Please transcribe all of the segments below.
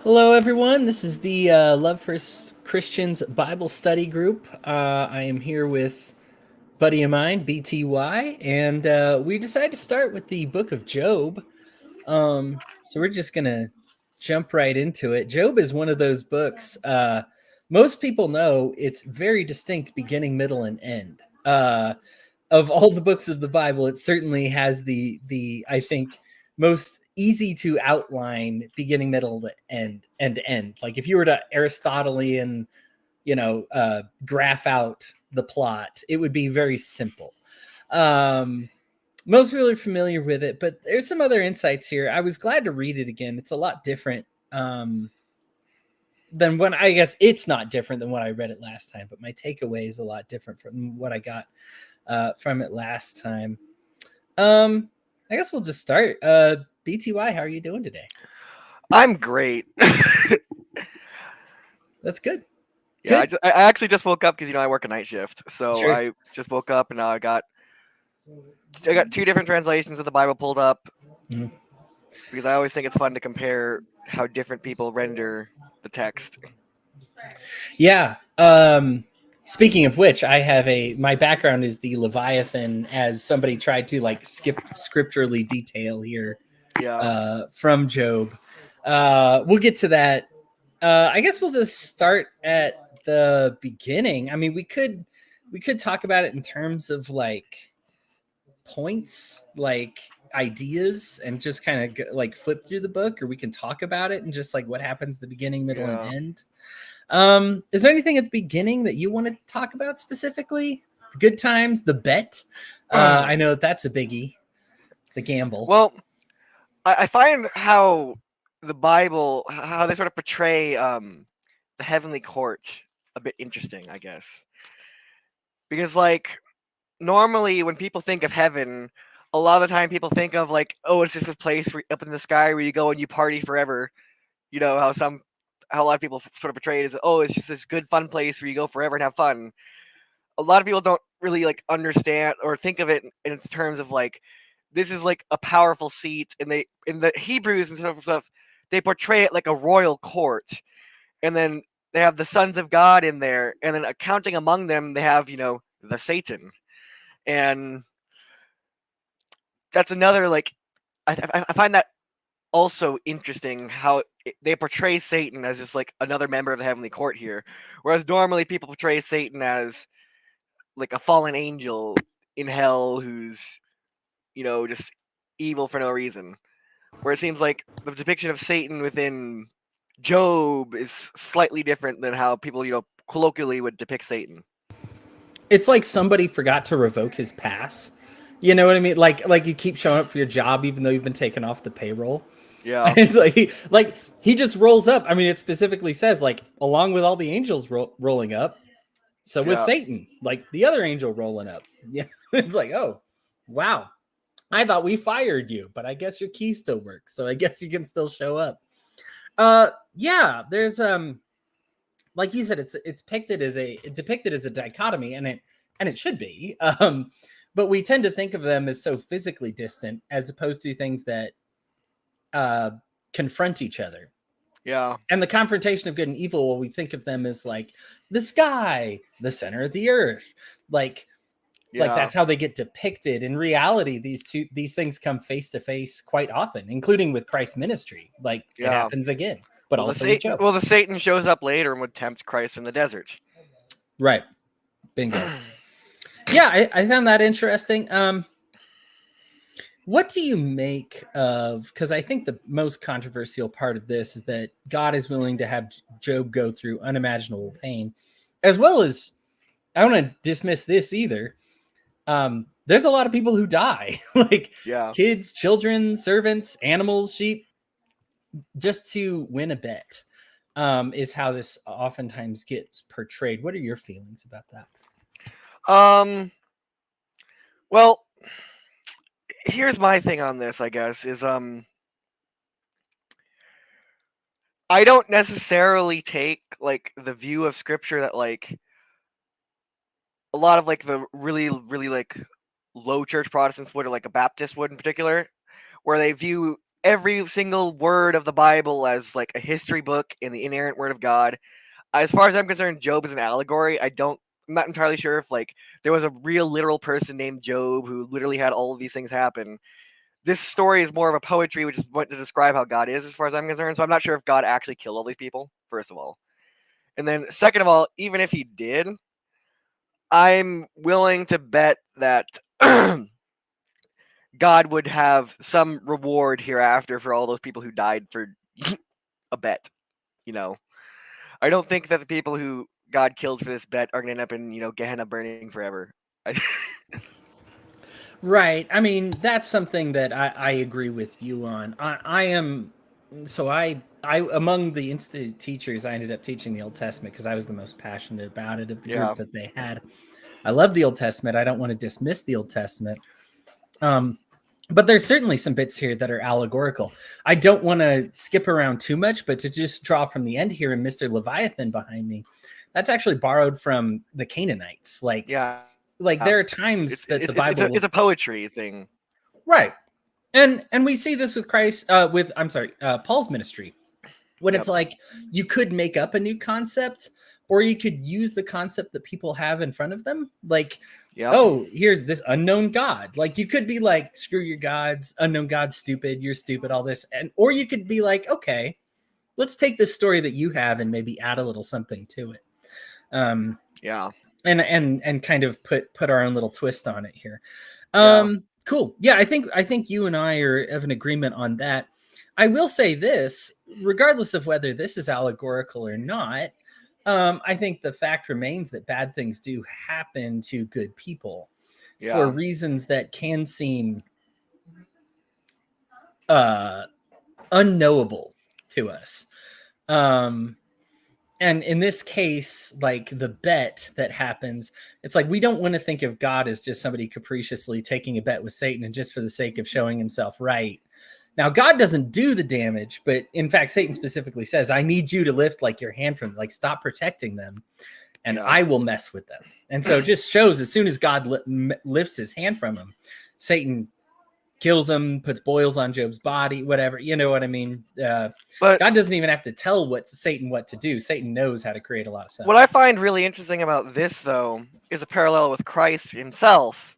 Hello, everyone. This is the Love First Christians Bible Study Group. I am here with buddy of mine, BTY, and we decided to start with the Book of Job. So we're just gonna jump right into it. Job is one of those books. Most people know it's very distinct, beginning, middle, and end. Of all the books of the Bible, it certainly has the I think most easy to outline beginning, middle, and end. Like if you were to Aristotelian, graph out the plot, it would be very simple. Um, Most people are familiar with it, but there's some other insights here. I was glad to read it again. It's a lot different than when I guess it's not different than when I read it last time, but my takeaway is a lot different from what I got from it last time. I guess we'll just start. BTY, how are you doing today? I'm great. That's good. Yeah, Good. I actually just woke up because I work a night shift, so Sure. I just woke up and I got two different translations of the Bible pulled up Mhm. because I always think it's fun to compare how different people render the text. Yeah. Speaking of which, I have my background is the Leviathan, as somebody tried to like skip scripturally detail here Yeah. from Job. We'll get to that. I guess we'll just start at the beginning. I mean, we could talk about it in terms of like points, like ideas, and just kind of like flip through the book, or we can talk about it and just like what happens at the beginning, middle, and Yeah. end. Is there anything at the beginning that you want to talk about specifically? The good times, the bet. I know that's a biggie. The gamble. Well, I find how the Bible, how they sort of portray the heavenly court a bit interesting, I guess, because normally when people think of heaven, a lot of the time people think of oh, it's just this place up in the sky where you go and you party forever. You know how a lot of people sort of portray it as, oh, it's just this good fun place where you go forever and have fun. A lot of people don't really understand or think of it in terms of this is like a powerful seat, and they in the Hebrews and stuff they portray it like a royal court, and then they have the sons of God in there, and then accounting among them they have the Satan, and that's another I find that also interesting how they portray Satan as just like another member of the heavenly court here, whereas normally people portray Satan as like a fallen angel in hell who's just evil for no reason. Where it seems like the depiction of Satan within Job is slightly different than how people colloquially would depict Satan. It's like somebody forgot to revoke his pass. You know what I mean? Like you keep showing up for your job even though you've been taken off the payroll. Yeah, It's like he just rolls up. I mean, it specifically says like along with all the angels rolling up, so was yeah, Satan, like the other angel rolling up. Yeah, it's like, oh, wow. I thought we fired you, but I guess your key still works, so I guess you can still show up. Yeah, there's like you said, it's depicted as a dichotomy, and it should be. But we tend to think of them as so physically distant as opposed to things that uh confront each other. yeah, And the confrontation of good and evil, well, we think of them as like the sky, the center of the earth, like yeah, that's how they get depicted. In reality, these things come face to face quite often, including with Christ's ministry. Like it yeah. happens again, but Well, also with Job. the Satan shows up later and would tempt Christ in the desert. Right. Bingo. Yeah, I found that interesting. What do you make of, because I think the most controversial part of this is that God is willing to have Job go through unimaginable pain, as well as, I don't want to dismiss this either. There's a lot of people who die, like Yeah. kids, children, servants, animals, sheep, just to win a bet. Is how this oftentimes gets portrayed. What are your feelings about that? Um. Well, here's my thing on this. I guess is I don't necessarily take the view of scripture that a lot of the really low church Protestants would, or like a Baptist would in particular, where they view every single word of the Bible as like a history book and the inerrant word of God. As far as I'm concerned, Job is an allegory. I'm not entirely sure if like there was a real literal person named Job who literally had all of these things happen. This story is more of a poetry, which is meant to describe how God is, as far as I'm concerned. So I'm not sure if God actually killed all these people, first of all. And then, second of all, even if he did, I'm willing to bet that God would have some reward hereafter for all those people who died for a bet. You know, I don't think that the people who God killed for this bet are going to end up in, Gehenna burning forever. Right. I mean, that's something that I agree with you on. I am so I among the institute teachers, I ended up teaching the Old Testament because I was the most passionate about it of the Yeah. group that they had. I love the Old Testament. I don't want to dismiss the Old Testament. But there's certainly some bits here that are allegorical. I don't want to skip around too much, but to just draw from the end here, and Mr. Leviathan behind me, that's actually borrowed from the Canaanites. Yeah. There are times that the Bible it's a poetry thing, right, and we see this with Christ, Paul's ministry, when it's like you could make up a new concept, or you could use the concept that people have in front of them, like. Yep. Oh, here's this unknown God. Like you could be like, screw your gods, unknown God, stupid, you're stupid, all this. Or you could be like, okay, let's take this story that you have and maybe add a little something to it. Yeah. And kind of put our own little twist on it here. Cool. Yeah, I think you and I are of an agreement on that. I will say this, regardless of whether this is allegorical or not, I think the fact remains that bad things do happen to good people for reasons that can seem unknowable to us. And in this case, like the bet that happens, it's like we don't want to think of God as just somebody capriciously taking a bet with Satan and just for the sake of showing himself right. Now, God doesn't do the damage, but in fact, Satan specifically says, I need you to lift like your hand from them, like stop protecting them, and I will mess with them. And so it just shows as soon as God lifts his hand from him, Satan kills him, puts boils on Job's body, whatever. You know what I mean? But God doesn't even have to tell Satan what to do. Satan knows how to create a lot of stuff. What I find really interesting about this, though, is a parallel with Christ himself.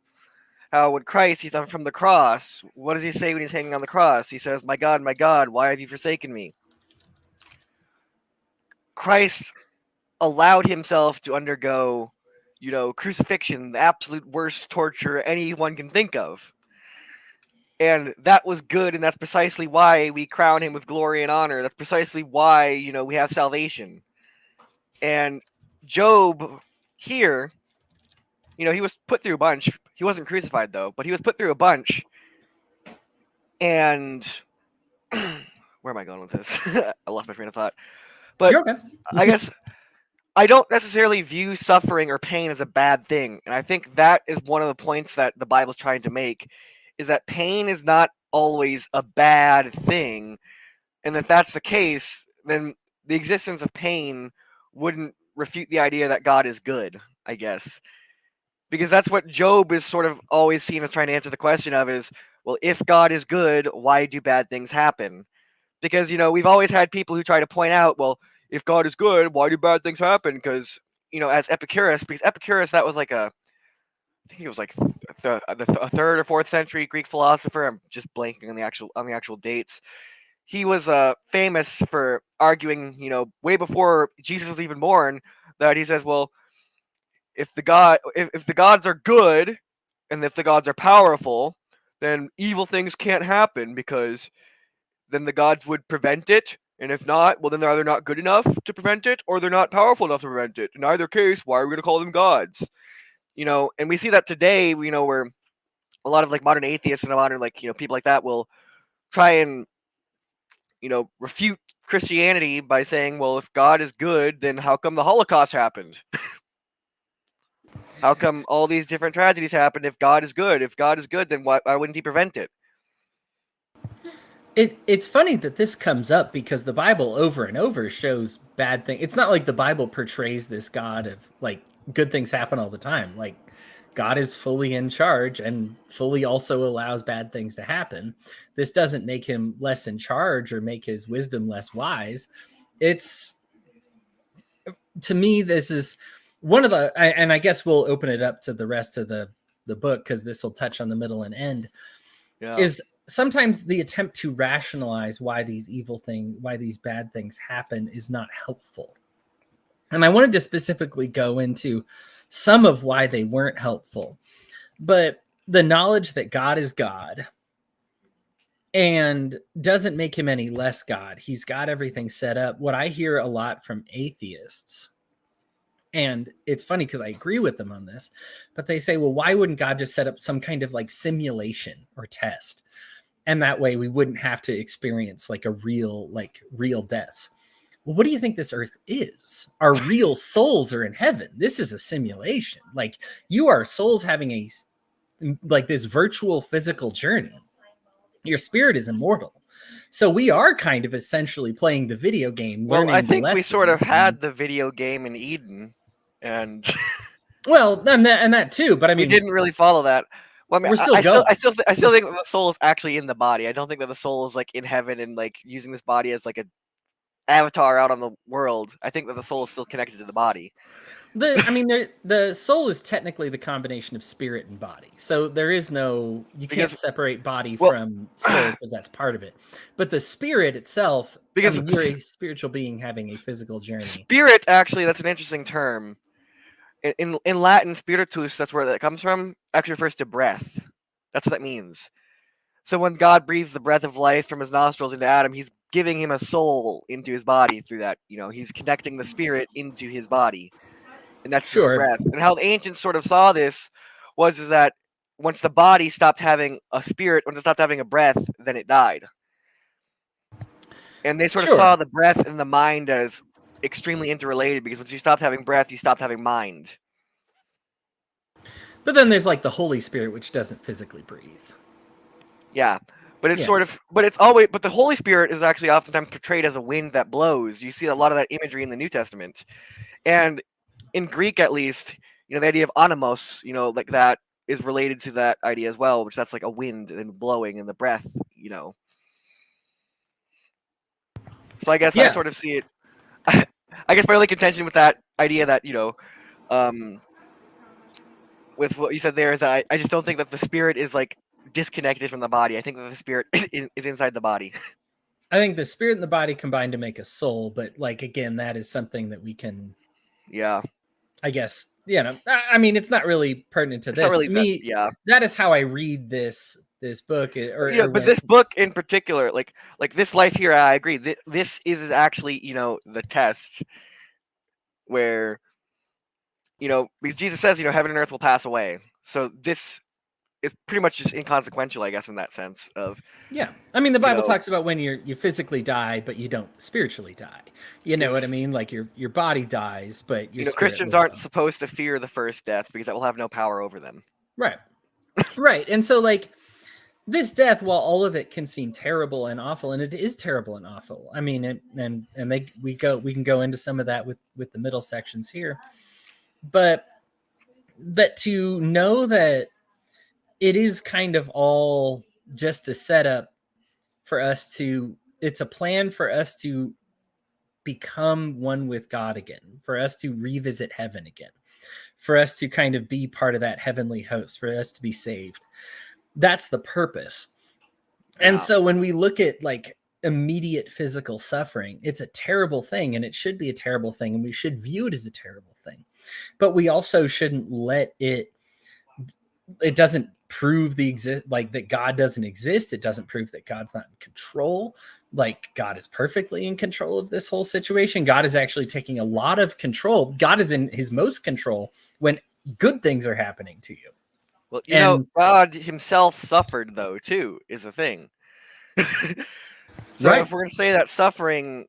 How when Christ, he's on from the cross, what does he say when he's hanging on the cross? He says, my God, why have you forsaken me? Christ allowed himself to undergo, crucifixion, the absolute worst torture anyone can think of. And that was good, and that's precisely why we crown him with glory and honor. That's precisely why, we have salvation. And Job here, he was put through a bunch. He wasn't crucified, though, but he was put through a bunch. And where am I going with this? I lost my train of thought. But okay. I guess I don't necessarily view suffering or pain as a bad thing. And I think that is one of the points that the Bible's trying to make, is that pain is not always a bad thing. And if that's the case, then the existence of pain wouldn't refute the idea that God is good, I guess. Because that's what Job is sort of always seen as trying to answer the question of is, well, if God is good, why do bad things happen? Because, we've always had people who try to point out, well, if God is good, why do bad things happen? Because, as Epicurus, that was like I think he was like a third or fourth century Greek philosopher. I'm just blanking on the actual dates. He was famous for arguing, way before Jesus was even born, that he says, well, if the gods are good and if the gods are powerful, then evil things can't happen because then the gods would prevent it. And if not, well, then they're either not good enough to prevent it or they're not powerful enough to prevent it. In either case, why are we going to call them gods? And we see that today, where a lot of like modern atheists and modern people like that will try and refute Christianity by saying, well, if God is good, then how come the Holocaust happened? How come all these different tragedies happened if God is good? If God is good, then why wouldn't he prevent it? It's funny that this comes up because the Bible over and over shows bad things. It's not like the Bible portrays this God of like good things happen all the time. Like, God is fully in charge and fully also allows bad things to happen. This doesn't make him less in charge or make his wisdom less wise. It's, to me, this is one of the, and I guess we'll open it up to the rest of the book because this will touch on the middle and end, is sometimes the attempt to rationalize why these why these bad things happen is not helpful. And I wanted to specifically go into some of why they weren't helpful. But the knowledge that God is God and doesn't make him any less God. He's got everything set up. What I hear a lot from atheists, and it's funny because I agree with them on this, but they say, well, why wouldn't God just set up some kind of like simulation or test? And that way we wouldn't have to experience like real deaths. Well, what do you think this earth is? Our real souls are in heaven. This is a simulation. Like, you are souls having this virtual physical journey. Your spirit is immortal. So we are kind of essentially playing the video game. Well, I think we sort of had the video game in Eden, and well, and that too. But I mean, we didn't really follow that. Well, I mean, we're still going. I still think that the soul is actually in the body. I don't think that the soul is like in heaven and like using this body as like a avatar out on the world. I think that the soul is still connected to the body. The soul is technically the combination of spirit and body. So there is you can't separate body from soul because that's part of it. But the spirit itself, because you're a spiritual being having a physical journey. Spirit, actually, that's an interesting term. In Latin, spiritus, that's where that comes from, actually refers to breath. That's what that means. So when God breathes the breath of life from his nostrils into Adam, he's giving him a soul into his body through that. He's connecting the spirit into his body. And that's his breath. And how the ancients sort of saw this is that once the body stopped having a spirit, once it stopped having a breath, then it died. And they sort of saw the breath and the mind as extremely interrelated, because once you stopped having breath, you stopped having mind. But then there's like the Holy Spirit, which doesn't physically breathe. Yeah. But it's but the Holy Spirit is actually oftentimes portrayed as a wind that blows. You see a lot of that imagery in the New Testament. And in Greek, at least, the idea of anemos, like that is related to that idea as well, which that's like a wind and blowing and the breath, So I guess I sort of see it. I guess my only contention with that idea that, with what you said there is that I just don't think that the spirit is like disconnected from the body. I think that the spirit is inside the body. I think the spirit and the body combine to make a soul, but like, again, that is something that we can. Yeah. I guess, I mean, it's not really pertinent to this. To me, that is how I read this book. But this book in particular, like this life here, I agree. This is actually, the test where, because Jesus says, heaven and earth will pass away. So this is pretty much just inconsequential, I guess, in that sense of. Yeah. I mean, the Bible talks about when you physically die, but you don't spiritually die. You know what I mean? Like your body dies, but your Christians aren't supposed to fear the first death because that will have no power over them. Right. Right. And so like this death, while all of it can seem terrible and awful, and it is terrible and awful. I mean, we can go into some of that with the middle sections here. But to know that it is kind of all just a setup for us it's a plan for us to become one with God again, for us to revisit heaven again, for us to kind of be part of that heavenly host, for us to be saved. That's the purpose. Yeah. And so when we look at like immediate physical suffering, it's a terrible thing, and it should be a terrible thing, and we should view it as a terrible thing. But we also shouldn't let it doesn't prove that God doesn't exist. It doesn't prove that God's not in control. Like, God is perfectly in control of this whole situation. God is actually taking a lot of control. God is in his most control when good things are happening to you. Well, God himself suffered, though, too, is the thing. So right. If we're going to say that suffering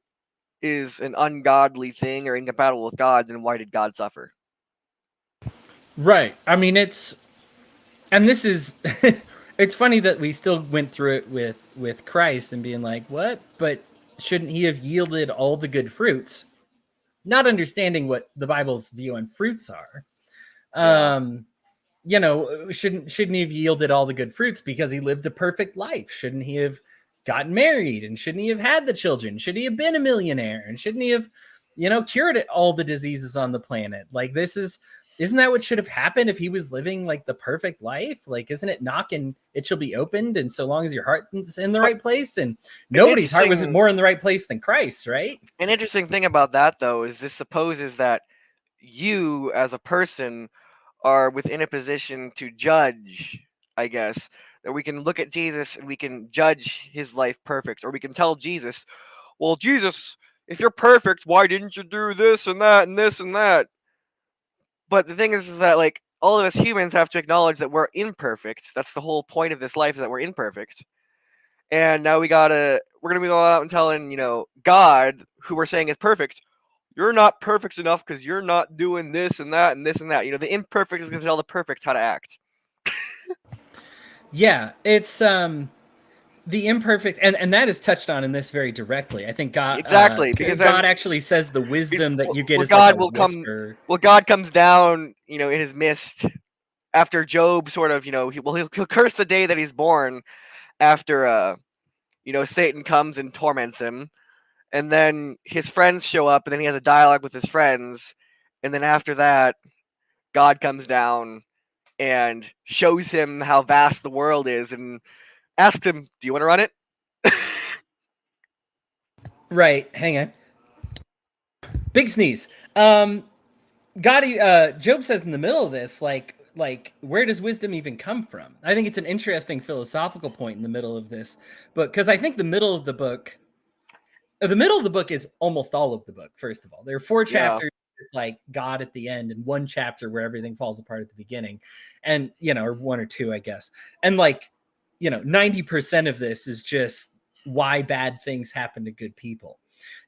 is an ungodly thing or incompatible with God, then why did God suffer? Right. I mean, it's funny that we still went through it with Christ and being like, what? But shouldn't he have yielded all the good fruits? Not understanding what the Bible's view on fruits are. shouldn't he have yielded all the good fruits because he lived a perfect life? Shouldn't he have gotten married, and shouldn't he have had the children? Should he have been a millionaire, and shouldn't he have, cured all the diseases on the planet? Like, isn't that what should have happened if he was living like the perfect life? Like, isn't it knock and it shall be opened? And so long as your heart is in the right place, and nobody's heart was more in the right place than Christ's, right? An interesting thing about that, though, is this supposes that you as a person are within a position to judge, I guess, that we can look at Jesus and we can judge his life perfect, or we can tell Jesus, well, Jesus, if you're perfect, why didn't you do this and that and this and that? But the thing is that, like, all of us humans have to acknowledge that we're imperfect. That's the whole point of this life, is that we're imperfect. And now we're gonna be going out and telling, God, who we're saying is perfect, you're not perfect enough because you're not doing this and that and this and that. The imperfect is gonna tell the perfect how to act. Yeah, it's the imperfect, and that is touched on in this very directly. I think God exactly, because God actually says the wisdom that you get is God like will whisper. God comes down, in his mist after Job sort of, he'll curse the day that he's born after Satan comes and torments him, and then his friends show up, and then he has a dialogue with his friends, and then after that, God comes down and shows him how vast the world is, and asks him, "Do you want to run it?" Right. Hang on. Big sneeze. Job says in the middle of this, like, where does wisdom even come from? I think it's an interesting philosophical point in the middle of this, but because I think the middle of the book is almost all of the book. First of all, there are 4 chapters like God at the end, and 1 chapter where everything falls apart at the beginning, and or 1 or 2, I guess. And 90% of this is just why bad things happen to good people.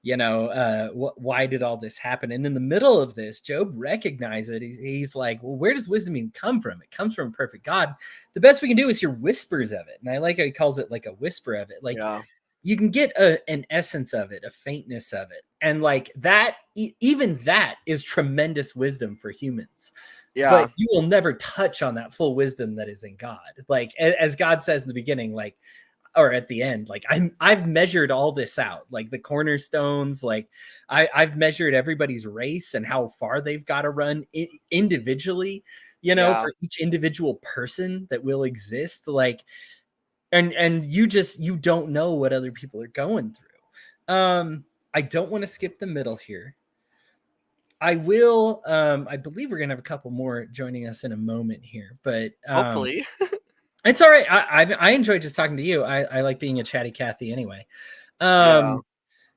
Why did all this happen? And in the middle of this, Job recognizes it. He's like, well, where does wisdom even come from? It comes from a perfect God. The best we can do is hear whispers of it. And I like how he calls it like a whisper of it. Like, you can get an essence of it, a faintness of it. And like that, even that is tremendous wisdom for humans. Yeah. But you will never touch on that full wisdom that is in God. Like, as God says in the beginning, like, or at the end, like, I've measured all this out, like the cornerstones, like I've measured everybody's race and how far they've got to run individually, for each individual person that will exist. Like, and you don't know what other people are going through. I don't want to skip the middle here. I will. I believe we're gonna have a couple more joining us in a moment here, but hopefully. It's all right. I enjoy just talking to you. I like being a chatty Cathy anyway.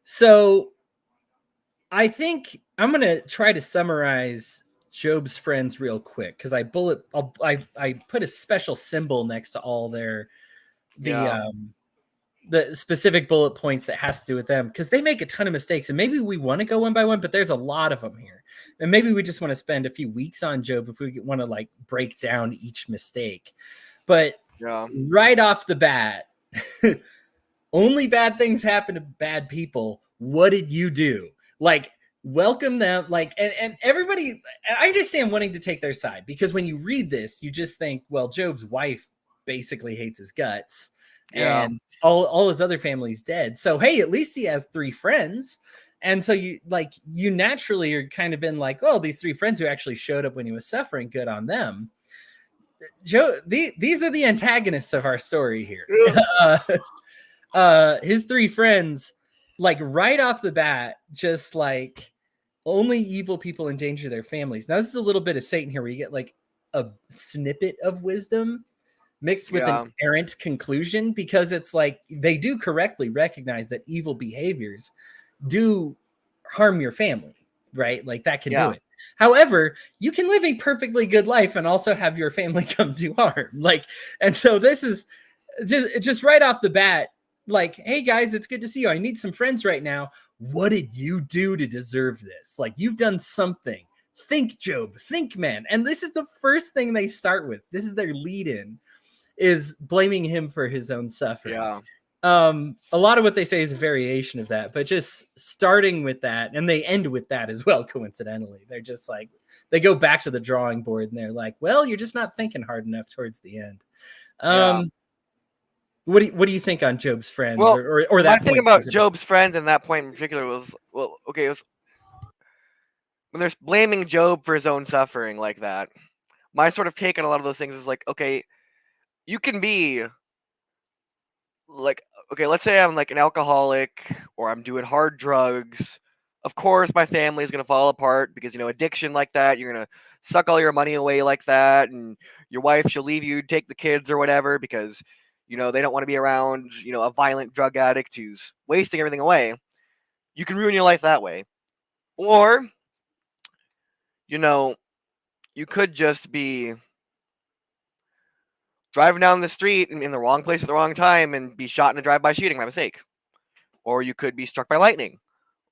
So I think I'm gonna try to summarize Job's friends real quick, because I put a special symbol next to all the specific bullet points that has to do with them, because they make a ton of mistakes, and maybe we want to go one by one, but there's a lot of them here, and maybe we just want to spend a few weeks on Job if we want to like break down each mistake. But right off the bat, only bad things happen to bad people. What did you do? Like, welcome them, like, and everybody, I understand wanting to take their side, because when you read this, you just think, well, Job's wife basically hates his guts, and all his other family's dead. So, hey, at least he has 3 friends. And so you naturally are kind of been like, oh, these 3 friends who actually showed up when he was suffering, good on them. Joe, these are the antagonists of our story here. His 3 friends, like, right off the bat, just like, only evil people endanger their families. Now, this is a little bit of Satan here, where you get like a snippet of wisdom mixed with an errant conclusion, because it's like they do correctly recognize that evil behaviors do harm your family, right? Like, that can do it. However, you can live a perfectly good life and also have your family come to harm. Like, and so this is just right off the bat, like, hey guys, it's good to see you. I need some friends right now. What did you do to deserve this? Like, you've done something. Think, Job. Think, man. And this is the first thing they start with. This is their lead in, is blaming him for his own suffering. A lot of what they say is a variation of that, but just starting with that, and they end with that as well, coincidentally. They're just like, they go back to the drawing board and they're like, well, you're just not thinking hard enough towards the end. Yeah. What do you think on Job's friends, Well, or my that thing point about specifically? Job's friends and that point in particular was, well, okay, it was when they're blaming Job for his own suffering like that. My sort of take on a lot of those things is like, okay, you can be like, okay, let's say I'm like an alcoholic or I'm doing hard drugs. Of course, my family is going to fall apart because, addiction like that, you're going to suck all your money away like that. And your wife, she'll leave you, take the kids or whatever because, they don't want to be around, a violent drug addict who's wasting everything away. You can ruin your life that way. Or, you could just be driving down the street in the wrong place at the wrong time and be shot in a drive-by shooting by mistake. Or you could be struck by lightning.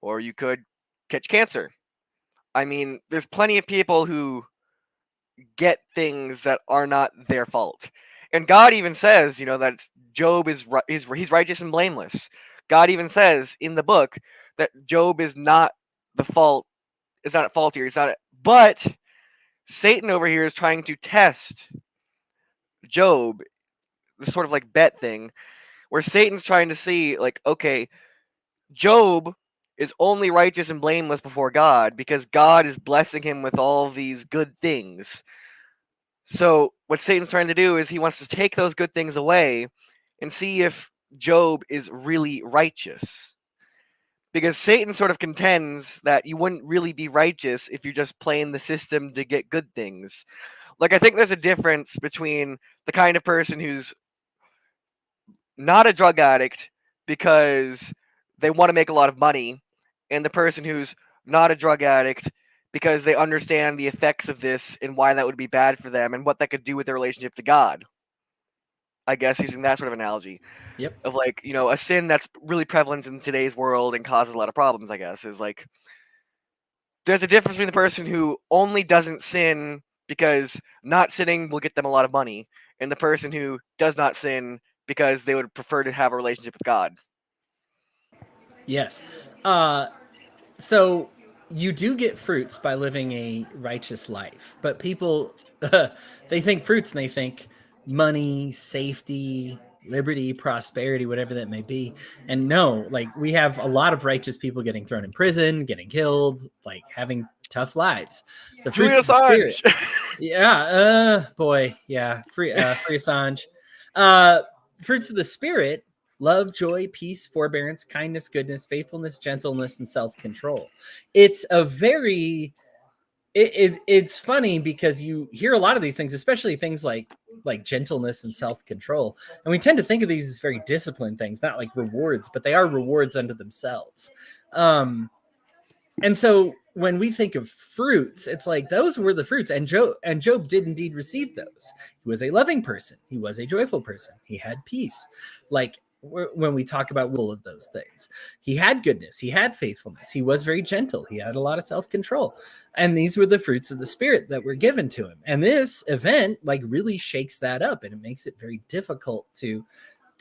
Or you could catch cancer. I mean, there's plenty of people who get things that are not their fault. And God even says, that Job he's righteous and blameless. God even says in the book that Job is not the fault. Is not at fault here. He's not. But Satan over here is trying to test Job, the sort of like bet thing, where Satan's trying to see, like, okay, Job is only righteous and blameless before God because God is blessing him with all these good things. So what Satan's trying to do is he wants to take those good things away and see if Job is really righteous. Because Satan sort of contends that you wouldn't really be righteous if you're just playing the system to get good things. Like, I think there's a difference between the kind of person who's not a drug addict because they want to make a lot of money, and the person who's not a drug addict because they understand the effects of this and why that would be bad for them and what that could do with their relationship to God. I guess using that sort of analogy. Yep. Of like, a sin that's really prevalent in today's world and causes a lot of problems, I guess, is like there's a difference between the person who only doesn't sin because not sinning will get them a lot of money and the person who does not sin because they would prefer to have a relationship with God. Yes. So you do get fruits by living a righteous life, but people they think fruits and they think money, safety, liberty, prosperity, whatever that may be. And no, like we have a lot of righteous people getting thrown in prison, getting killed, like having tough lives. The fruits Julian of the spirit. Assange. Yeah, boy, yeah, free Assange. Fruits of the spirit: love, joy, peace, forbearance, kindness, goodness, faithfulness, gentleness, and self-control. It's a very it's funny because you hear a lot of these things, especially things like gentleness and self-control, and we tend to think of these as very disciplined things, not like rewards, but they are rewards unto themselves. And so when we think of fruits, it's like those were the fruits, and Job did indeed receive those. He was a loving person. He was a joyful person. He had peace. Like when we talk about all of those things, he had goodness. He had faithfulness. He was very gentle. He had a lot of self-control, and these were the fruits of the spirit that were given to him. And this event like really shakes that up, and it makes it very difficult to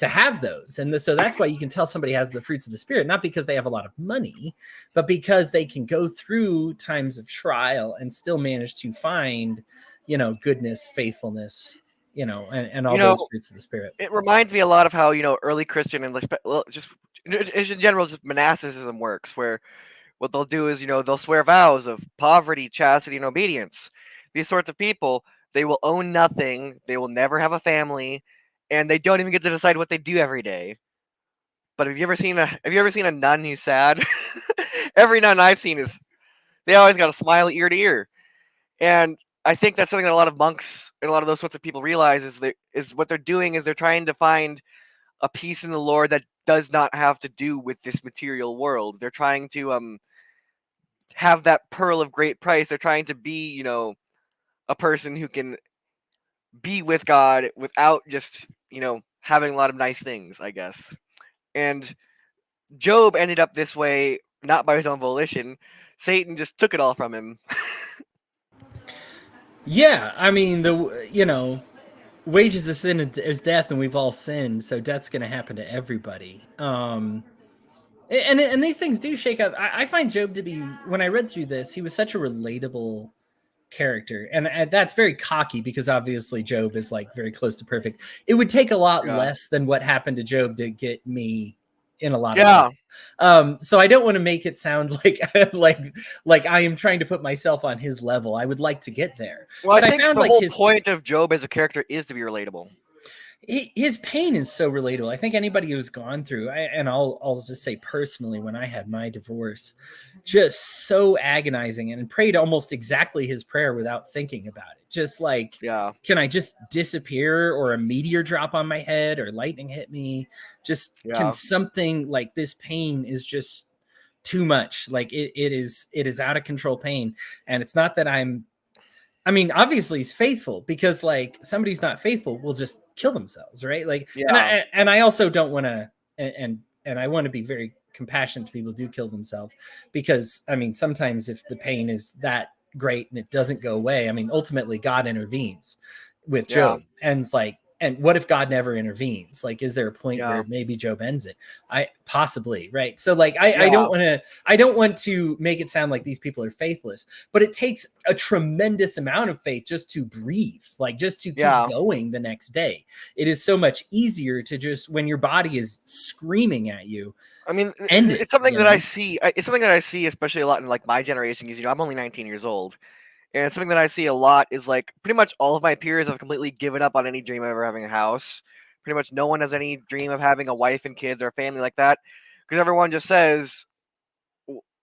have those. And so that's why you can tell somebody has the fruits of the spirit, not because they have a lot of money, but because they can go through times of trial and still manage to find, goodness, faithfulness, and all those fruits of the spirit. It reminds me a lot of how, early Christian and just in general, just monasticism works, where what they'll do is, they'll swear vows of poverty, chastity, and obedience. These sorts of people, they will own nothing, they will never have a family, and they don't even get to decide what they do every day. But have you ever seen a nun who's sad? Every nun I've seen they always got a smile ear to ear. And I think that's something that a lot of monks and a lot of those sorts of people realize is what they're doing is they're trying to find a peace in the Lord that does not have to do with this material world. They're trying to have that pearl of great price. They're trying to be, a person who can be with God without just, having a lot of nice things, I guess. And Job ended up this way not by his own volition. Satan just took it all from him. Yeah, I mean, wages of sin is death, and we've all sinned, so death's going to happen to everybody. And these things do shake up. I find Job to be, when I read through this, he was such a relatable character, and that's very cocky because obviously Job is like very close to perfect. It would take a lot Yeah. less than what happened to Job to get me in a lot of Yeah. so I don't want to make it sound like like I am trying to put myself on his level. I would like to get there, Well, but I I think found the like whole point of Job as a character is to be relatable. his pain is so relatable. I think anybody who's gone through, and I'll just say personally, when I had my divorce, just so agonizing, and prayed almost exactly his prayer without thinking about it. Just like, Yeah. can I just disappear, or a meteor drop on my head, or lightning hit me? Just can Yeah. something like this pain is just too much. Like it is out of control pain, and it's not that I mean, obviously he's faithful, because like somebody's not faithful will just kill themselves, right? Like, Yeah. and I also don't want to, and I want to be very compassionate to people who do kill themselves, because I mean, sometimes if the pain is that great and it doesn't go away, I mean, ultimately God intervenes with Yeah. Job, and it's like, and what if God never intervenes? Like, is there a point Yeah. where maybe Job ends it? I possibly, right? So like, I Yeah. don't want to make it sound like these people are faithless, but it takes a tremendous amount of faith just to breathe, like just to keep Yeah. going the next day. It is so much easier to just, when your body is screaming at you, I mean, end it, it's something you that I know? see. It's something that I see, especially a lot in like my generation. Because I'm only 19 years old, and it's something that I see a lot. Is like pretty much all of my peers have completely given up on any dream of ever having a house. Pretty much no one has any dream of having a wife and kids or a family like that, because everyone just says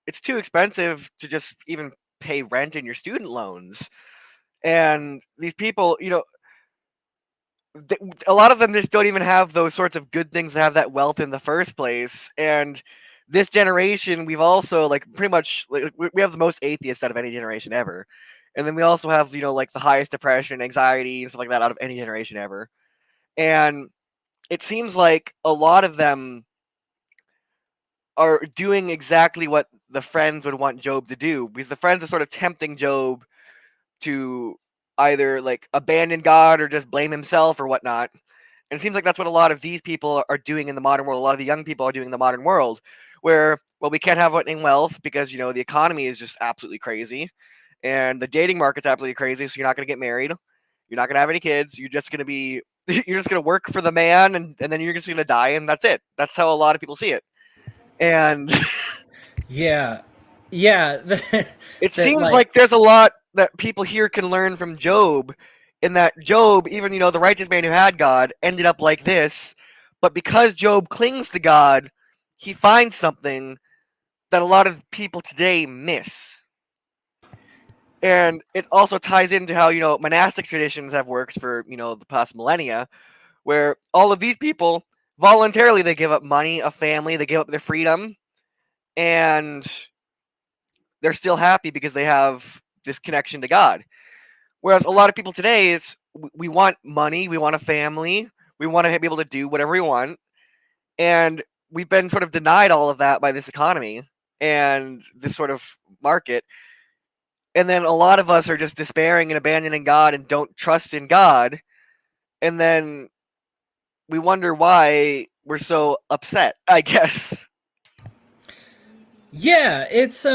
it's too expensive to just even pay rent and your student loans. And these people, a lot of them just don't even have those sorts of good things to have that wealth in the first place. And this generation, we've also like pretty much like, we have the most atheists out of any generation ever, and then we also have like the highest depression, anxiety, and stuff like that out of any generation ever. And it seems like a lot of them are doing exactly what the friends would want Job to do, because the friends are sort of tempting Job to either like abandon God or just blame himself or whatnot. And it seems like that's what a lot of these people are doing in the modern world. A lot of the young people are doing in the modern world, where, well, we can't have any wealth because the economy is just absolutely crazy, and the dating market's absolutely crazy. So you're not going to get married, you're not going to have any kids. You're just going to be you're just going to work for the man, and then you're just going to die, and that's it. That's how a lot of people see it. And Yeah. Yeah. it That seems like, like there's a lot that people here can learn from Job, in that Job, even the righteous man who had God, ended up like this. But because Job clings to God, he finds something that a lot of people today miss. And it also ties into how monastic traditions have worked for the past millennia, where all of these people voluntarily, they give up money, a family, they give up their freedom, and they're still happy because they have this connection to God. Whereas a lot of people today, it's we want money, we want a family, we want to be able to do whatever we want, and we've been sort of denied all of that by this economy and this sort of market. And then a lot of us are just despairing and abandoning God and don't trust in God, and then we wonder why we're so upset, I guess. yeah, it's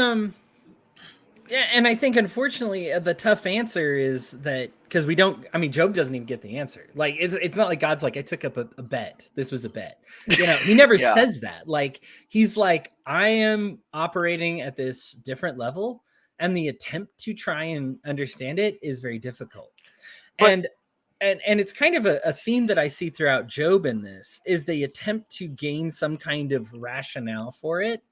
yeah, and I think unfortunately the tough answer is that, because we don't. I mean, Job doesn't even get the answer. Like, it's not like God's like, I took up a bet. This was a bet. He never Yeah. says that. Like, he's like, I am operating at this different level, and the attempt to try and understand it is very difficult. But And it's kind of a theme that I see throughout Job in this, is the attempt to gain some kind of rationale for it.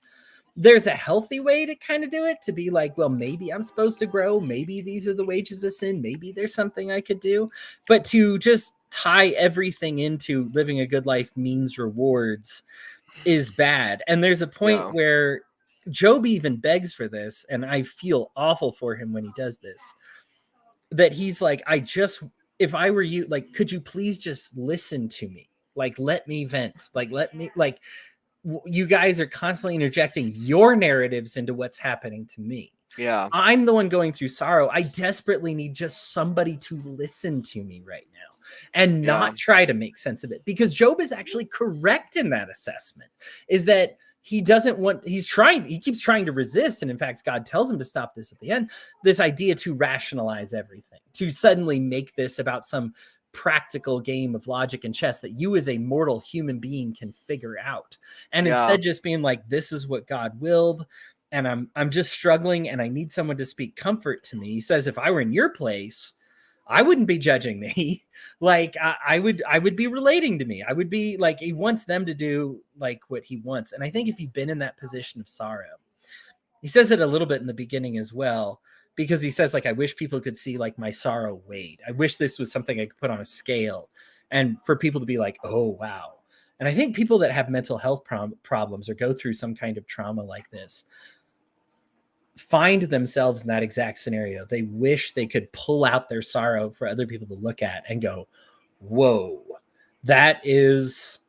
There's a healthy way to kind of do it, to be like, well, maybe I'm supposed to grow, maybe these are the wages of sin, maybe there's something I could do. But to just tie everything into living a good life means rewards is bad. And there's a point yeah. where Job even begs for this, and I feel awful for him when he does this, that he's like, if I were you, like, could you please just listen to me? Like, let me vent. Like, let me, you guys are constantly interjecting your narratives into what's happening to me. Yeah. I'm the one going through sorrow. I desperately need just somebody to listen to me right now and not try to make sense of it, because Job is actually correct in that assessment, is that he keeps trying to resist. And in fact, God tells him to stop this at the end, this idea to rationalize everything, to suddenly make this about some practical game of logic and chess that you as a mortal human being can figure out. And instead just being like, this is what God willed. And I'm just struggling and I need someone to speak comfort to me. He says, if I were in your place, I wouldn't be judging me. Like I would be relating to me. I would be like, he wants them to do like what he wants. And I think if you've been in that position of sorrow, he says it a little bit in the beginning as well, because he says, like, I wish people could see like my sorrow weighed. I wish this was something I could put on a scale and for people to be like, oh, wow. And I think people that have mental health problems or go through some kind of trauma like this find themselves in that exact scenario. They wish they could pull out their sorrow for other people to look at and go, whoa, that is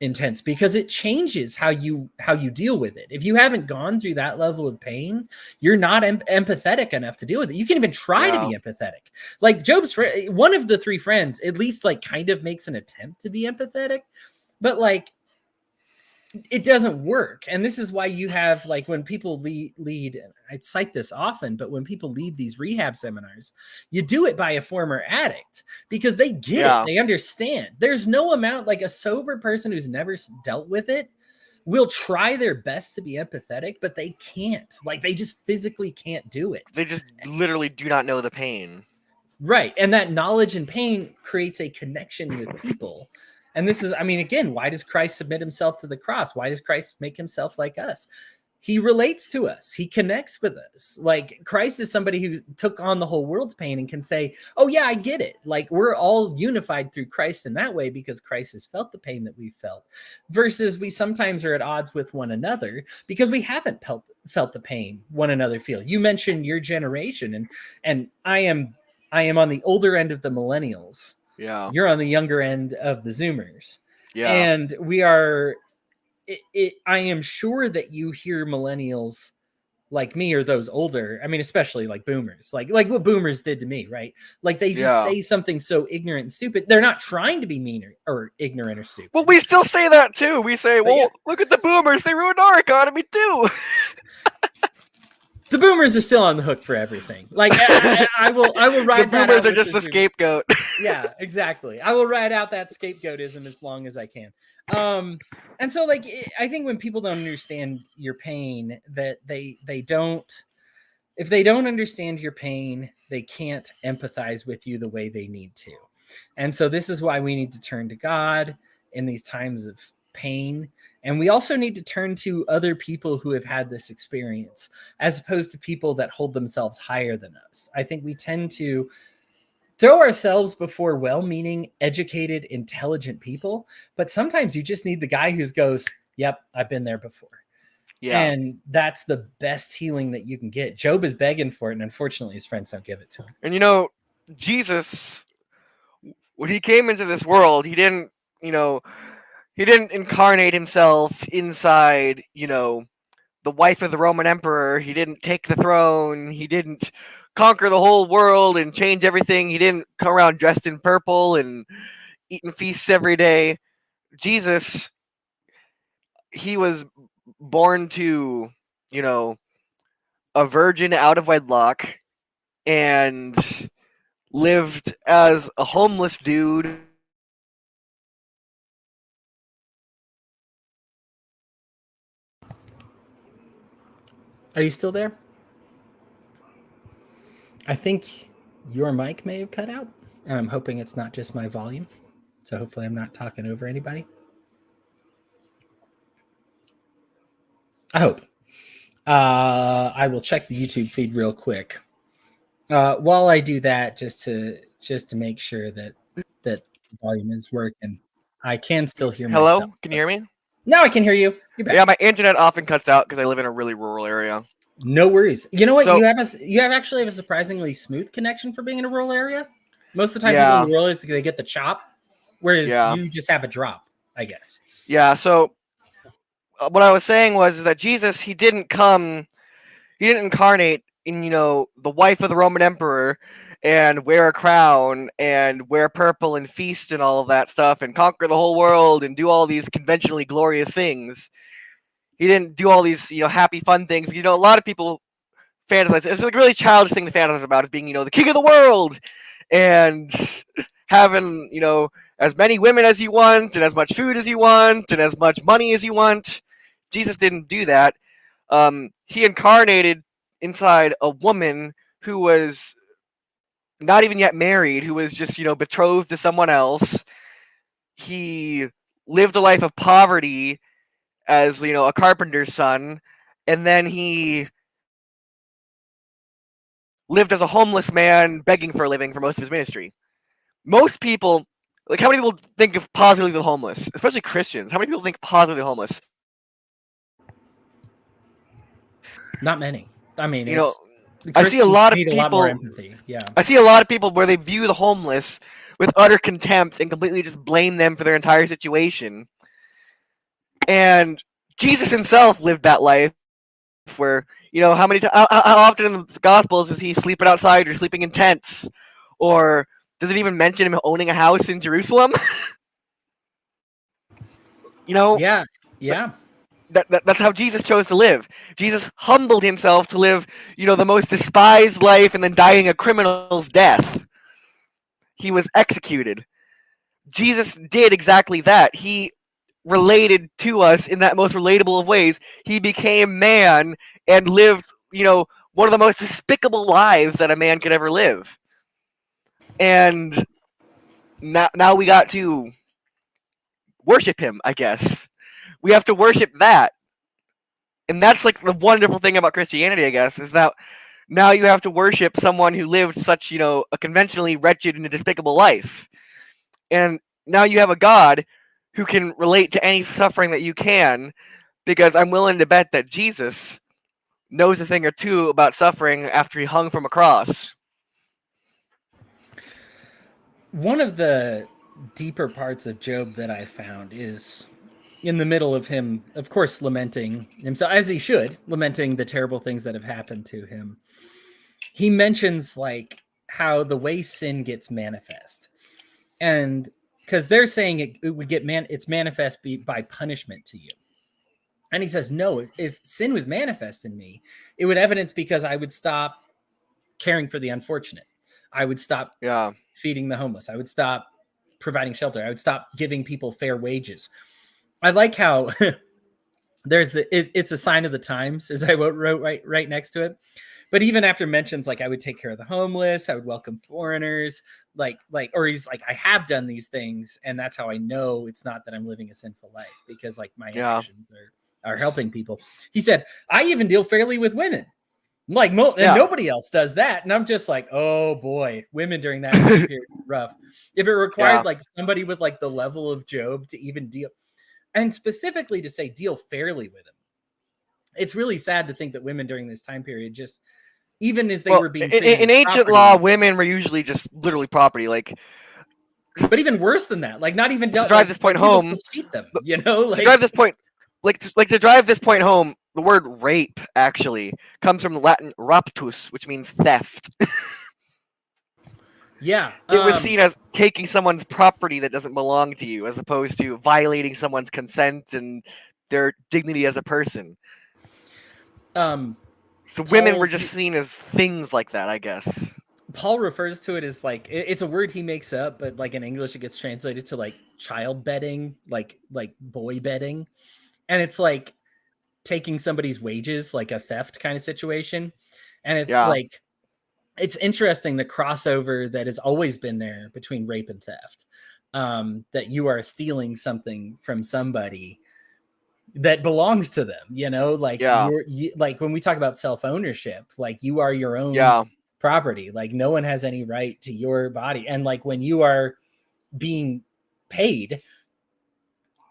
intense, because it changes how you deal with it. If you haven't gone through that level of pain, you're not empathetic enough to deal with it. You can even try to be empathetic. Like Job's one of the three friends at least like kind of makes an attempt to be empathetic, but like it doesn't work. And this is why you have, like, when people lead, I cite this often, but when people lead these rehab seminars, you do it by a former addict, because they get it. They understand. There's no amount, like a sober person who's never dealt with it will try their best to be empathetic, but they can't. Like, they just physically can't do it. They just literally do not know the pain. Right. And that knowledge and pain creates a connection with people. And this is, I mean, again, why does Christ submit himself to the cross? Why does Christ make himself like us? He relates to us. He connects with us. Like, Christ is somebody who took on the whole world's pain and can say, oh yeah, I get it. Like, we're all unified through Christ in that way, because Christ has felt the pain that we've felt, versus we sometimes are at odds with one another because we haven't felt the pain one another feel. You mentioned your generation, and I am on the older end of the millennials. Yeah. You're on the younger end of the Zoomers. Yeah. And we are, I am sure that you hear millennials like me, or those older, I mean, especially like boomers, like what boomers did to me, right? Like, they just say something so ignorant and stupid. They're not trying to be mean or ignorant or stupid. Well, we still say that too. We say, well, look at the boomers. They ruined our economy too. The boomers are still on the hook for everything. Like, I will ride. The boomers are just the scapegoat. Yeah, exactly. I will ride out that scapegoatism as long as I can. And so, like, I think when people don't understand your pain, that they don't, if they don't understand your pain, they can't empathize with you the way they need to. And so this is why we need to turn to God in these times of pain. And we also need to turn to other people who have had this experience, as opposed to people that hold themselves higher than us. I think we tend to throw ourselves before well-meaning, educated, intelligent people, but sometimes you just need the guy who goes, yep, I've been there before. Yeah. And that's the best healing that you can get. Job is begging for it, and unfortunately his friends don't give it to him. And you know, Jesus, when he came into this world, he didn't incarnate himself inside, the wife of the Roman emperor. He didn't take the throne. He didn't conquer the whole world and change everything. He didn't come around dressed in purple and eating feasts every day. Jesus, he was born to, a virgin out of wedlock, and lived as a homeless dude. Are you still there? I think your mic may have cut out, and I'm hoping it's not just my volume. So hopefully I'm not talking over anybody. I hope. I will check the YouTube feed real quick. While I do that, just to make sure that the volume is working. I can still hear myself. Hello? Can you hear me? No, I can hear you. You're back. Yeah, my internet often cuts out because I live in a really rural area. No worries. You know what? You actually have a surprisingly smooth connection for being in a rural area. Most of the time, people in the rural areas, they get the chop, whereas you just have a drop, I guess. Yeah. So what I was saying was that Jesus, he didn't incarnate in the wife of the Roman emperor and wear a crown and wear purple and feast and all of that stuff and conquer the whole world and do all these conventionally glorious things. He didn't do all these happy fun things. A lot of people fantasize. It's like a really childish thing to fantasize about, is being the king of the world and having as many women as you want and as much food as you want and as much money as you want. Jesus didn't do that. He incarnated inside a woman who was not even yet married, who was just betrothed to someone else. He lived a life of poverty as a carpenter's son, and then he lived as a homeless man begging for a living for most of his ministry. Most people, like, how many people think of positively the homeless, especially Christians? How many people think positively homeless? Not many. I mean, I see a lot of need people. A lot more empathy. Yeah. I see a lot of people where they view the homeless with utter contempt and completely just blame them for their entire situation. And Jesus himself lived that life where, how often in the Gospels is he sleeping outside or sleeping in tents? Or does it even mention him owning a house in Jerusalem? Yeah. That's how Jesus chose to live. Jesus humbled himself to live, the most despised life and then dying a criminal's death. He was executed. Jesus did exactly that. He related to us in that most relatable of ways. He became man and lived, one of the most despicable lives that a man could ever live. And now we got to worship him, I guess. We have to worship that. And that's like the wonderful thing about Christianity, I guess, is that now you have to worship someone who lived such, a conventionally wretched and despicable life. And now you have a God who can relate to any suffering that you can, because I'm willing to bet that Jesus knows a thing or two about suffering after he hung from a cross. One of the deeper parts of Job that I found is in the middle of him, of course, lamenting himself, as he should, lamenting the terrible things that have happened to him. He mentions like how the way sin gets manifest, and because they're saying it would get it's manifest by punishment to you. And he says, no, if sin was manifest in me, it would evidence because I would stop caring for the unfortunate. I would stop feeding the homeless. I would stop providing shelter. I would stop giving people fair wages. I like how there's it's a sign of the times, as I wrote right next to it. But even after mentions like I would take care of the homeless, I would welcome foreigners, or he's like, I have done these things, and that's how I know it's not that I'm living a sinful life, because like my actions are helping people. He said, I even deal fairly with women. Like and nobody else does that. And I'm just like, oh boy, women during that period rough. If it required like somebody with like the level of Job to even deal, and specifically to say deal fairly with him, it's really sad to think that women during this time period just, even as they were being in ancient law, women were usually just literally property. Like, but even worse than that, like not even to drive this point home, cheat them, to drive this point, to drive this point home. The word rape actually comes from the Latin raptus, which means theft. Yeah. It was seen as taking someone's property that doesn't belong to you, as opposed to violating someone's consent and their dignity as a person. So women were just seen as things like that, I guess. Paul refers to it as like, it's a word he makes up, but like in English it gets translated to like child bedding, like boy bedding. And it's like taking somebody's wages, like a theft kind of situation. And it's like, it's interesting, the crossover that has always been there between rape and theft, that you are stealing something from somebody that belongs to them, like like when we talk about self-ownership, like you are your own property, like no one has any right to your body. And like when you are being paid,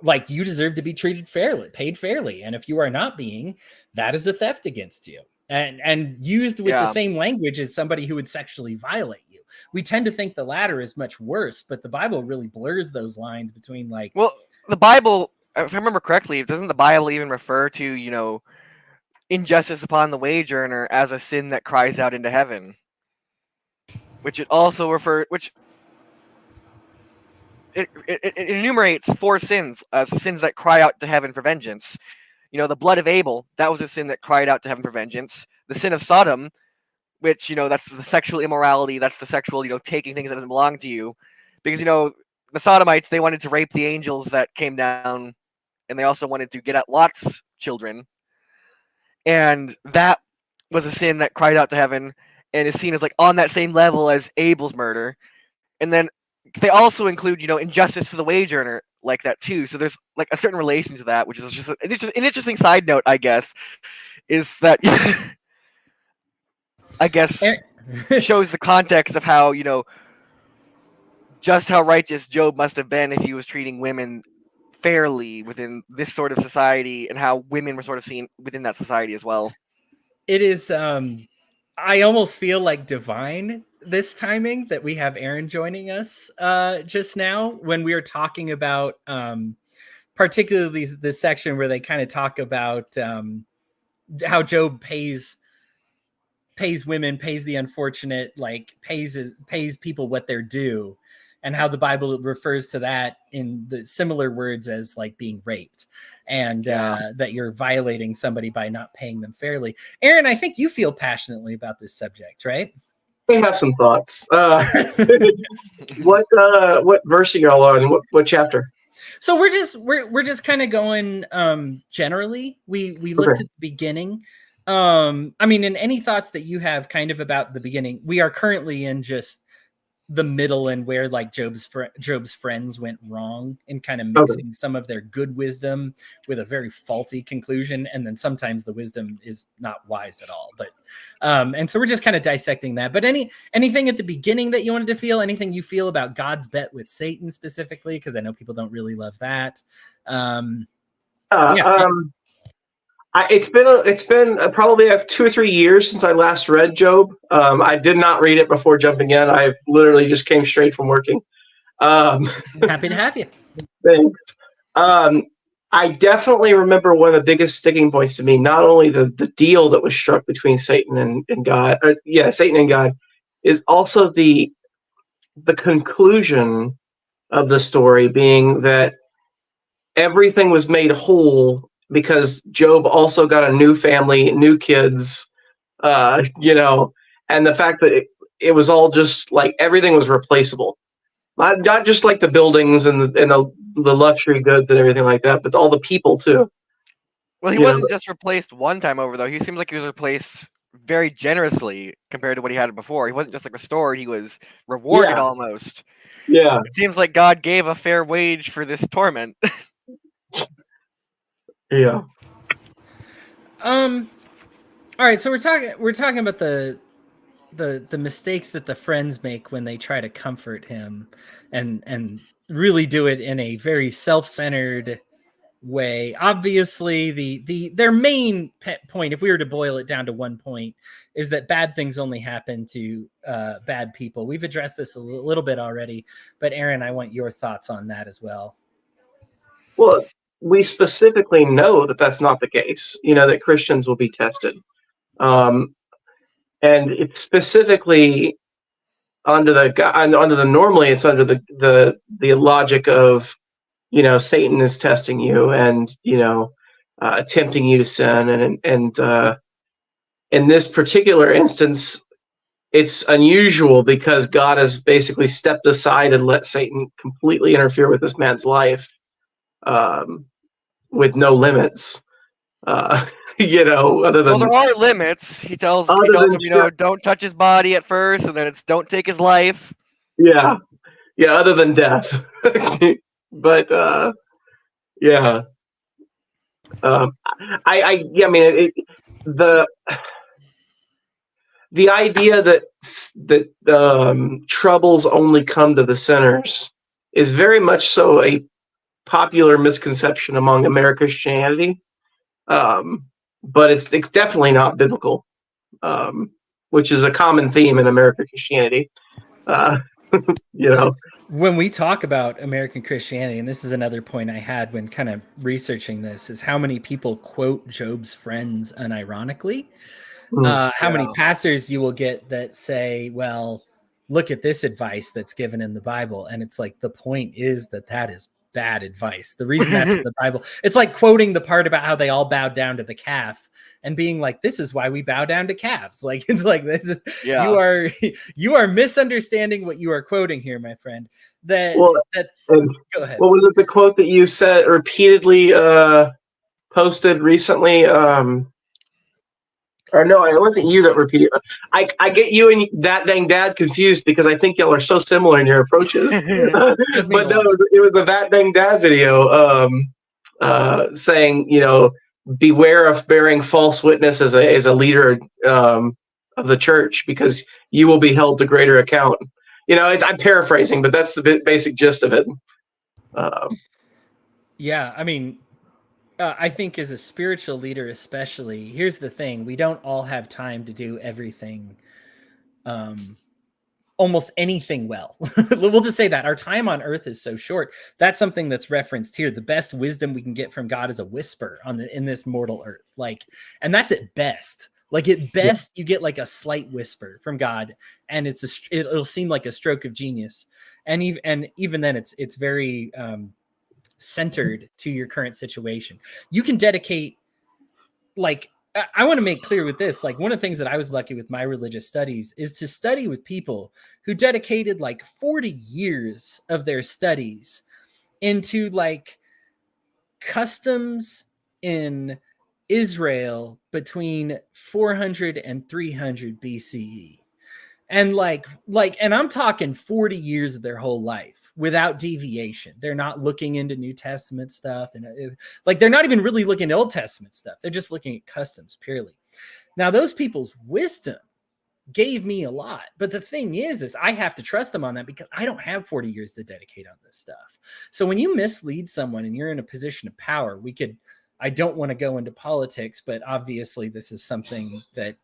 like you deserve to be paid fairly. And if you are not being, that is a theft against you. And used with the same language as somebody who would sexually violate you. We tend to think the latter is much worse, but the Bible really blurs those lines between like... Well, the Bible, if I remember correctly, doesn't the Bible even refer to, injustice upon the wage earner as a sin that cries out into heaven, which it also which it enumerates 4 sins as sins that cry out to heaven for vengeance. You know, the blood of Abel, that was a sin that cried out to heaven for vengeance. The sin of Sodom, which, you know, that's the sexual immorality, that's the sexual, you know, taking things that doesn't belong to you. Because, you know, the Sodomites, they wanted to rape the angels that came down, and they also wanted to get at Lot's children. And that was a sin that cried out to heaven and is seen as like on that same level as Abel's murder. And then they also include, you know, injustice to the wage earner like that too. So there's like a certain relation to that, which is just an interesting side note, I guess, is that I guess shows the context of how, you know, just how righteous Job must have been if he was treating women fairly within this sort of society, and how women were sort of seen within that society as well. It is I almost feel like divine this timing that we have Aaron joining us just now when we were talking about particularly the section where they kind of talk about how Job pays women, pays the unfortunate, like pays people what they're due, and how the Bible refers to that in the similar words as like being raped, and that you're violating somebody by not paying them fairly. Aaron, I think you feel passionately about this subject, right? I have some thoughts. What verse are y'all on? What chapter? So we're just kind of going generally. We looked at the beginning. I mean, and any thoughts that you have kind of about the beginning? We are currently in just the middle and where like Job's friends went wrong, and kind of mixing some of their good wisdom with a very faulty conclusion, and then sometimes the wisdom is not wise at all. But and so we're just kind of dissecting that. But anything at the beginning that you wanted to feel, anything you feel about God's bet with Satan specifically, because I know people don't really love that. It's been probably 2 or 3 years since I last read Job. I did not read it before jumping in. I literally just came straight from working. Happy to have you. Thanks. I definitely remember one of the biggest sticking points to me, not only the deal that was struck between Satan and God, Satan and God, is also the conclusion of the story being that everything was made whole because Job also got a new family, new kids, and the fact that it was all just like everything was replaceable. Not just like the buildings and the luxury goods and everything like that, but all the people too. Well, he wasn't just replaced one time over, though. He seems like he was replaced very generously compared to what he had before. He wasn't just like restored; he was rewarded almost. Yeah, it seems like God gave a fair wage for this torment. Yeah. All right, so we're talking about the mistakes that the friends make when they try to comfort him, and really do it in a very self-centered way. Obviously, their main point, if we were to boil it down to one point, is that bad things only happen to bad people. We've addressed this a little bit already, but Aaron, I want your thoughts on that as well. Well, we specifically know that that's not the case. That Christians will be tested, and it's specifically under the normally it's under the logic of Satan is testing you and tempting you to sin, and in this particular instance, it's unusual because God has basically stepped aside and let Satan completely interfere with this man's life. With no limits, other than there are limits. He tells him, don't touch his body at first, and then it's don't take his life. Yeah, other than death. But the idea that troubles only come to the sinners is very much so a popular misconception among American Christianity, but it's definitely not biblical, which is a common theme in American Christianity. You know, When we talk about American Christianity, and this is another point I had when kind of researching this, is how many people quote Job's friends unironically. Mm. How many Yeah. pastors you will get that say, well, look at this advice that's given in the Bible. And it's like, the point is that is bad advice. The reason that's in the Bible, it's like quoting the part about how they all bowed down to the calf and being like, this is why we bow down to calves. Like, it's like, this is, Yeah. you are misunderstanding what you are quoting here, my friend. Well, That and go ahead. what was it, the quote that you said repeatedly posted recently? Or no, it wasn't you that repeated. I get you and that dang dad confused because I think y'all are so similar in your approaches. Does mean But a no, lot. it was the that dang dad video saying, you know, beware of bearing false witness as a leader of the church because you will be held to greater account. You know, I'm paraphrasing, but that's the basic gist of it. Yeah, I mean, I think as a spiritual leader, especially, here's the thing: we don't all have time to do everything, almost anything well. We'll just say that our time on earth is so short. That's something that's referenced here. The best wisdom we can get from God is a whisper in this mortal earth. Like, and that's at best. Like at best, you get like a slight whisper from God, and it'll seem like a stroke of genius. And even then, it's very centered to your current situation. You can dedicate, like, I want to make clear with this, like one of the things that I was lucky with my religious studies is to study with people who dedicated like 40 years of their studies into like customs in Israel between 400 and 300 BCE. And and I'm talking 40 years of their whole life without deviation. They're not looking into New Testament stuff, and they're not even really looking at Old Testament stuff. They're just looking at customs purely. Now those people's wisdom gave me a lot, but the thing is I have to trust them on that because I don't have 40 years to dedicate on this stuff. So when you mislead someone and you're in a position of power, I don't want to go into politics, but obviously this is something that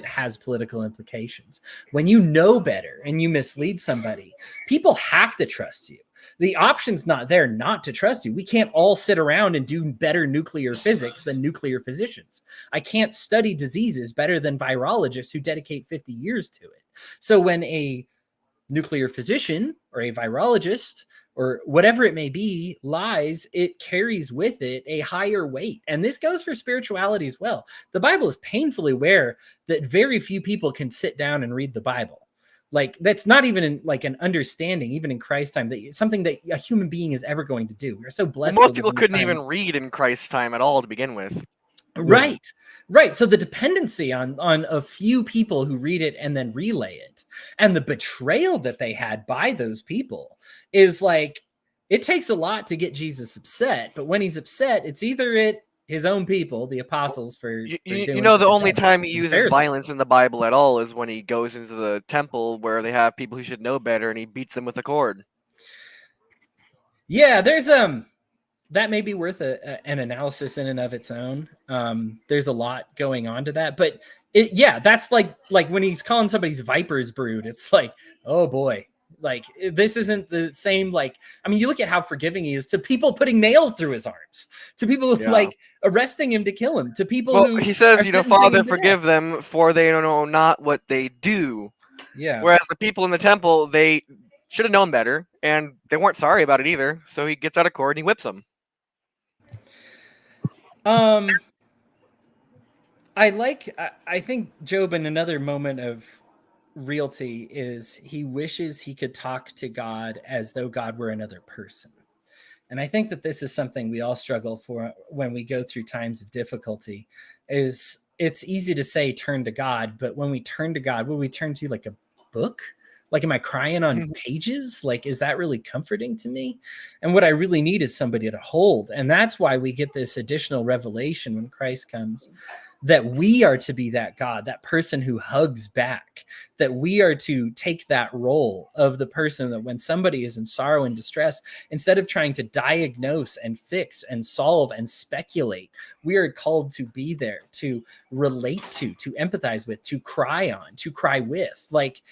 has political implications. When you know better and you mislead somebody, people have to trust you. The option's not there not to trust you. We can't all sit around and do better nuclear physics than nuclear physicians. I can't study diseases better than virologists who dedicate 50 years to it. So when a nuclear physician or a virologist or whatever it may be lies, it carries with it a higher weight. And this goes for spirituality as well. The Bible is painfully aware that very few people can sit down and read the Bible. Like that's not even like an understanding, even in Christ's time, that something that a human being is ever going to do. We're so blessed. Most people couldn't even read in Christ's time at all to begin with. Right. So the dependency on a few people who read it and then relay it, and the betrayal that they had by those people is like, it takes a lot to get Jesus upset. But when he's upset, it's either at his own people, the apostles, you know, the only time he uses violence in the Bible at all is when he goes into the temple where they have people who should know better and he beats them with a cord. Yeah, there's that may be worth an analysis in and of its own. There's a lot going on to that, but that's like when he's calling somebody's viper's brood, it's like, oh boy, like this isn't the same. Like, I mean, you look at how forgiving he is to people putting nails through his arms, to people like arresting him to kill him, to people who he says, you know, Father, forgive them, for they know not what they do. Yeah. Whereas the people in the temple, they should have known better, and they weren't sorry about it either. So he gets out of court and he whips them. I think Job, in another moment of realty, is he wishes he could talk to God as though God were another person. And I think that this is something we all struggle for when we go through times of difficulty. Is it's easy to say turn to God, but when we turn to God, will we turn to like a book? Like, am I crying on pages? Like, is that really comforting to me? And what I really need is somebody to hold. And that's why we get this additional revelation when Christ comes, that we are to be that God, that person who hugs back, that we are to take that role of the person that when somebody is in sorrow and distress, instead of trying to diagnose and fix and solve and speculate, we are called to be there, to relate to empathize with, to cry on, to cry with. Like,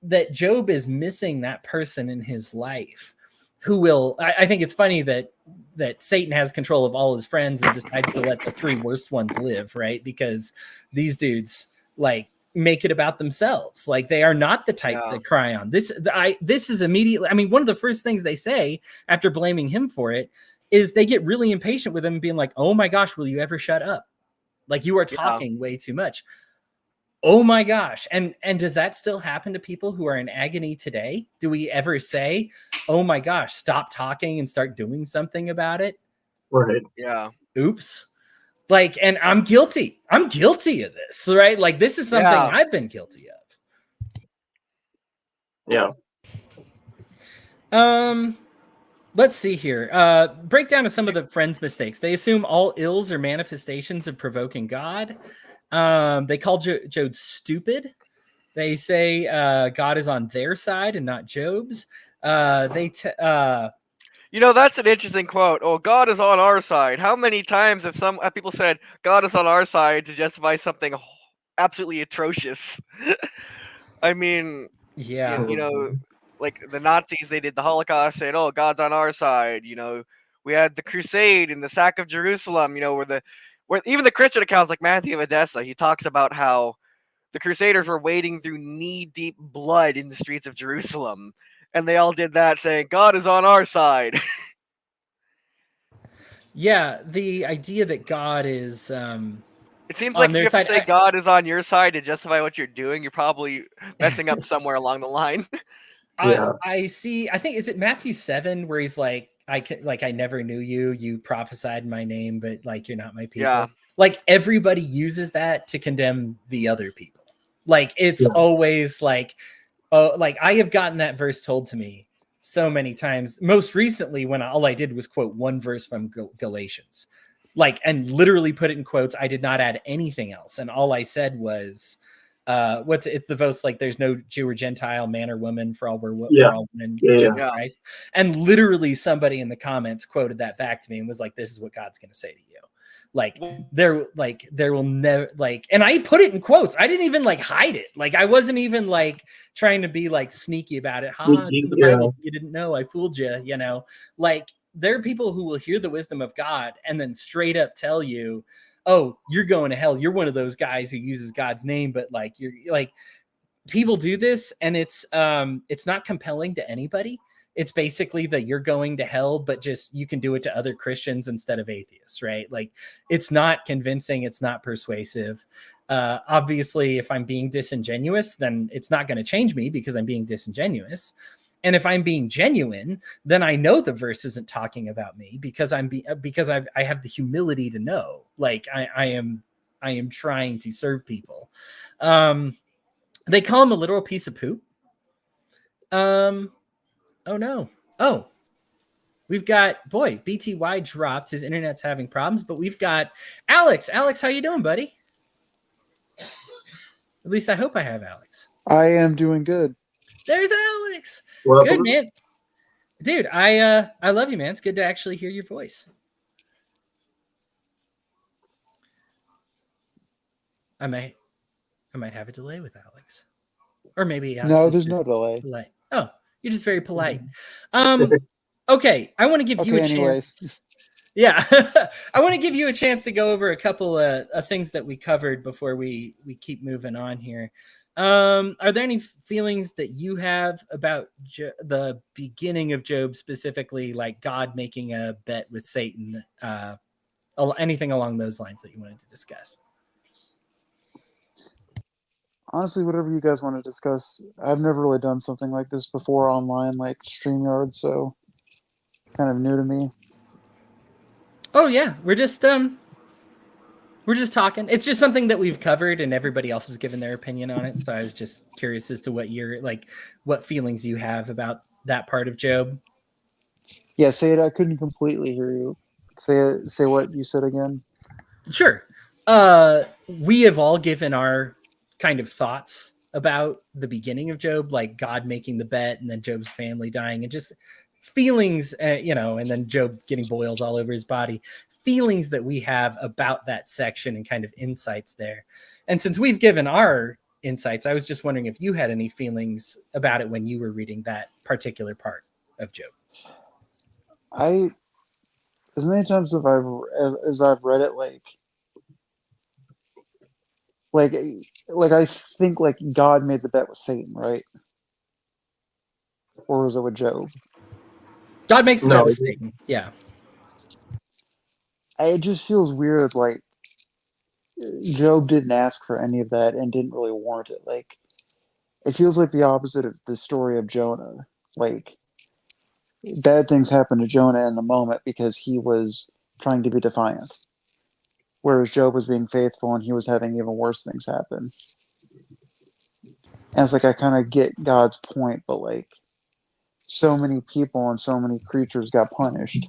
that Job is missing that person in his life who will. I think it's funny that Satan has control of all his friends and decides to let the three worst ones live, right? Because these dudes like make it about themselves. Like they are not the type that cry on this. This is immediately. I mean, one of the first things they say after blaming him for it is they get really impatient with him, being like, "Oh my gosh, will you ever shut up? Like you are talking way too much." Oh my gosh. And does that still happen to people who are in agony today? Do we ever say, "Oh my gosh, stop talking and start doing something about it"? Right. Yeah. Oops. Like, and I'm guilty of this, right? Like this is something I've been guilty of. Yeah. Let's see here. Breakdown of some of the friends' mistakes. They assume all ills are manifestations of provoking God. They call Job stupid. They say God is on their side and not Job's. You know, that's an interesting quote. Oh, God is on our side. How many times have some people said God is on our side to justify something absolutely atrocious? I mean, yeah, you know, like the Nazis, they did the Holocaust, said, "Oh, God's on our side." You know, we had the Crusade and the sack of Jerusalem. You know, where even the Christian accounts, like Matthew of Edessa, he talks about how the Crusaders were wading through knee-deep blood in the streets of Jerusalem. And they all did that, saying, God is on our side. Yeah, the idea that God is it seems like if you have to say God is on your side to justify what you're doing, you're probably messing up somewhere along the line. I see. I think, is it Matthew 7 where he's like, I never knew you. You prophesied in my name, but like you're not my people. Yeah. Like everybody uses that to condemn the other people. Like it's always like, oh, like I have gotten that verse told to me so many times. Most recently, when all I did was quote one verse from Galatians, like, and literally put it in quotes. I did not add anything else, and all I said was, "What's it? The verse like, there's no Jew or Gentile, man or woman, for all we're all one in Jesus Christ." And literally, somebody in the comments quoted that back to me and was like, "This is what God's going to say to you." Like there will never like, and I put it in quotes. I didn't even like hide it. Like I wasn't even like trying to be like sneaky about it. The Bible, you didn't know, I fooled you. You know, like there are people who will hear the wisdom of God and then straight up tell you, "Oh, you're going to hell. You're one of those guys who uses God's name." But like you're like, people do this, and it's not compelling to anybody. It's basically that you're going to hell, but just you can do it to other Christians instead of atheists, right? Like it's not convincing. It's not persuasive. Obviously, if I'm being disingenuous, then it's not going to change me because I'm being disingenuous. And if I'm being genuine, then I know the verse isn't talking about me because I have the humility to know. Like I am trying to serve people. They call him a literal piece of poop. Oh no. Oh, we've got BTY dropped. His internet's having problems, but we've got Alex. Alex, how you doing, buddy? At least I hope I have Alex. I am doing good. There's Alex. Welcome. Good, man. Dude, I love you, man. It's good to actually hear your voice. I might have a delay with Alex. Or maybe Alex no, there's no delay. Oh, you're just very polite. Okay, I want to give you a chance. Yeah, I want to give you a chance to go over a couple of things that we covered before we keep moving on here. Are there any feelings that you have about the beginning of Job, specifically, like God making a bet with Satan? Anything along those lines that you wanted to discuss? Honestly, whatever you guys want to discuss. I've never really done something like this before online, like StreamYard, so kind of new to me. Oh yeah, we're just talking. It's just something that we've covered, and everybody else has given their opinion on it. So I was just curious as to what feelings you have about that part of Job. Yeah, say it. I couldn't completely hear you. Say what you said again. Sure. We have all given our kind of thoughts about the beginning of Job, like God making the bet and then Job's family dying and just feelings, and then Job getting boils all over his body, feelings that we have about that section and kind of insights there. And since we've given our insights. I was just wondering if you had any feelings about it when you were reading that particular part of Job. As many times as I've read it, like I think like God made the bet with Satan, right? Or was it with Job? God makes the No, bet with Satan. Yeah. It just feels weird. Like Job didn't ask for any of that and didn't really warrant it. Like it feels like the opposite of the story of Jonah. Like bad things happened to Jonah in the moment because he was trying to be defiant, whereas Job was being faithful and he was having even worse things happen. And it's like I kind of get God's point, but like so many people and so many creatures got punished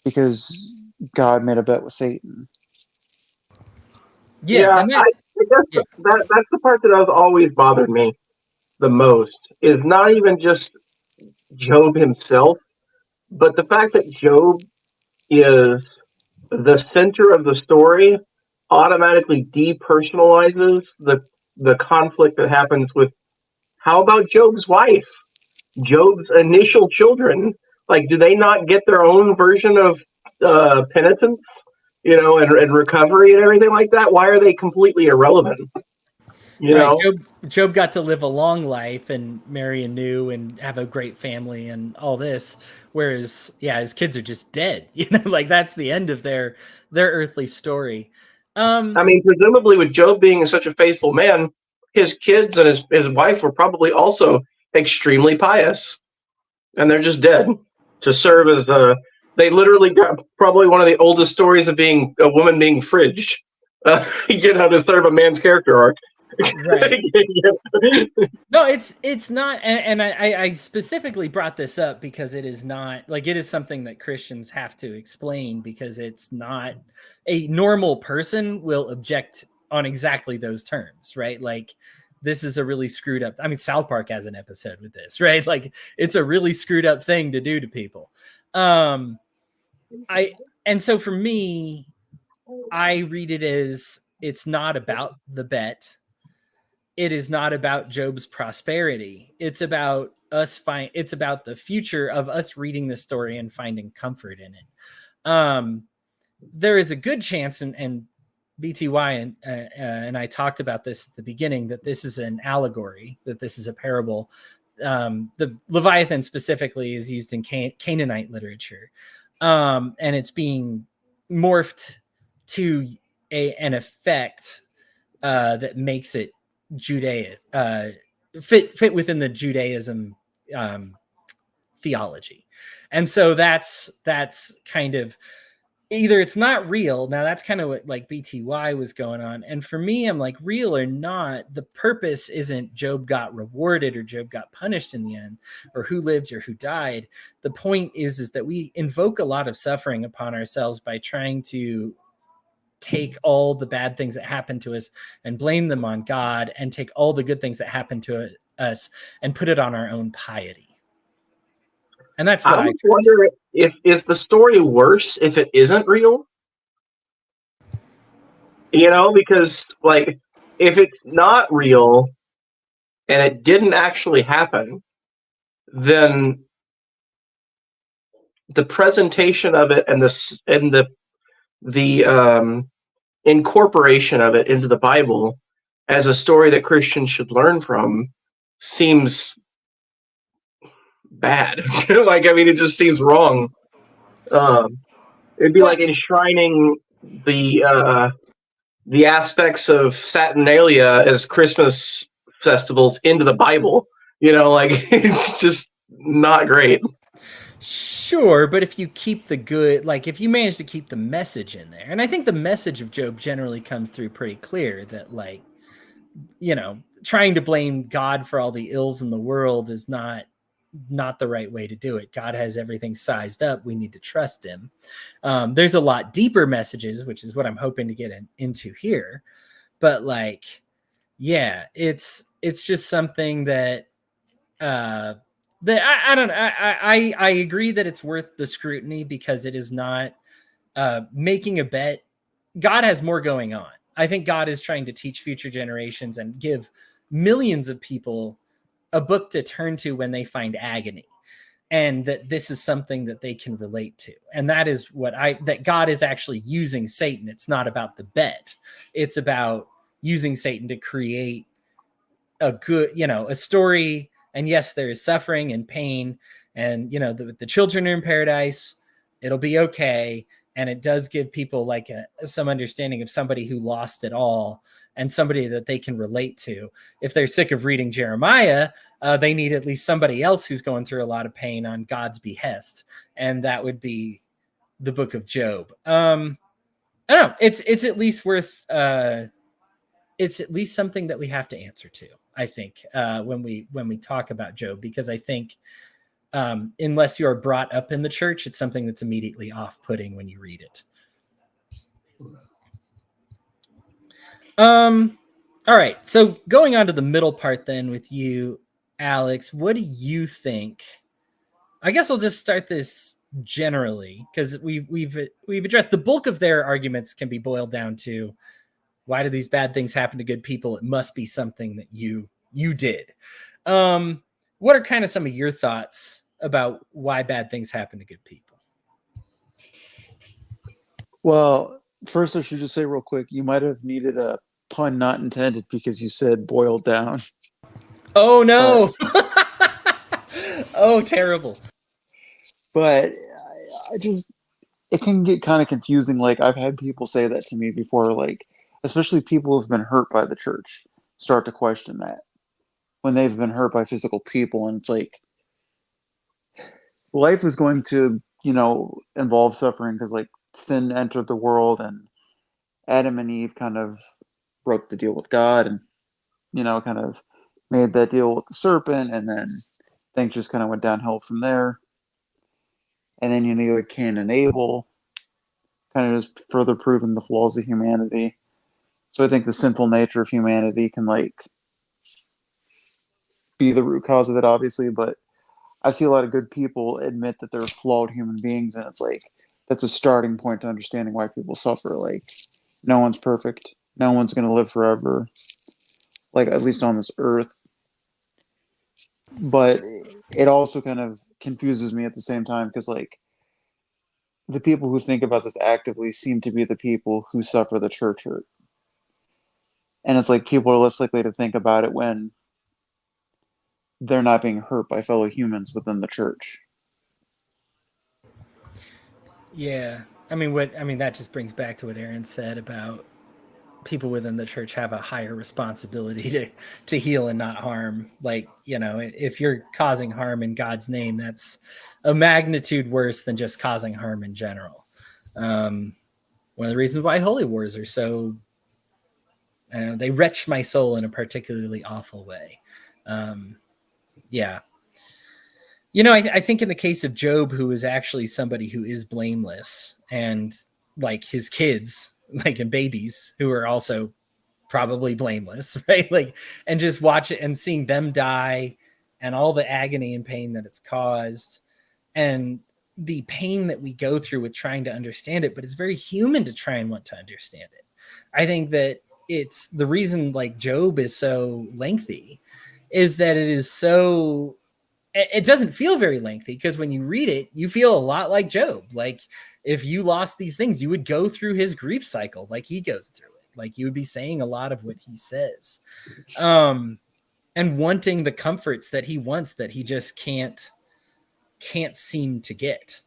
because God made a bet with Satan. Yeah. And that, I guess yeah. that's the part that has always bothered me the most, is not even just Job himself, but the fact that Job is the center of the story automatically depersonalizes the conflict that happens with, how about Job's wife? Job's initial children, like, do they not get their own version of penitence, and recovery and everything like that? Why are they completely irrelevant? Right. Job got to live a long life and marry anew and have a great family and all this. Whereas, his kids are just dead. Like that's the end of their earthly story. I mean, presumably with Job being such a faithful man, his kids and his wife were probably also extremely pious, and they're just dead to serve as they literally got probably one of the oldest stories of being a woman being fridged, to serve a man's character arc. Right. No, it's not, and I specifically brought this up because it is not like, it is something that Christians have to explain, because it's not, a normal person will object on exactly those terms, right? Like this is a really screwed up, I mean, South Park has an episode with this, right? Like it's a really screwed up thing to do to people. And so for me, I read it as, it's not about the bet. It is not about Job's prosperity. It's about it's about the future of us reading the story and finding comfort in it. There is a good chance, and BTY and I talked about this at the beginning, that this is an allegory, that this is a parable. The Leviathan specifically is used in Canaanite literature, and it's being morphed to an effect that makes it fit within the Judaism theology. And so that's kind of, either it's not real. Now that's kind of what like BTY was going on. And for me, I'm like, real or not, the purpose isn't Job got rewarded or Job got punished in the end, or who lived or who died. The point is that we invoke a lot of suffering upon ourselves by trying to take all the bad things that happen to us and blame them on God, and take all the good things that happen to us and put it on our own piety. And that's what I wonder if is the story worse if it isn't real? Because like if it's not real and it didn't actually happen, then the presentation of it and the incorporation of it into the Bible as a story that Christians should learn from seems bad. It just seems wrong. It'd be like enshrining the aspects of Saturnalia as Christmas festivals into the Bible. It's just not great. Sure, but if you keep the good, like if you manage to keep the message in there, and I think the message of Job generally comes through pretty clear, that like, trying to blame God for all the ills in the world is not the right way to do it. God has everything sized up. We need to trust him. There's a lot deeper messages, which is what I'm hoping to get into here. But like, yeah, it's just something that, I don't know. I agree that it's worth the scrutiny, because it is not making a bet. God has more going on. I think God is trying to teach future generations and give millions of people a book to turn to when they find agony, and that this is something that they can relate to. And that is that God is actually using Satan. It's not about the bet. It's about using Satan to create a good, a story. And yes, there is suffering and pain, and the children are in paradise. It'll be okay. And it does give people like some understanding of somebody who lost it all and somebody that they can relate to. If they're sick of reading Jeremiah, they need at least somebody else who's going through a lot of pain on God's behest. And that would be the book of Job. I don't know. It's at least worth, it's at least something that we have to answer to, I think, when we talk about Job, because I think, unless you're brought up in the church, it's something that's immediately off-putting when you read it. All right. So going on to the middle part then with you, Alex, what do you think? I guess I'll just start this generally, because we've addressed the bulk of their arguments can be boiled down to, why do these bad things happen to good people? It must be something that you did. What are kind of some of your thoughts about why bad things happen to good people? Well, first I should just say real quick, you might have needed a pun not intended because you said boiled down. Oh no. Oh, terrible. But it can get kind of confusing. Like, I've had people say that to me before, like, especially people who've been hurt by the church start to question that when they've been hurt by physical people. And it's like, life is going to, involve suffering because, like, sin entered the world and Adam and Eve kind of broke the deal with God and, kind of made that deal with the serpent. And then things just kind of went downhill from there. And then, you had Cain and Abel, kind of just further proving the flaws of humanity. So I think the sinful nature of humanity can, like, be the root cause of it, obviously. But I see a lot of good people admit that they're flawed human beings, and it's like, that's a starting point to understanding why people suffer. Like, no one's perfect. No one's going to live forever, like, at least on this earth. But it also kind of confuses me at the same time, because, like, the people who think about this actively seem to be the people who suffer the church hurt. And it's like, people are less likely to think about it when they're not being hurt by fellow humans within the church. Yeah. I mean, that just brings back to what Aaron said about people within the church have a higher responsibility to heal and not harm. Like, if you're causing harm in God's name, that's a magnitude worse than just causing harm in general. One of the reasons why holy wars are so, they wretch my soul in a particularly awful way. Yeah. I think in the case of Job, who is actually somebody who is blameless, and like his kids, like, and babies who are also probably blameless, right? Like, and just watch it and seeing them die and all the agony and pain that it's caused and the pain that we go through with trying to understand it, but it's very human to try and want to understand it. I think that it's the reason, like, Job is so lengthy is that it doesn't feel very lengthy, because when you read it, you feel a lot like Job. Like, if you lost these things, you would go through his grief cycle like he goes through it. Like, you would be saying a lot of what he says, and wanting the comforts that he wants that he just can't seem to get.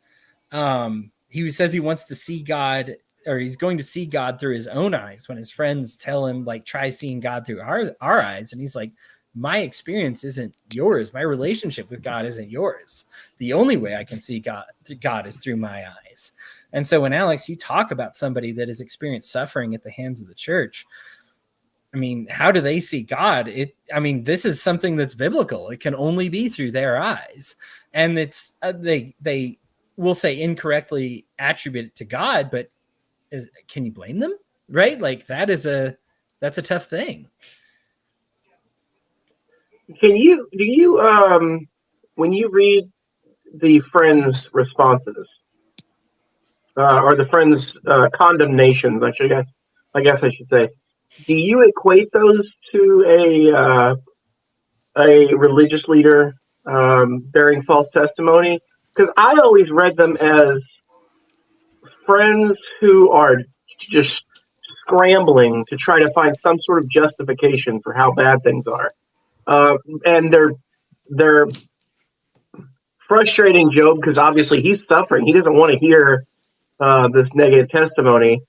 He says he wants to see God, or he's going to see God through his own eyes, when his friends tell him, like, try seeing God through our eyes. And he's like, my experience isn't yours. My relationship with God isn't yours. The only way I can see God is through my eyes. And so when, Alex, you talk about somebody that has experienced suffering at the hands of the church, I mean, how do they see God? This is something that's biblical. It can only be through their eyes. And it's, they will say incorrectly attribute it to God, but can you blame them? Right? Like, that's a tough thing. Do you when you read the friends' responses or the friends' condemnations, I should guess, I guess I should say, do you equate those to a religious leader bearing false testimony? Because I always read them as friends who are just scrambling to try to find some sort of justification for how bad things are, and they're frustrating Job because obviously he's suffering. He doesn't want to hear this negative testimony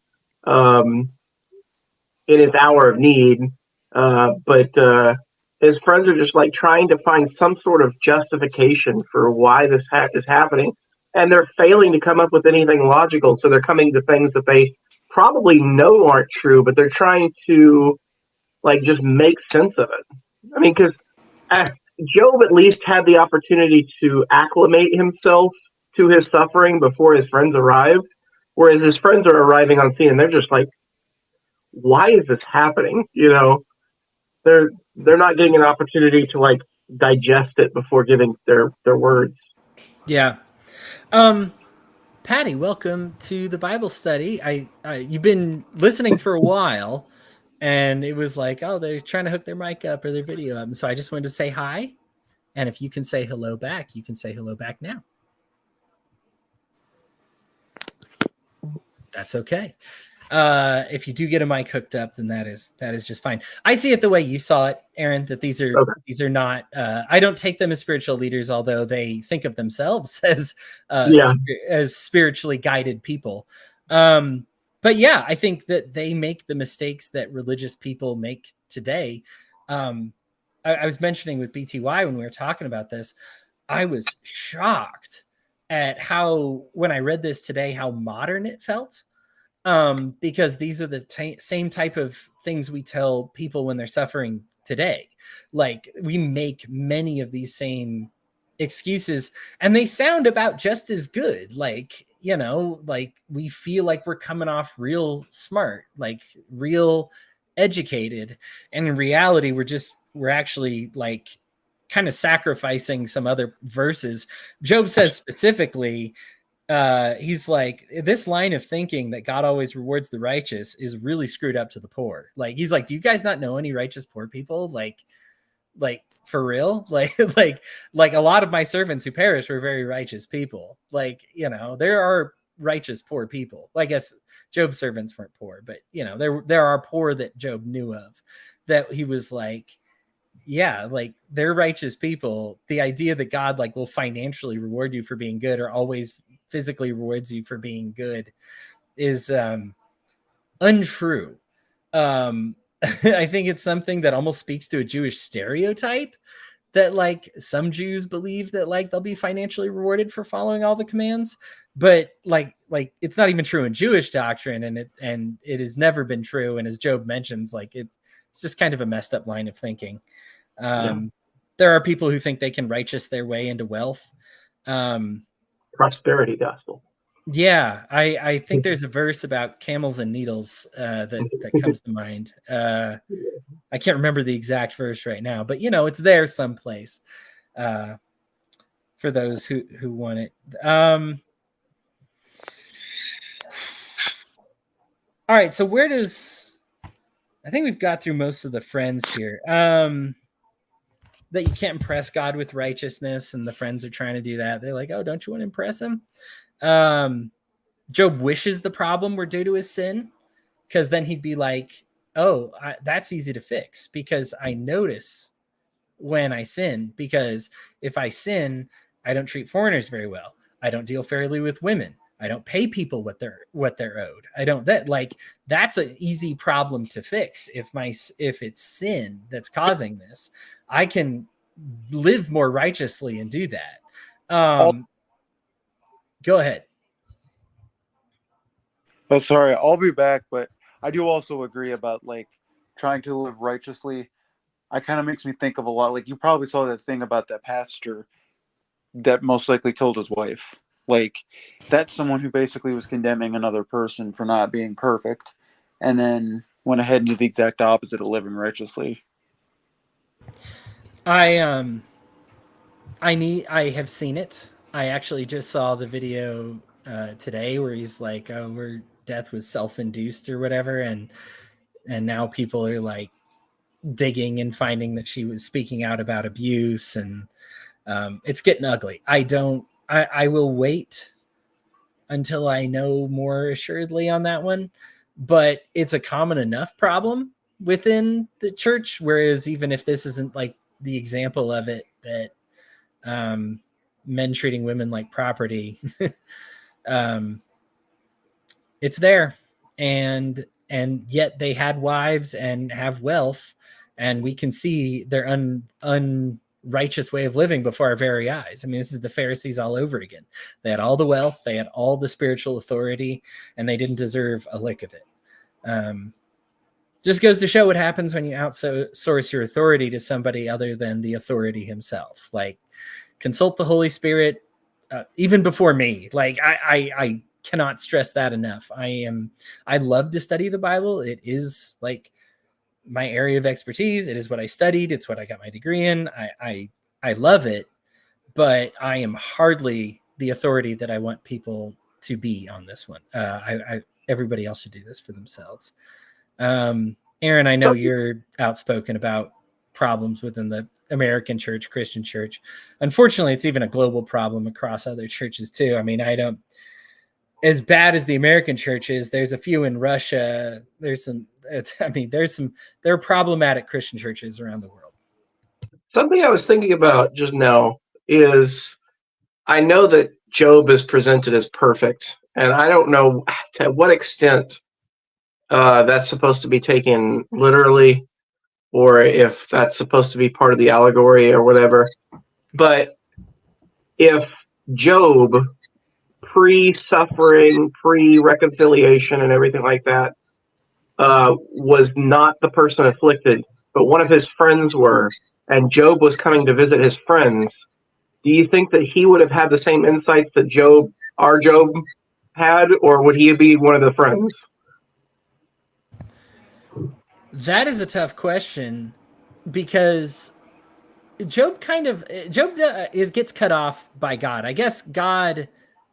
um, in his hour of need, but his friends are just like trying to find some sort of justification for why this is happening, and they're failing to come up with anything logical. So they're coming to things that they probably know aren't true, but they're trying to like just make sense of it. I mean, because Job at least had the opportunity to acclimate himself to his suffering before his friends arrived, whereas his friends are arriving on scene and they're just like, "Why is this happening?" You know, they're not getting an opportunity to like digest it before giving their words. Yeah. Patty, welcome to the Bible study. You've been listening for a while, and it was like, oh, they're trying to hook their mic up or their video up. And so I just wanted to say hi. And if you can say hello back, you can say hello back now. That's okay. If you do get a mic hooked up, then that is just fine. I see it the way you saw it, Aaron, that these are not, I don't take them as spiritual leaders, although they think of themselves as spiritually guided people. But yeah, I think that they make the mistakes that religious people make today. I was mentioning with BTY when we were talking about this, I was shocked at how, when I read this today, how modern it felt. Because these are the same type of things we tell people when they're suffering today. Like, we make many of these same excuses, and they sound about just as good. Like, you know, like we feel like we're coming off real smart, like real educated. And in reality, we're actually like kind of sacrificing some other verses. Job says specifically, he's like, this line of thinking that God always rewards the righteous is really screwed up to the poor. Like, he's like, do you guys not know any righteous poor people? Like for real? Like a lot of my servants who perish were very righteous people. Like, you know, there are righteous poor people. Well, I guess Job's servants weren't poor, but you know, there are poor that Job knew of, that he was like, yeah, like they're righteous people. The idea that God like will financially reward you for being good or always physically rewards you for being good is untrue. I think it's something that almost speaks to a Jewish stereotype that like some Jews believe that like they'll be financially rewarded for following all the commands, but like it's not even true in Jewish doctrine, and it has never been true. And as Job mentions, like it's just kind of a messed up line of thinking. There are people who think they can righteous their way into wealth. Prosperity gospel. Yeah, I think there's a verse about camels and needles that comes to mind. I can't remember the exact verse right now, but you know, it's there someplace for those who want it. All right, so I think we've got through most of the friends here. That you can't impress God with righteousness, and the friends are trying to do that. They're like, oh, don't you want to impress him? Job wishes the problem were due to his sin, because then he'd be like, oh, that's easy to fix because I notice when I sin, because if I sin, I don't treat foreigners very well. I don't deal fairly with women. I don't pay people what they're owed. I don't that's an easy problem to fix. If it's sin that's causing this, I can live more righteously and do that. Go ahead. Oh, sorry, I'll be back, but I do also agree about like trying to live righteously. I kind of makes me think of a lot. Like, you probably saw that thing about that pastor that most likely killed his wife. Like, that's someone who basically was condemning another person for not being perfect, and then went ahead and did the exact opposite of living righteously. I have seen it. I actually just saw the video today where he's like, oh, where death was self-induced or whatever. And now people are like digging and finding that she was speaking out about abuse, and it's getting ugly. I will wait until I know more assuredly on that one, but it's a common enough problem within the church. Whereas even if this isn't like the example of it, that men treating women like property, it's there, and yet they had wives and have wealth, and we can see their unrighteous way of living before our very eyes. I mean, this is the Pharisees all over again. They had all the wealth, they had all the spiritual authority, and they didn't deserve a lick of it. Just goes to show what happens when you outsource your authority to somebody other than the authority himself. Like, consult the Holy Spirit even before me. Like, I cannot stress that enough. I love to study the Bible. It is like my area of expertise. It is what I studied. It's what I got my degree in. I love it, but I am hardly the authority that I want people to be on this one. Everybody else should do this for themselves. Aaron, I know you're outspoken about problems within the American church, Christian church. Unfortunately, it's even a global problem across other churches too. I mean, as bad as the American church is, there's a few in Russia. There are problematic Christian churches around the world. Something I was thinking about just now is, I know that Job is presented as perfect, and I don't know to what extent that's supposed to be taken literally, or if that's supposed to be part of the allegory or whatever. But if Job, pre-suffering, pre-reconciliation and everything like that, was not the person afflicted, but one of his friends were, and Job was coming to visit his friends, do you think that he would have had the same insights that our Job had, or would he be one of the friends? That is a tough question, because Job gets cut off by God. I guess God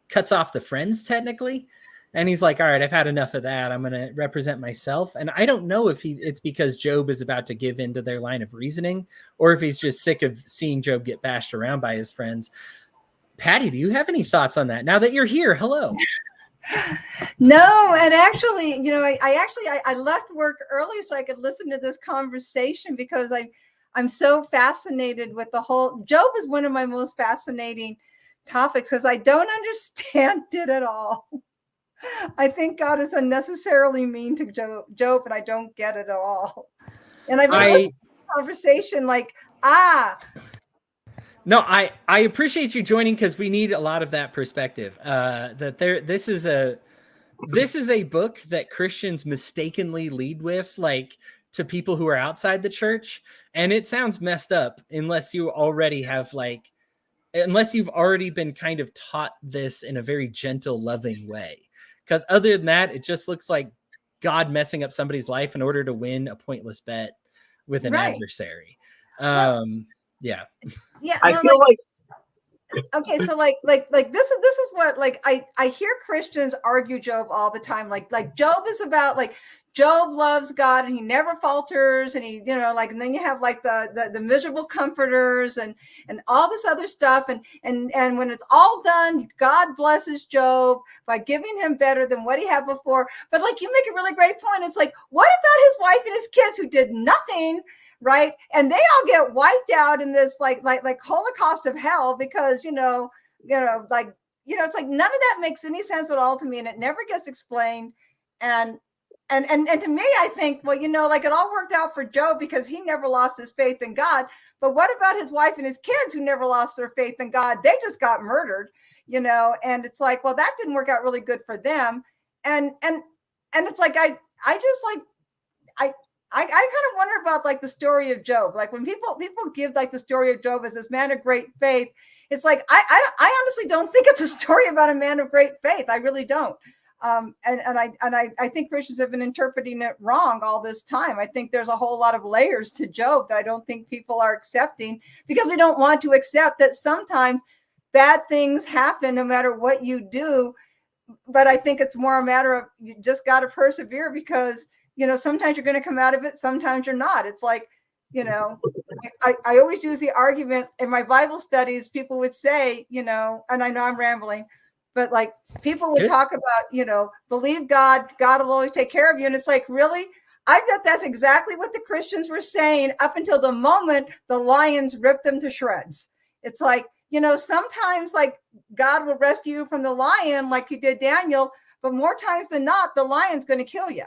cuts off the friends technically, and he's like, all right, I've had enough of that. I'm going to represent myself. And I don't know if it's because Job is about to give into their line of reasoning, or if he's just sick of seeing Job get bashed around by his friends. Patty, do you have any thoughts on that now that you're here? Hello. No, and actually, I left work early so I could listen to this conversation, because I'm so fascinated with the whole. Job is one of my most fascinating topics, because I don't understand it at all. I think God is unnecessarily mean to Job, and I don't get it at all. And I've been listening to the conversation like, No, I appreciate you joining, because we need a lot of that perspective. This is a book that Christians mistakenly lead with, like, to people who are outside the church, and it sounds messed up unless you've already been kind of taught this in a very gentle, loving way. Because other than that, it just looks like God messing up somebody's life in order to win a pointless bet with an adversary. Yeah. I feel like okay, so like this is what, like, I hear Christians argue Job all the time. Like Job is about, like, Job loves God and he never falters, and he, and then you have like the miserable comforters and all this other stuff, and when it's all done, God blesses Job by giving him better than what he had before. But like, you make a really great point. It's like, what about his wife and his kids who did nothing? Right. And they all get wiped out in this like Holocaust of hell, because, it's like none of that makes any sense at all to me. And it never gets explained. And to me, I think, well, like, it all worked out for Job because he never lost his faith in God. But what about his wife and his kids who never lost their faith in God? They just got murdered, and it's like, well, that didn't work out really good for them. And it's like, I kind of wonder about like the story of Job. Like, when people give like the story of Job as this man of great faith, it's like, I honestly don't think it's a story about a man of great faith. I really don't. And I think Christians have been interpreting it wrong all this time. I think there's a whole lot of layers to Job that I don't think people are accepting, because we don't want to accept that sometimes bad things happen no matter what you do. But I think it's more a matter of, you just got to persevere, because sometimes you're going to come out of it, sometimes you're not. It's like, I always use the argument in my Bible studies. People would say, and I know I'm rambling, but like people would talk about, believe God will always take care of you. And it's like, really? I bet that's exactly what the Christians were saying up until the moment the lions ripped them to shreds. It's like, sometimes like God will rescue you from the lion like he did Daniel, but more times than not, the lion's going to kill you.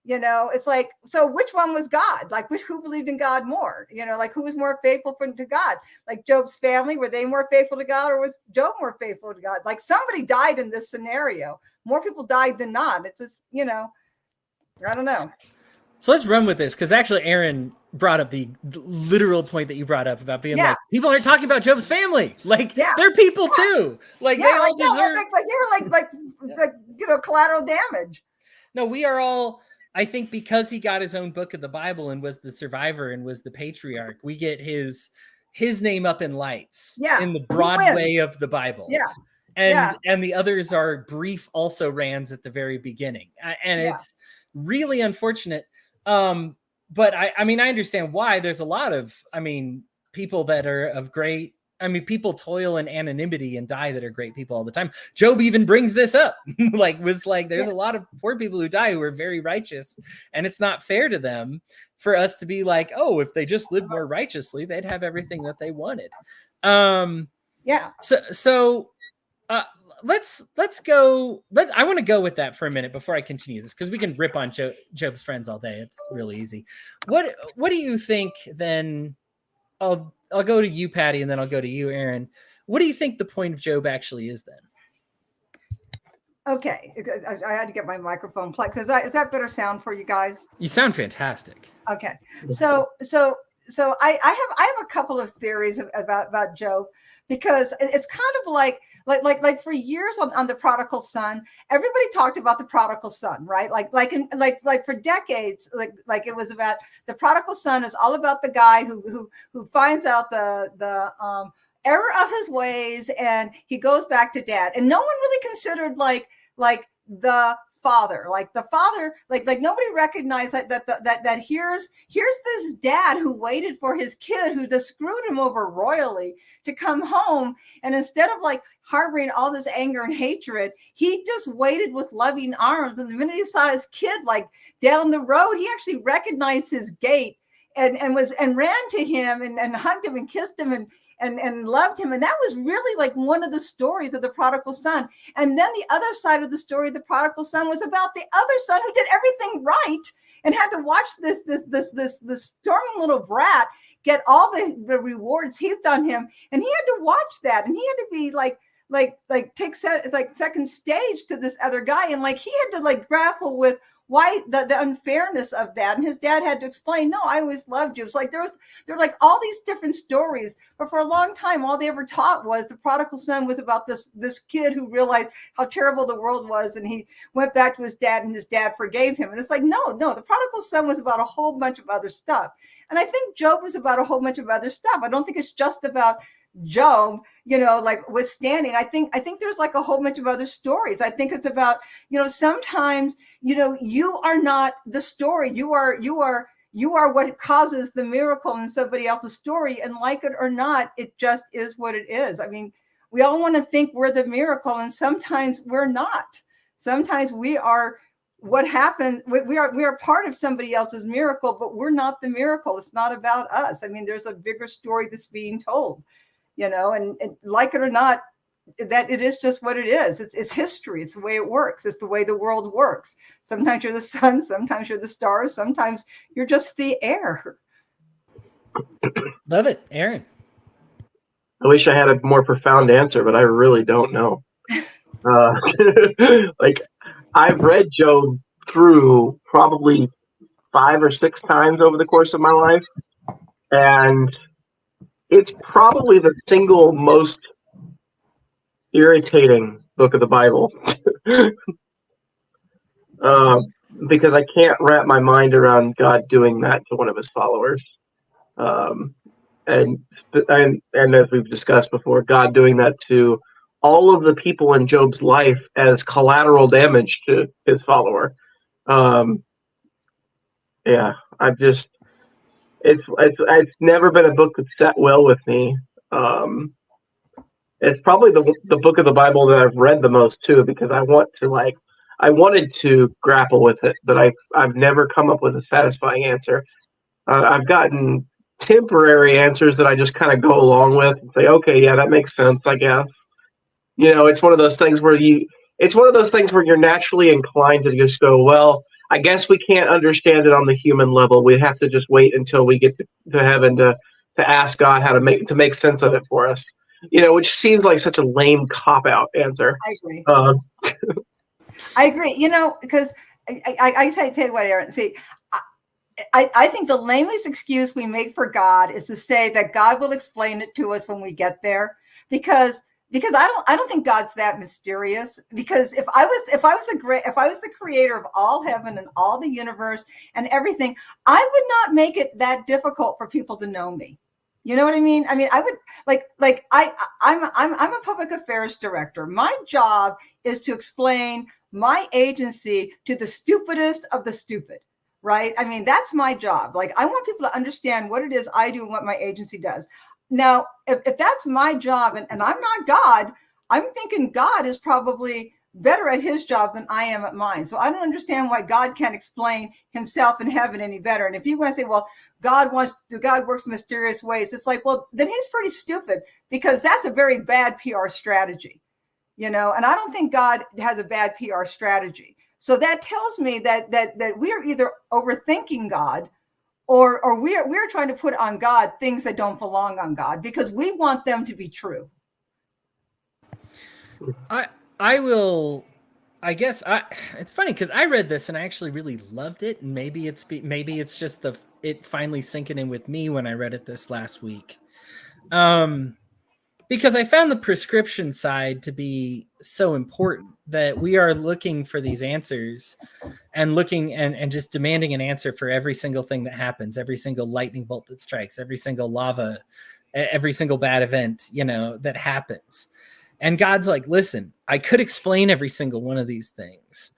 It's like, so which one was God? Like, who believed in God more? Like, who was more faithful to God? Like Job's family, were they more faithful to God, or was Job more faithful to God? Like, somebody died in this scenario. More people died than not. It's just, I don't know. So let's run with this, because actually Aaron brought up the literal point that you brought up about being like, people aren't talking about Job's family. Like, they're people too. Like, they all deserve. Like they were collateral damage. No, we are all. I think because he got his own book of the Bible and was the survivor and was the patriarch, we get his name up in lights in the Broadway of the Bible. And the others are brief also rans at the very beginning. And it's really unfortunate. But I mean, I understand why. There's a lot of, people that are of great, people toil in anonymity and die that are great people all the time. Job even brings this up, there's a lot of poor people who die who are very righteous, and it's not fair to them for us to be like, oh, if they just lived more righteously, they'd have everything that they wanted. So let's go. I want to go with that for a minute before I continue this, because we can rip on Job's friends all day. It's really easy. What do you think then? I'll go to you, Patty, and then I'll go to you, Aaron. What do you think the point of Job actually is then? Okay, I had to get my microphone plugged. Is that better sound for you guys? You sound fantastic. Okay, so I have a couple of theories about Job, because it's kind of like for years on the prodigal son, everybody talked about the prodigal son, right? Like for decades, like it was about the prodigal son is all about the guy who finds out the error of his ways, and he goes back to dad. And no one really considered like the father, like nobody recognized that here's this dad who waited for his kid, who just screwed him over royally, to come home, and instead of like harboring all this anger and hatred, he just waited with loving arms. And the minute he saw his kid like down the road, he actually recognized his gait and ran to him and hugged him and kissed him and loved him. And that was really like one of the stories of the prodigal son. And then the other side of the story of the prodigal son was about the other son who did everything right and had to watch this storming little brat get all the rewards heaped on him. And he had to watch that, and he had to be take second stage to this other guy. And like, he had to like grapple with why the unfairness of that. And his dad had to explain, no, I always loved you. It's like there were like all these different stories, but for a long time, all they ever taught was the prodigal son was about this kid who realized how terrible the world was, and he went back to his dad, and his dad forgave him. And it's like, no, the prodigal son was about a whole bunch of other stuff. And I think Job was about a whole bunch of other stuff. I don't think it's just about Job, like withstanding. I think there's like a whole bunch of other stories. I think it's about, sometimes, you are not the story. You are what causes the miracle in somebody else's story. And like it or not, it just is what it is. I mean, we all want to think we're the miracle, and sometimes we're not. Sometimes we are what happens. We are part of somebody else's miracle, but we're not the miracle. It's not about us. I mean, there's a bigger story that's being told. And like it or not, that it is just what it is. It's history. It's the way it works. It's the way the world works. Sometimes you're the sun, sometimes you're the stars, sometimes you're just the air. Love it, Aaron. I wish I had a more profound answer, but I really don't know. Like, I've read Job through probably 5 or 6 times over the course of my life, and it's probably the single most irritating book of the Bible, because I can't wrap my mind around God doing that to one of his followers. And as we've discussed before, God doing that to all of the people in Job's life as collateral damage to his follower. Yeah, I've just it's never been a book that sat well with me. It's probably the book of the Bible that I've read the most too, because I wanted to grapple with it, but I've never come up with a satisfying answer. I've gotten temporary answers that I just kind of go along with and say, okay, yeah, that makes sense, I guess. It's one of those things where you're naturally inclined to just go, well, I guess we can't understand it on the human level. We have to just wait until we get to heaven to ask God how to make sense of it for us. Which seems like such a lame cop out answer. I agree. Um, I agree. Because I tell you what, Aaron. See, I think the lamest excuse we make for God is to say that God will explain it to us when we get there, because I don't think God's that mysterious. Because if I was the creator of all heaven and all the universe and everything, I would not make it that difficult for people to know me. You know what I mean? I mean, I would I'm a public affairs director. My job is to explain my agency to the stupidest of the stupid, right? I mean, that's my job. Like, I want people to understand what it is I do and what my agency does. Now, if that's my job, and I'm not God, I'm thinking God is probably better at his job than I am at mine. So I don't understand why God can't explain himself in heaven any better. And if you want to say, well, God works in mysterious ways, it's like, well, then he's pretty stupid, because that's a very bad PR strategy, and I don't think God has a bad PR strategy. So that tells me that we are either overthinking God, or we're trying to put on God things that don't belong on God because we want them to be true. It's funny because I read this and I actually really loved it, and maybe it's just it finally sinking in with me when I read it this last week. Because I found the prescription side to be so important, that we are looking for these answers and looking and just demanding an answer for every single thing that happens, every single lightning bolt that strikes, every single lava, every single bad event, that happens. And God's like, listen, I could explain every single one of these things,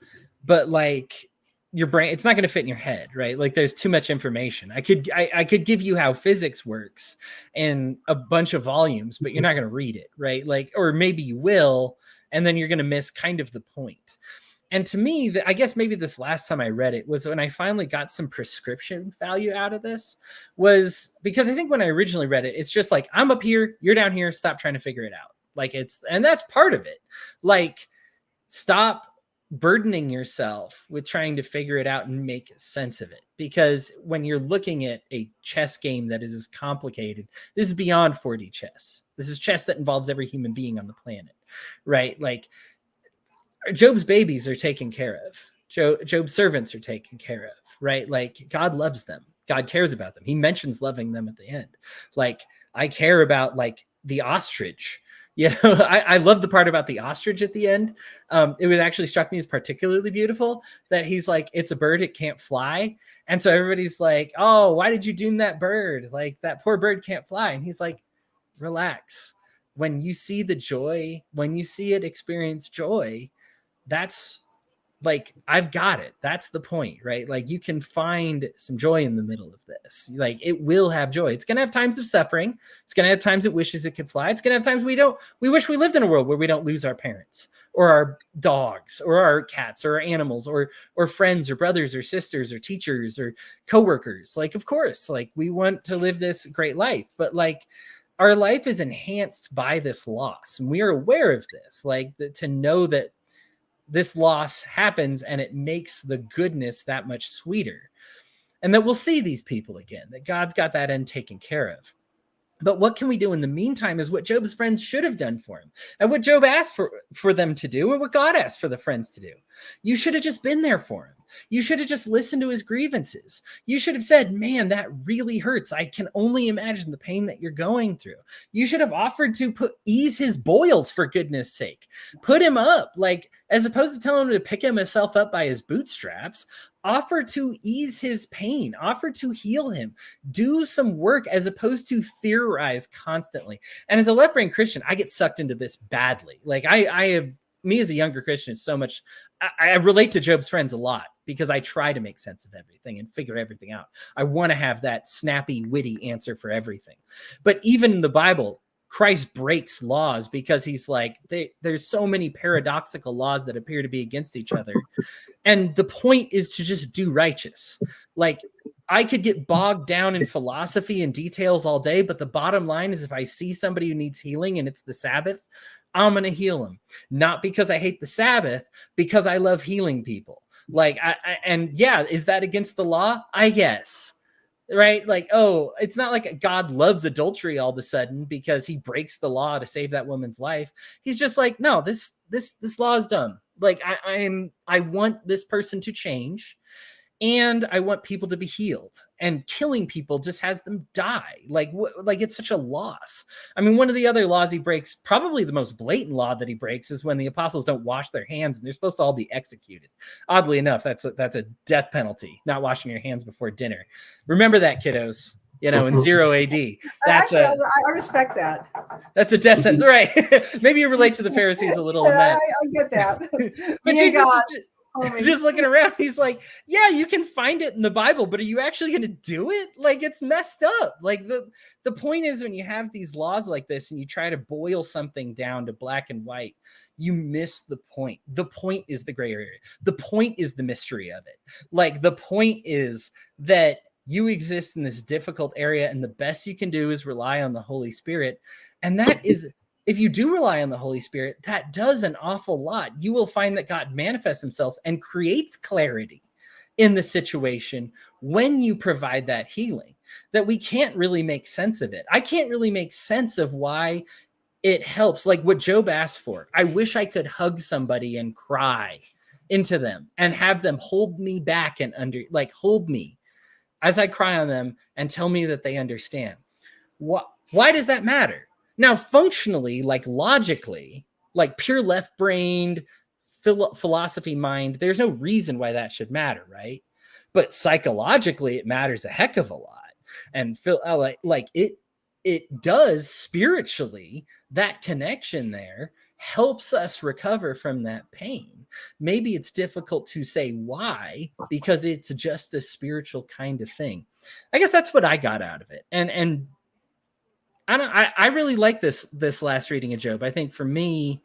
but like, your brain, it's not going to fit in your head, right? Like, there's too much information. I could give you how physics works in a bunch of volumes, but you're not going to read it, right? Like, or maybe you will, and then you're going to miss kind of the point. And to me, I guess maybe this last time I read it was when I finally got some prescription value out of this, was because I think when I originally read it, it's just like, I'm up here, you're down here, stop trying to figure it out. Like, and that's part of it. Like, stop burdening yourself with trying to figure it out and make sense of it. Because when you're looking at a chess game that is as complicated, this is beyond 4D chess. This is chess that involves every human being on the planet, right? Like, Job's babies are taken care of. Job's servants are taken care of, right? Like, God loves them. God cares about them. He mentions loving them at the end. Like, I care about like the ostrich. I love the part about the ostrich at the end. It would actually struck me as particularly beautiful that he's like, it's a bird, it can't fly. And so everybody's like, oh, why did you doom that bird? Like, that poor bird can't fly. And he's like, relax. When you see the joy, when you see it experience joy, that's like, I've got it. That's the point, right? Like, you can find some joy in the middle of this. Like, it will have joy. It's going to have times of suffering. It's going to have times it wishes it could fly. It's going to have times we wish we lived in a world where we don't lose our parents or our dogs or our cats or our animals or friends or brothers or sisters or teachers or coworkers. Like, of course, like, we want to live this great life, but like, our life is enhanced by this loss. And we are aware of this, like, to know that this loss happens and it makes the goodness that much sweeter, and that we'll see these people again, that God's got that end taken care of. But what can we do in the meantime is what Job's friends should have done for him, and what Job asked for them to do, or what God asked for the friends to do. You should have just been there for him. You should have just listened to his grievances. You should have said, man, that really hurts. I can only imagine the pain that you're going through. You should have offered to ease his boils, for goodness sake. Put him up, like, as opposed to telling him to pick himself up by his bootstraps. Offer to ease his pain. Offer to heal him. Do some work, as opposed to theorize constantly. And as a left-brain Christian, I get sucked into this badly. Like, me as a younger Christian is so much, I relate to Job's friends a lot. because I try to make sense of everything and figure everything out. I want to have that snappy, witty answer for everything. But even in the Bible, Christ breaks laws because he's like, there's so many paradoxical laws that appear to be against each other. And the point is to just do righteous. Like, I could get bogged down in philosophy and details all day, but the bottom line is if I see somebody who needs healing and it's the Sabbath, I'm going to heal them. Not because I hate the Sabbath, because I love healing people. Like, and yeah, is that against the law? I guess. Right? Like, oh, it's not like God loves adultery all of a sudden because he breaks the law to save that woman's life. He's just like, no, this law is dumb. Like, I want this person to change. And I want people to be healed, and killing people just has them die. Like it's such a loss. I mean, one of the other laws he breaks, probably the most blatant law that he breaks, is when the apostles don't wash their hands and they're supposed to all be executed. Oddly enough, that's a death penalty, not washing your hands before dinner. Remember that, kiddos. You know, in 0 AD. That's Actually, I respect that. That's a death sentence, right? Maybe you relate to the Pharisees a little in that. I get that. But Me and Jesus God. just looking around, he's like, yeah, you can find it in the Bible, but are you actually going to do it? Like, it's messed up. Like, the point is, when you have these laws like this and you try to boil something down to black and white, you miss the point. The point is the gray area. The point is the mystery of it. Like, the point is that you exist in this difficult area, and the best you can do is rely on the Holy Spirit. And that is, if you do rely on the Holy Spirit, that does an awful lot. You will find that God manifests himself and creates clarity in the situation when you provide that healing, that we can't really make sense of it. I can't really make sense of why it helps. Like what Job asked for. I wish I could hug somebody and cry into them and have them hold me back and hold me as I cry on them and tell me that they understand. Why does that matter? Now, functionally, like logically, like pure left-brained philosophy mind, there's no reason why that should matter, right? But psychologically, it matters a heck of a lot. And it does spiritually. That connection there helps us recover from that pain. Maybe it's difficult to say why, because it's just a spiritual kind of thing. I guess that's what I got out of it. And I really like this last reading of Job. I think for me,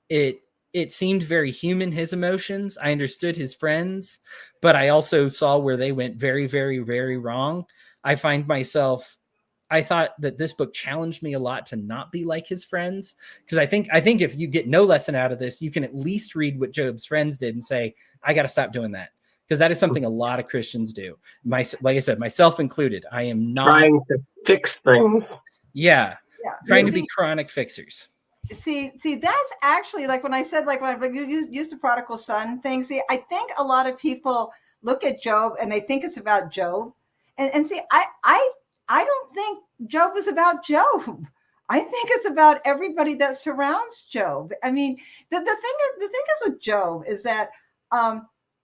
it seemed very human, his emotions. I understood his friends, but I also saw where they went very, very, very wrong. I thought that this book challenged me a lot to not be like his friends, because I think if you get no lesson out of this, you can at least read what Job's friends did and say, I got to stop doing that, because that is something a lot of Christians do. Like I said, myself included. I am not trying to fix things. Yeah. Trying to be chronic fixers. See, that's actually like when I said, like when you use the prodigal son thing. See, I think a lot of people look at Job and they think it's about Job. And see, I don't think Job is about Job. I think it's about everybody that surrounds Job. I mean, the thing is with Job is that I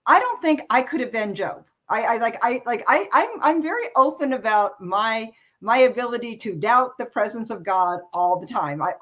don't think I could have been Job. I'm very open about my ability to doubt the presence of God all the time. I'm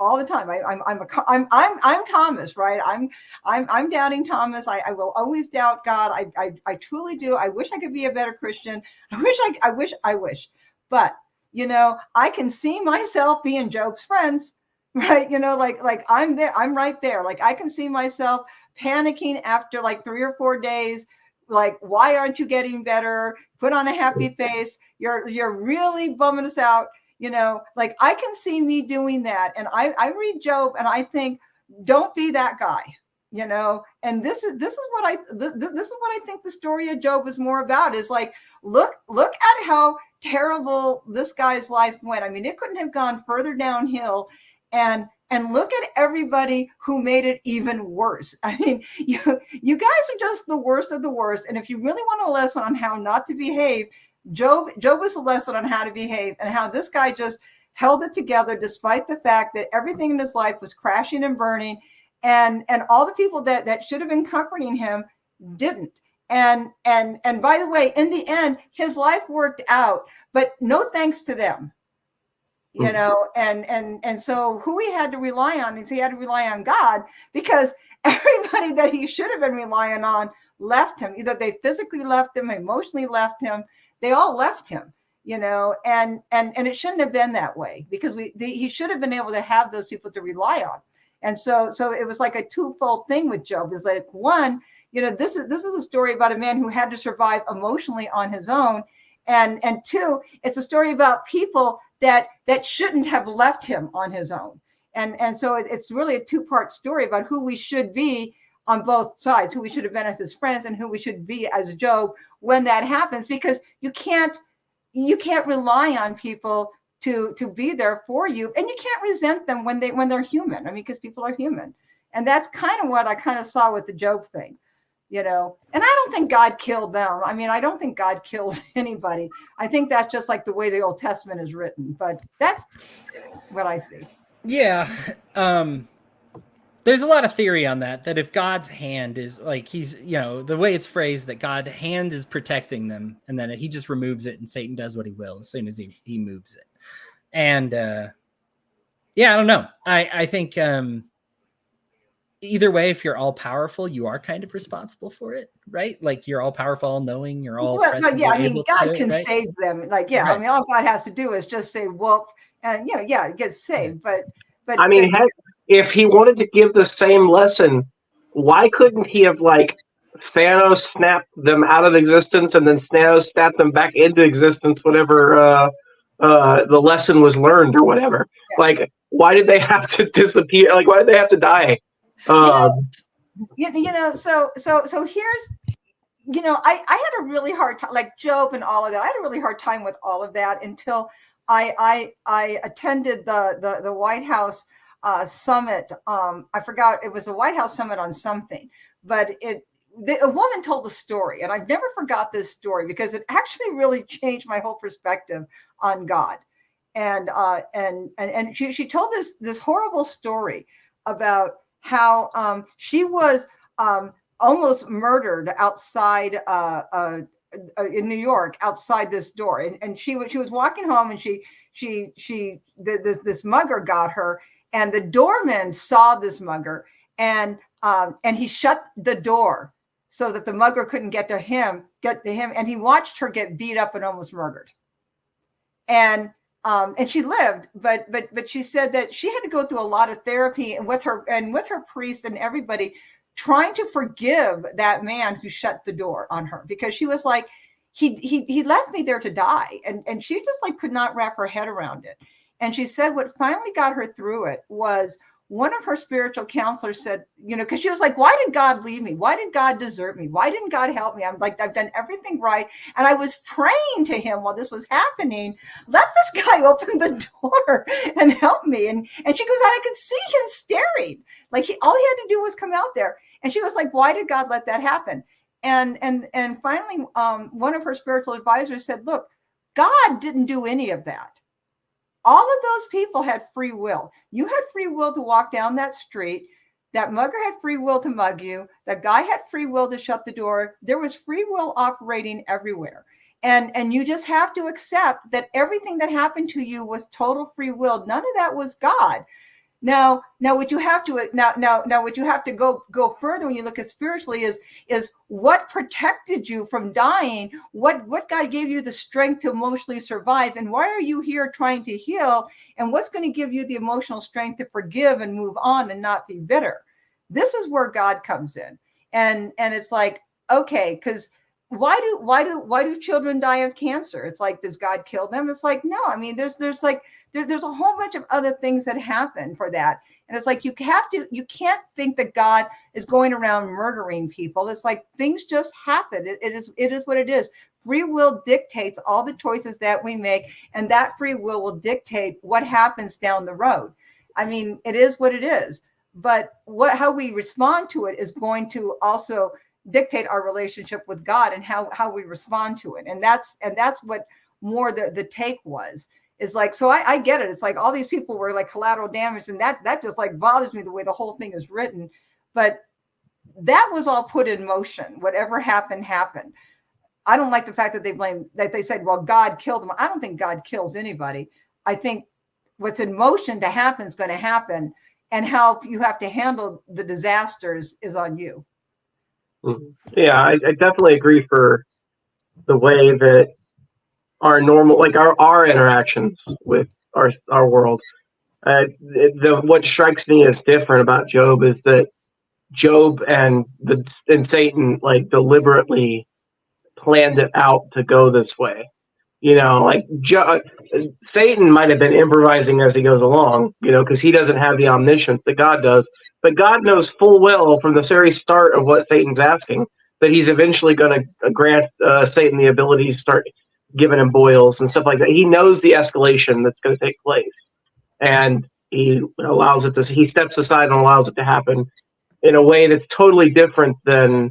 Thomas, right? I'm doubting Thomas. I will always doubt God. I truly do. I wish I could be a better Christian. I wish. But you know, I can see myself being Job's friends, right? You know, like I'm there. I'm right there. Like I can see myself panicking after like 3 or 4 days. Like, why aren't you getting better? Put on a happy face. You're really bumming us out. You know, like I can see me doing that. And I read Job and I think, don't be that guy, you know? And this is what I think the story of Job is more about, is like, look at how terrible this guy's life went. I mean, it couldn't have gone further downhill, and look at everybody who made it even worse. I mean, you guys are just the worst of the worst. And if you really want a lesson on how not to behave, Job is a lesson on how to behave, and how this guy just held it together despite the fact that everything in his life was crashing and burning, and all the people that should have been comforting him didn't. And by the way, in the end, his life worked out, but no thanks to them. You know, and so who he had to rely on is he had to rely on God, because everybody that he should have been relying on left him. Either they physically left him, emotionally left him. They all left him, you know, and it shouldn't have been that way, because he should have been able to have those people to rely on. And so it was like a twofold thing with Job. It's like, one, you know, this is a story about a man who had to survive emotionally on his own. And two, it's a story about people that shouldn't have left him on his own. And so it's really a two-part story about who we should be on both sides, who we should have been as his friends and who we should be as Job when that happens, because you can't rely on people to be there for you, and you can't resent them when they're human. I mean, because people are human. And that's kind of what I kind of saw with the Job thing, you know. And I don't think God killed them. I mean, I don't think God kills anybody. I think that's just like the way the Old Testament is written. But that's what I see. Yeah. There's a lot of theory on that if God's hand is like, he's, you know, the way it's phrased, that God's hand is protecting them, and then he just removes it and Satan does what he will as soon as he moves it. And yeah, I don't know. I think either way, if you're all powerful, you are kind of responsible for it, right? Like, you're all powerful, all knowing, you're all present. Yeah, I mean, God can right? save them. Like, yeah, right. I mean, all God has to do is just say whoop, and you know, yeah, it gets saved. But I mean, if he wanted to give the same lesson, why couldn't he have, like, Thanos snapped them out of existence and then Thanos snapped them back into existence whenever the lesson was learned or whatever? Yeah. Like, why did they have to disappear? Like, why did they have to die? You know, so here's, you know, I had a really hard time, like Job and all of that. I had a really hard time with all of that until I attended the White House summit. I forgot, it was a White House summit on something, but a woman told a story, and I've never forgot this story because it actually really changed my whole perspective on God. And she told this horrible story about how she was almost murdered outside in New York, outside this door, and she was walking home, and this mugger got her, and the doorman saw this mugger, and he shut the door so that the mugger couldn't get to him, and he watched her get beat up and almost murdered. And she lived, but she said that she had to go through a lot of therapy, and with her priest and everybody, trying to forgive that man who shut the door on her, because she was like, he left me there to die, and she just like could not wrap her head around it. And she said what finally got her through it was, one of her spiritual counselors said, you know, because she was like, why did God leave me? Why did God desert me? Why didn't God help me? I'm like, I've done everything right. And I was praying to him while this was happening. Let this guy open the door and help me. And she goes, I could see him staring. Like, all he had to do was come out there. And she was like, why did God let that happen? And finally, one of her spiritual advisors said, look, God didn't do any of that. All of those people had free will. You had free will to walk down that street. That mugger had free will to mug you. That guy had free will to shut the door. There was free will operating everywhere. And you just have to accept that everything that happened to you was total free will. None of that was God. Now what you have to what you have to go further when you look at spiritually is what protected you from dying, what God gave you the strength to emotionally survive, and why are you here trying to heal, and what's going to give you the emotional strength to forgive and move on and not be bitter. This is where God comes in, and it's like, okay, because why do children die of cancer? It's like, does God kill them? It's like, no. I mean, there's a whole bunch of other things that happen for that. And it's like, you can't think that God is going around murdering people. It's like, things just happen. It is what it is. Free will dictates all the choices that we make, and that free will dictate what happens down the road. I mean, it is what it is. But how we respond to it is going to also dictate our relationship with God and how we respond to it. And that's what more the take was. Is like, so I get it. It's like all these people were like collateral damage, and that just like bothers me the way the whole thing is written. But that was all put in motion. Whatever happened. I don't like the fact that they said, well, God killed them. I don't think God kills anybody. I think what's in motion to happen is going to happen, and how you have to handle the disasters is on you. Yeah, I definitely agree for the way that our normal, like our interactions with our world. What strikes me as different about Job is that Job and Satan like deliberately planned it out to go this way. Like Satan might have been improvising as he goes along, because he doesn't have the omniscience that God does. But God knows full well from the very start of what Satan's asking that he's eventually going to grant Satan the ability to start giving him boils and stuff like that. He knows the escalation that's going to take place, and he allows it to. He steps aside and allows it to happen in a way that's totally different than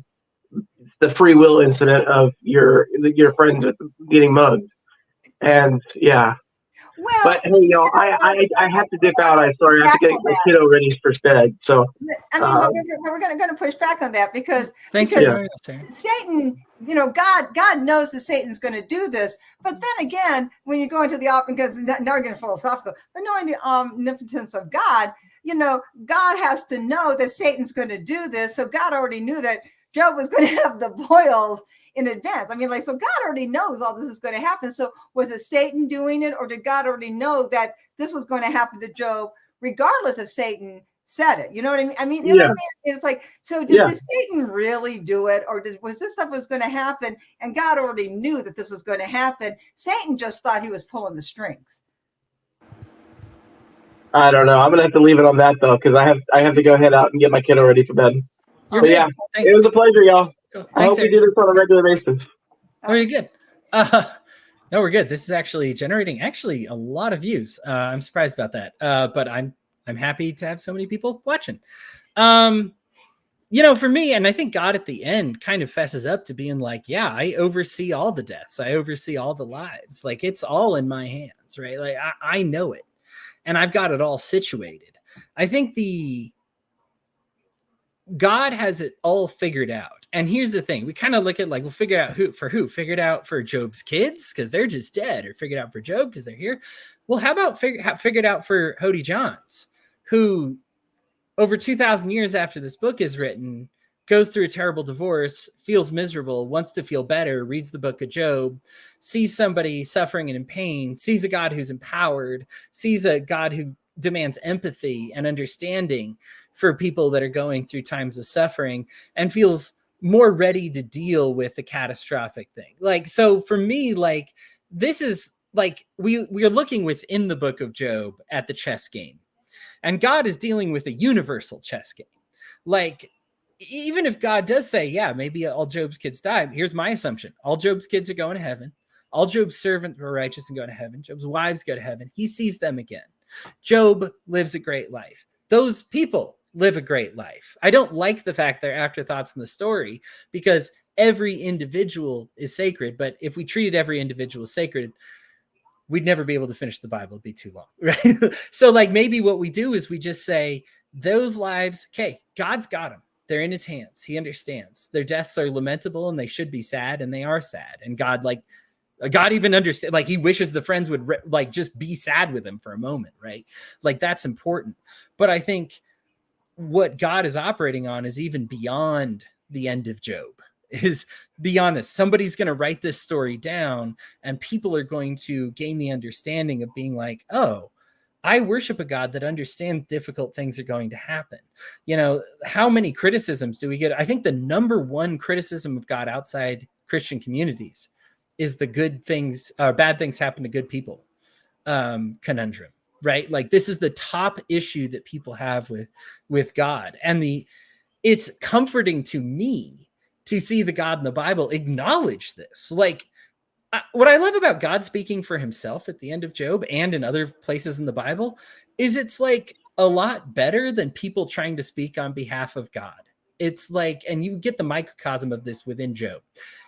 the free will incident of your friends getting mugged. And yeah, Well, but hey, y'all, I have to dip out. I'm sorry, I have to get my kiddo ready for bed. So I mean, but we're going to push back on that because Thanks because for joining us, Sarah. Satan, God knows that Satan's going to do this. But then again, when you go into because now we're getting philosophical, but knowing the omnipotence of God, God has to know that Satan's going to do this. So God already knew that Job was going to have the boils in advance. I mean, so God already knows all this is going to happen. So was it Satan doing it, or did God already know that this was going to happen to Job, regardless if Satan said it? You know what I mean? I mean, you know what I mean? It's like, so did Satan really do it, or was this stuff was going to happen, and God already knew that this was going to happen? Satan just thought he was pulling the strings. I don't know. I'm gonna have to leave it on that though, because I have to go head out and get my kiddo ready for bed. But yeah, it was a pleasure, y'all. I hope we do this on a regular basis. Oh, you're good. No, we're good. This is actually generating a lot of views. I'm surprised about that. But I'm happy to have so many people watching. For me, and I think God at the end kind of fesses up to being like, yeah, I oversee all the deaths. I oversee all the lives. Like, it's all in my hands, right? Like, I know it. And I've got it all situated. I think God has it all figured out. And here's the thing. We kind of look at we'll figure out who. Figured out for Job's kids because they're just dead, or figured out for Job because they're here. Well, how about figured out for Hody Johns, who over 2,000 years after this book is written, goes through a terrible divorce, feels miserable, wants to feel better, reads the book of Job, sees somebody suffering and in pain, sees a God who's empowered, sees a God who demands empathy and understanding for people that are going through times of suffering, and feels more ready to deal with the catastrophic thing. So for me, this is we're looking within the book of Job at the chess game, and God is dealing with a universal chess game. Even if God does say, yeah, maybe all Job's kids die, here's my assumption. All Job's kids are going to heaven. All Job's servants are righteous and go to heaven. Job's wives go to heaven. He sees them again. Job lives a great life. Those people live a great life. I don't like the fact they're afterthoughts in the story, because every individual is sacred. But if we treated every individual sacred, we'd never be able to finish the Bible. It'd be too long, right? So maybe what we do is we just say those lives, okay, God's got them. They're in his hands. He understands. Their deaths are lamentable and they should be sad, and they are sad. And God even understands, he wishes the friends would just be sad with him for a moment, right? That's important. But I think what God is operating on is even beyond the end of Job, is beyond this. Somebody's going to write this story down, and people are going to gain the understanding of being like, oh, I worship a God that understands difficult things are going to happen. How many criticisms do we get? I think the number one criticism of God outside Christian communities is the bad things happen to good people conundrum, right? This is the top issue that people have with God. And it's comforting to me to see the God in the Bible acknowledge this. What I love about God speaking for himself at the end of Job and in other places in the Bible is it's a lot better than people trying to speak on behalf of God. It's and you get the microcosm of this within Job.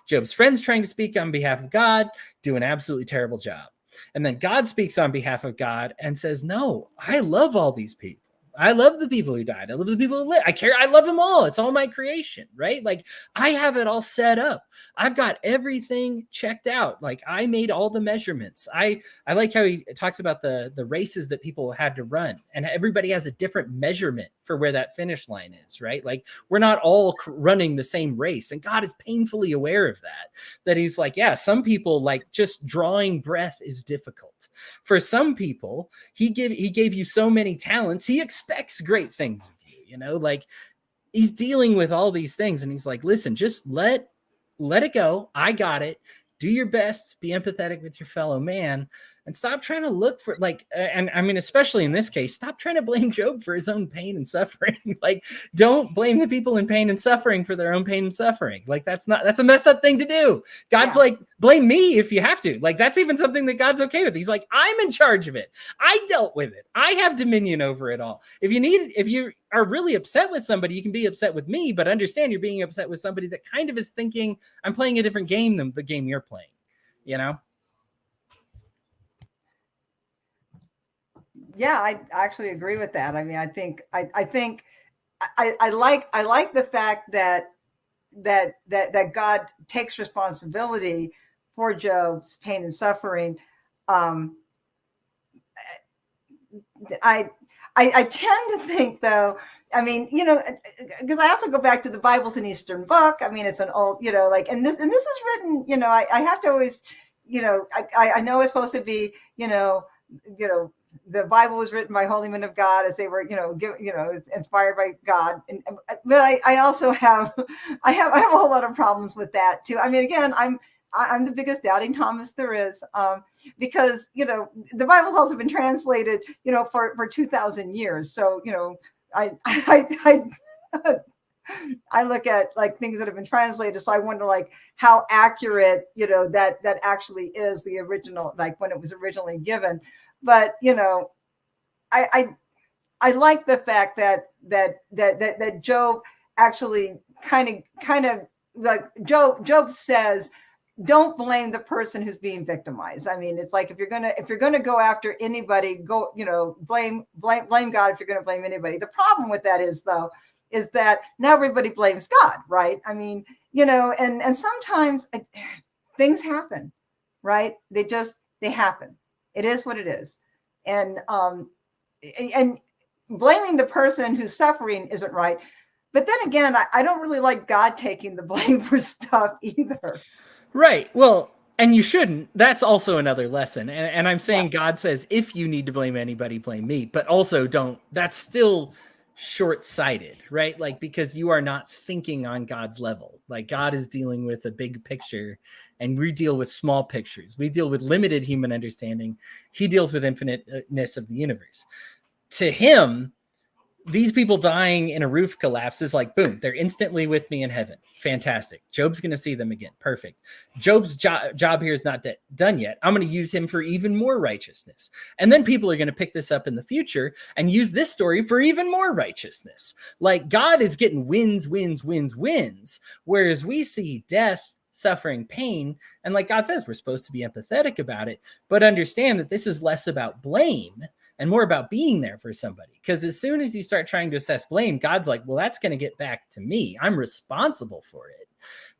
Job's friends trying to speak on behalf of God do an absolutely terrible job. And then God speaks on behalf of God and says, no, I love all these people. I love the people who died. I love the people who live. I love them all. It's all my creation, right? Like I have it all set up. I've got everything checked out. Like I made all the measurements. I like how he talks about the races that people had to run, and everybody has a different measurement for where that finish line is, right? Like we're not all running the same race, and God is painfully aware of that. That he's like, yeah, some people like just drawing breath is difficult. For some people, he gave you so many talents, he expects great things of you, you know, like he's dealing with all these things, and he's like, listen, just let it go. I got it. Do your best, be empathetic with your fellow man, and stop trying to look for like, and I mean, especially in this case, stop trying to blame Job for his own pain and suffering. Like, don't blame the people in pain and suffering for their own pain and suffering. Like, that's a messed up thing to do. God's like, blame me if you have to. Like, that's even something that God's okay with. He's like, I'm in charge of it. I dealt with it. I have dominion over it all. If you are really upset with somebody, you can be upset with me, but understand you're being upset with somebody that kind of is thinking I'm playing a different game than the game you're playing, you know? Yeah, I actually agree with that. I mean, I think I like the fact that God takes responsibility for Job's pain and suffering. I tend to think, though, I mean, you know, because I also go back to the Bible's an Eastern book. I mean, it's an old, you know, like, and this is written, you know, I have to always, you know, I know it's supposed to be, you know, the Bible was written by holy men of God as they were, you know, inspired by God. But I also have a whole lot of problems with that too. I mean, again, I'm the biggest doubting Thomas there is, because, you know, the Bible's also been translated, you know, for 2,000 years. So, you know, I look at like things that have been translated. So I wonder like how accurate, you know, that actually is the original, like when it was originally given. But, you know, I like the fact that Job actually kind of like Job says, don't blame the person who's being victimized. I mean, it's like if you're gonna go after anybody, go, you know, blame God if you're gonna blame anybody. The problem with that is that now everybody blames God, right? I mean, you know, and sometimes things happen, right? They happen. It is what it is. And blaming the person who's suffering isn't right. But then again, I don't really like God taking the blame for stuff either. Right. Well, and you shouldn't. That's also another lesson. And I'm saying God says, if you need to blame anybody, blame me. But also don't. That's still short-sighted, right? Like, because you are not thinking on God's level. Like, God is dealing with a big picture, and we deal with small pictures. We deal with limited human understanding. He deals with infiniteness of the universe. To him, these people dying in a roof collapse is like, boom, they're instantly with me in heaven. Fantastic. Job's going to see them again. Perfect. Job's job here is not done yet. I'm going to use him for even more righteousness. And then people are going to pick this up in the future and use this story for even more righteousness. Like, God is getting wins, whereas we see death, suffering, pain. And like God says, we're supposed to be empathetic about it, but understand that this is less about blame and more about being there for somebody. Because as soon as you start trying to assess blame, God's like, well, that's going to get back to me. I'm responsible for it.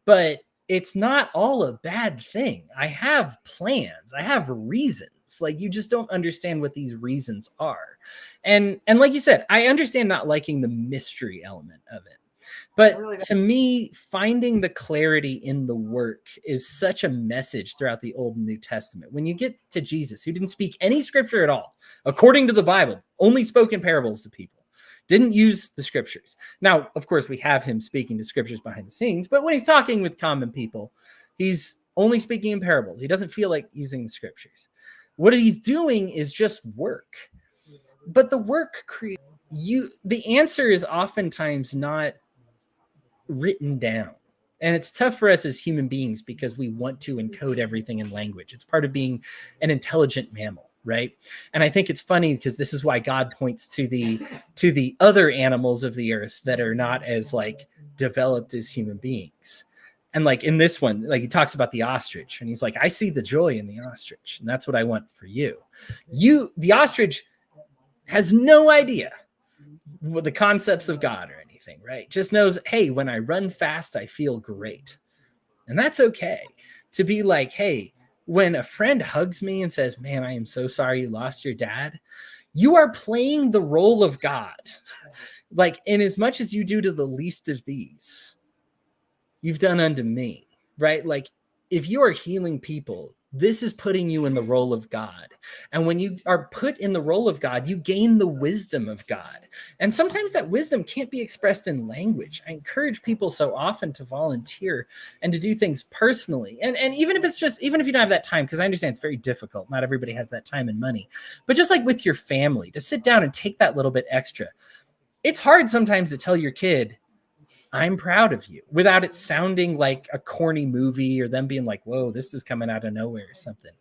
But it's not all a bad thing. I have plans. I have reasons. Like, you just don't understand what these reasons are. And like you said, I understand not liking the mystery element of it. But to me, finding the clarity in the work is such a message throughout the Old and New Testament. When you get to Jesus, who didn't speak any scripture at all, according to the Bible, only spoke in parables to people, didn't use the scriptures. Now, of course, we have him speaking to scriptures behind the scenes, but when he's talking with common people, he's only speaking in parables. He doesn't feel like using the scriptures. What he's doing is just work. But the work the answer is oftentimes not written down. And it's tough for us as human beings because we want to encode everything in language. It's part of being an intelligent mammal, right? And I think it's funny because this is why God points to the other animals of the earth that are not as like developed as human beings. And like in this one, like he talks about the ostrich and he's like, I see the joy in the ostrich, and that's what I want for you. The ostrich has no idea the concepts of God or anything, right? Just knows, hey, when I run fast, I feel great. And that's okay. To be like, hey, when a friend hugs me and says, man, I am so sorry you lost your dad, you are playing the role of God. Like, in as much as you do to the least of these, you've done unto me, right? Like, if you are healing people, this is putting you in the role of God. And when you are put in the role of God, you gain the wisdom of God. And sometimes that wisdom can't be expressed in language. I encourage people so often to volunteer and to do things personally. And even if it's just, even if you don't have that time, because I understand it's very difficult. Not everybody has that time and money. But just like with your family, to sit down and take that little bit extra. It's hard sometimes to tell your kid, I'm proud of you, without it sounding like a corny movie or them being like, whoa, this is coming out of nowhere or something.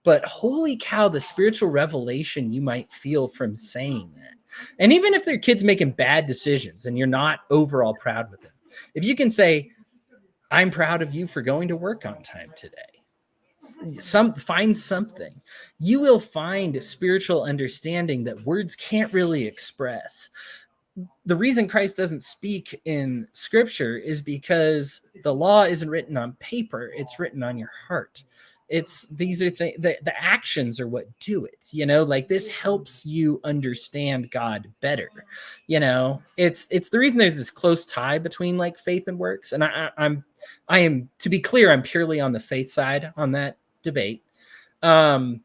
But holy cow, the spiritual revelation you might feel from saying that. And even if their kid's making bad decisions and you're not overall proud with them, if you can say, I'm proud of you for going to work on time today. Find something. You will find spiritual understanding that words can't really express. The reason Christ doesn't speak in scripture is because the law isn't written on paper, it's written on your heart. These are the actions are what do it, like this helps you understand God better. It's the reason there's this close tie between like faith and works. And I am, to be clear, I'm purely on the faith side on that debate. But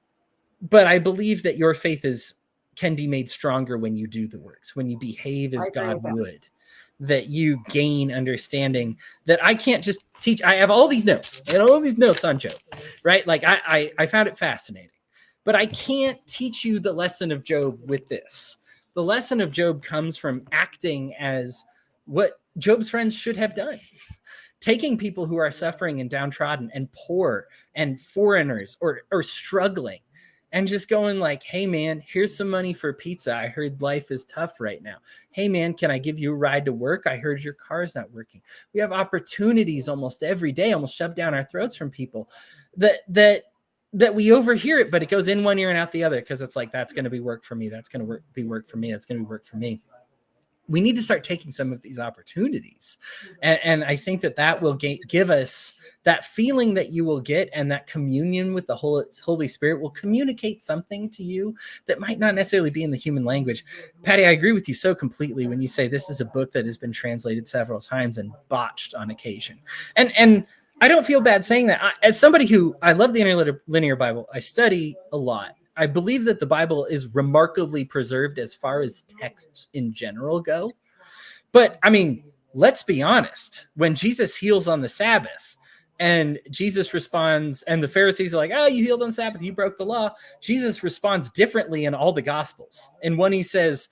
I believe that your faith can be made stronger when you do the works, when you behave as God would, that you gain understanding that I can't just teach. I have all these notes on Job, right? Like I found it fascinating, but I can't teach you the lesson of Job with this. The lesson of Job comes from acting as what Job's friends should have done. Taking people who are suffering and downtrodden and poor and foreigners or struggling, and just going like, hey, man, here's some money for pizza. I heard life is tough right now. Hey, man, can I give you a ride to work? I heard your car's not working. We have opportunities almost every day, almost shoved down our throats from people that we overhear it, but it goes in one ear and out the other because it's like, that's going to be work for me. That's going to be work for me. That's going to be work for me. We need to start taking some of these opportunities. And I think that will give us that feeling that you will get, and that communion with the Holy Spirit will communicate something to you that might not necessarily be in the human language. Patty, I agree with you so completely when you say this is a book that has been translated several times and botched on occasion. And I don't feel bad saying that. As somebody who, I love the interlinear Bible, I study a lot. I believe that the Bible is remarkably preserved as far as texts in general go. But I mean, let's be honest. When Jesus heals on the Sabbath and Jesus responds, and the Pharisees are like, oh, you healed on the Sabbath, you broke the law. Jesus responds differently in all the Gospels. In one, he says,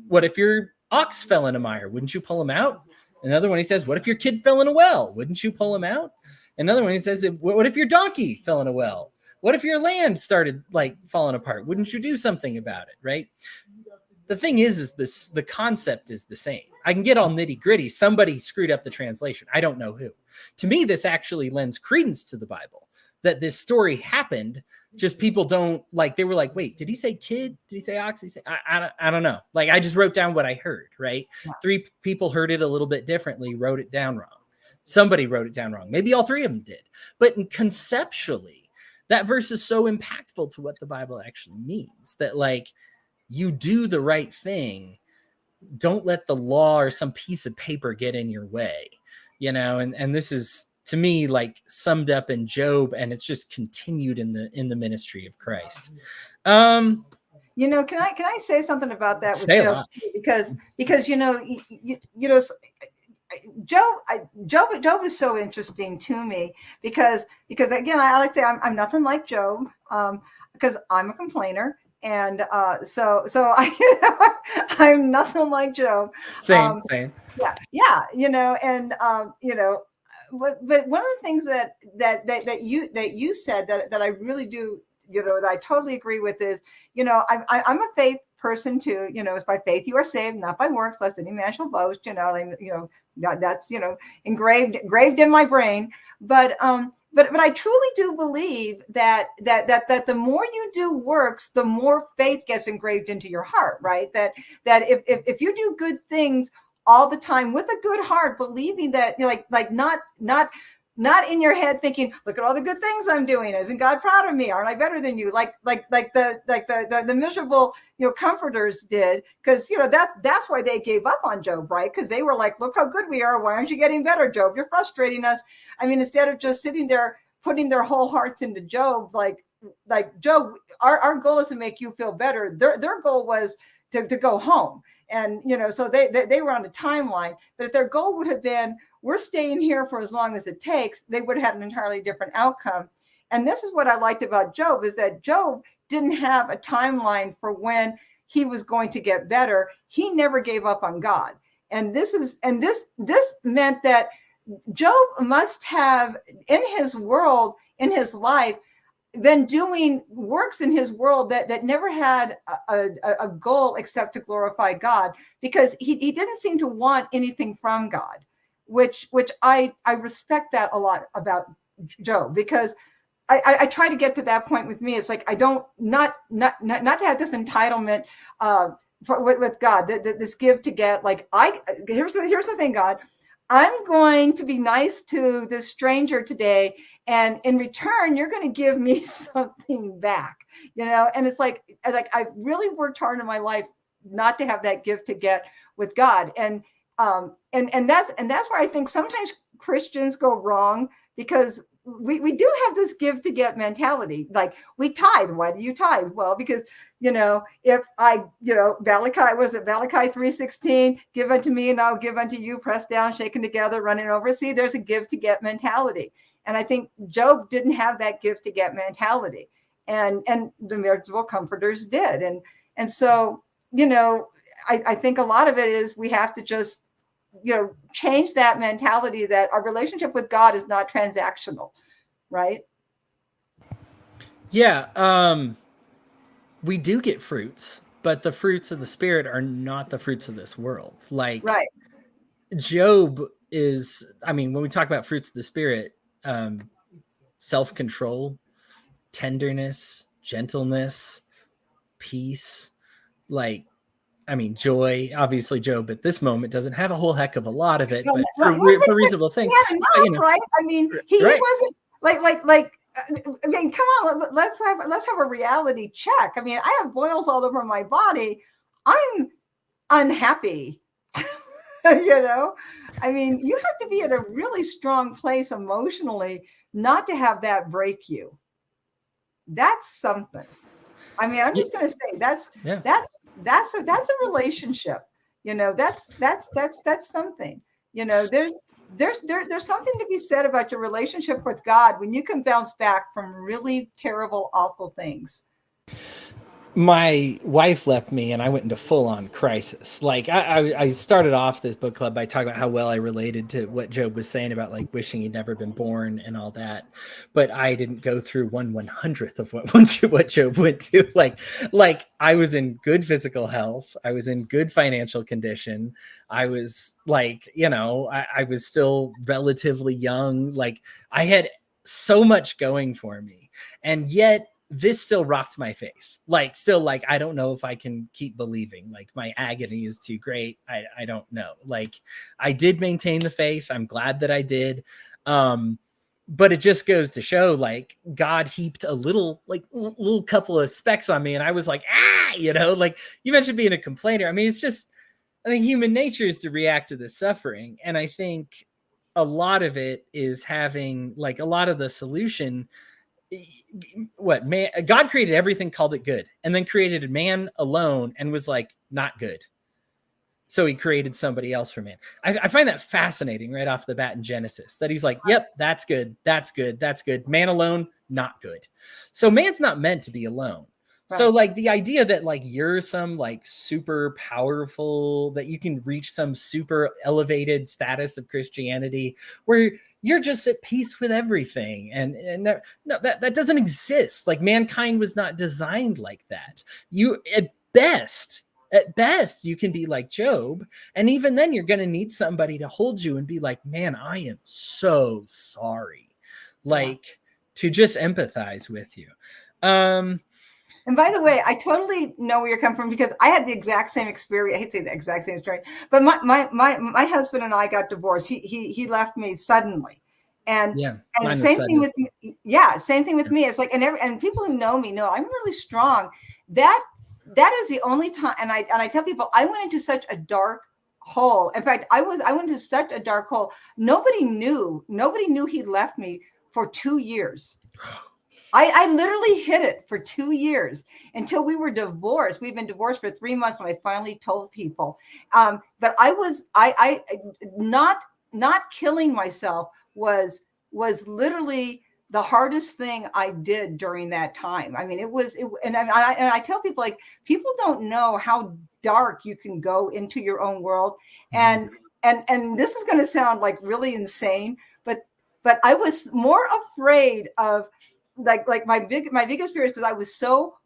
what if your ox fell in a mire? Wouldn't you pull him out? Another one, he says, what if your kid fell in a well? Wouldn't you pull him out? Another one, he says, what if your donkey fell in a well? What if your land started like falling apart? Wouldn't you do something about it, right? The thing is the concept is the same. I can get all nitty gritty. Somebody screwed up the translation. I don't know who. To me, this actually lends credence to the Bible, that this story happened. Just people don't like, they were like, wait, did he say kid? Did he say ox? Did he say, I don't know. Like, I just wrote down what I heard, right? Yeah. 3 people heard it a little bit differently, wrote it down wrong. Somebody wrote it down wrong. Maybe all 3 of them did. But conceptually, that verse is so impactful to what the Bible actually means, that like, you do the right thing. Don't let the law or some piece of paper get in your way, and this is, to me, like summed up in Job, and it's just continued in the ministry of Christ. Can I say something about that with Job? Because Job is so interesting to me because again, I like to say I'm nothing like Job, because I'm a complainer. And so I'm nothing like Job. Same. Yeah. And but one of the things that you said that I really do, that I totally agree with is, I'm a faith person too. It's by faith you are saved, not by works, lest any man shall boast. That's engraved in my brain. But but I truly do believe that the more you do works, the more faith gets engraved into your heart, right? That if you do good things all the time with a good heart, believing that, you know, like not in your head thinking, look at all the good things I'm doing. Isn't God proud of me? Aren't I better than you? Like the miserable, you know, comforters did, because, you know, that's why they gave up on Job, right? Because they were like, look how good we are. Why aren't you getting better, Job? You're frustrating us. I mean, instead of just sitting there putting their whole hearts into Job, like Job, our goal is to make you feel better. Their goal was to go home. And, you know, so they were on a timeline. But if their goal would have been, we're staying here for as long as it takes, they would have had an entirely different outcome. And this is what I liked about Job, is that Job didn't have a timeline for when he was going to get better. He never gave up on God. And this meant that Job must have, in his world, in his life, been doing works in his world that never had a goal except to glorify God, because he didn't seem to want anything from God, which I respect that a lot about Job, because I try to get to that point with me. It's like, I don't, not to have this entitlement with God, this give to get, like, here's the thing, God, I'm going to be nice to this stranger today, and in return, you're going to give me something back, you know? And it's like I've really worked hard in my life not to have that give to get with God. And that's where I think sometimes Christians go wrong, because we do have this give to get mentality. Like, we tithe. Why do you tithe? Well, because, you know, if I, you know, Malachi 3:16, give unto me and I'll give unto you, pressed down, shaken together, running over. See, there's a give to get mentality. And I think Job didn't have that give to get mentality, and the miserable comforters did. And so, you know, I think a lot of it is we have to just, you know, change that mentality that our relationship with God is not transactional, right? Yeah. We do get fruits, but the fruits of the Spirit are not the fruits of this world. Like, Right. Job is, I mean, when we talk about fruits of the Spirit, self-control, tenderness, gentleness, peace, like, I mean, joy. Obviously, Job at this moment doesn't have a whole heck of a lot of it, but for reasonable things, he had enough, but, you know, right? I mean, he right. wasn't like. I mean, come on, let's have a reality check. I mean, I have boils all over my body. I'm unhappy. You know, I mean, you have to be in a really strong place emotionally not to have that break you. That's something. I mean, I'm just going to say that's a relationship. You know, that's something. You know, there's something to be said about your relationship with God when you can bounce back from really terrible, awful things. My wife left me and I went into full-on crisis. Like, I started off this book club by talking about how well I related to what Job was saying about, like, wishing he'd never been born and all that. But I didn't go through 1/100th of what Job went to. Like I was in good physical health. I was in good financial condition. I was, like, you know, I was still relatively young. Like, I had so much going for me. And yet this still rocked my faith. Like, still, like, I don't know if I can keep believing. Like, my agony is too great. I don't know. Like, I did maintain the faith. I'm glad that I did. But it just goes to show, like, God heaped a little couple of specks on me, and I was like, you know, like, you mentioned being a complainer. I mean, it's just, I think human nature is to react to the suffering. And I think a lot of it is having, like, a lot of the solution. God created everything, called it good, and then created a man alone and was like, not good. So he created somebody else for man. I find that fascinating right off the bat in Genesis, that he's like, yep, that's good. That's good. That's good. Man alone, not good. So man's not meant to be alone. Right. So, like, the idea that, like, you're some, like, super powerful, that you can reach some super elevated status of Christianity where you're just at peace with everything. And no, that doesn't exist. Like, mankind was not designed like that. You, at best, you can be like Job. And even then, you're going to need somebody to hold you and be like, man, I am so sorry. like to just empathize with you. And by the way, I totally know where you're coming from because I had the exact same experience. I hate to say the exact same story, but my husband and I got divorced. He left me suddenly, and same thing with me. Yeah, same thing with me. It's like and people who know me know I'm really strong. That is the only time, and I tell people I went into such a dark hole. In fact, I went into such a dark hole. Nobody knew he left me for 2 years. I literally hid it for 2 years until we were divorced. We've been divorced for 3 months when I finally told people. But I not killing myself was literally the hardest thing I did during that time. I mean, and I tell people, like, people don't know how dark you can go into your own world. And this is going to sound like really insane, but I was more afraid of like my biggest fear is because I was so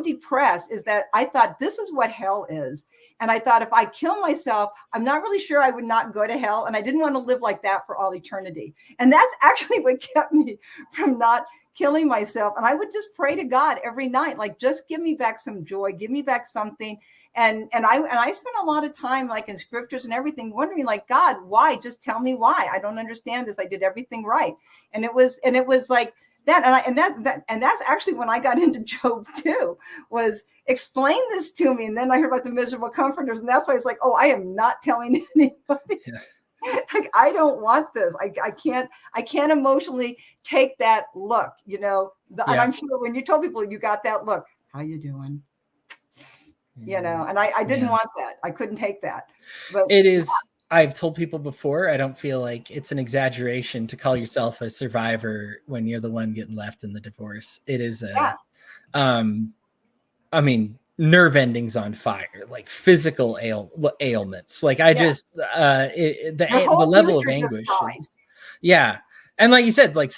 depressed is that I thought this is what hell is. And I thought if I kill myself, I'm not really sure I would not go to hell. And I didn't want to live like that for all eternity. And that's actually what kept me from not killing myself. And I would just pray to God every night, like, just give me back some joy, give me back something. And I spent a lot of time, like, in scriptures and everything, wondering, like, God, why? Just tell me why. I don't understand this. I did everything right. And it was like, and that's actually when I got into Job too, was explain this to me. And then I heard about the miserable comforters, and that's why it's like, oh, I am not telling anybody. Yeah. Like, I don't want this. I can't emotionally take that look, you know. And I'm sure when you told people you got that look, how you doing? You know, and I didn't want that. I couldn't take that. But it is. I've told people before, I don't feel like it's an exaggeration to call yourself a survivor when you're the one getting left in the divorce. It is I mean, nerve endings on fire, like physical ailments. Like just the level of anguish. And like you said, like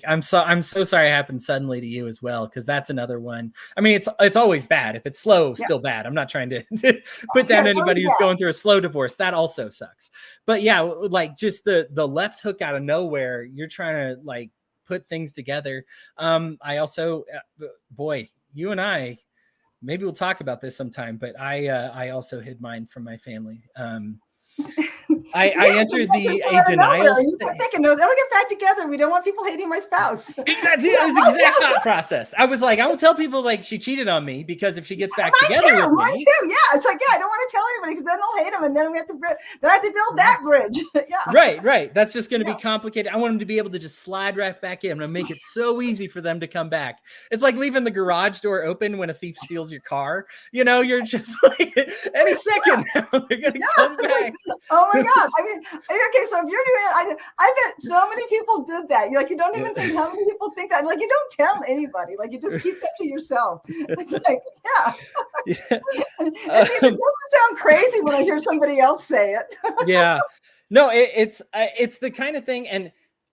I'm so sorry it happened suddenly to you as well, because that's another one. I mean, it's always bad. If it's slow, still bad. I'm not trying to put down anybody who's going through a slow divorce. That also sucks. But yeah, like just the left hook out of nowhere. You're trying to like put things together. I also, boy, you and I, maybe we'll talk about this sometime. But I also hid mine from my family. I entered a denial. You kept thinking, no, they'll get back together. We don't want people hating my spouse. That's the exact thought process. I was like, I won't tell people like she cheated on me, because if she gets back together with me, yeah, it's like, I don't want to tell anybody because then they'll hate them, and then we have to build that bridge. Right. That's just going to be complicated. I want them to be able to just slide right back in. I'm going to make it so easy for them to come back. It's like leaving the garage door open when a thief steals your car. You know, you're just like, any second now they're going to come back. Like, oh my God. I mean, okay, so if you're doing it, I bet so many people did that. You're like, you don't even think how many people think that. Like, you don't tell anybody. Like, you just keep that to yourself. It's like, and it doesn't sound crazy when I hear somebody else say it. No, it's the kind of thing. And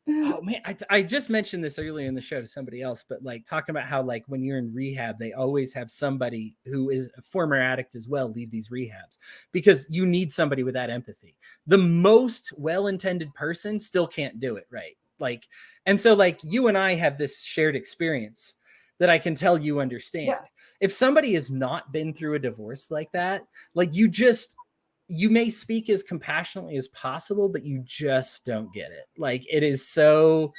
oh man, I just mentioned this earlier in the show to somebody else, but like talking about how like when you're in rehab, they always have somebody who is a former addict as well lead these rehabs, because you need somebody with that empathy. The most well-intended person still can't do it right. Like, and so like you and I have this shared experience that I can tell you understand. Yeah. If somebody has not been through a divorce like that, like you may speak as compassionately as possible, but you just don't get it. Like, it is so,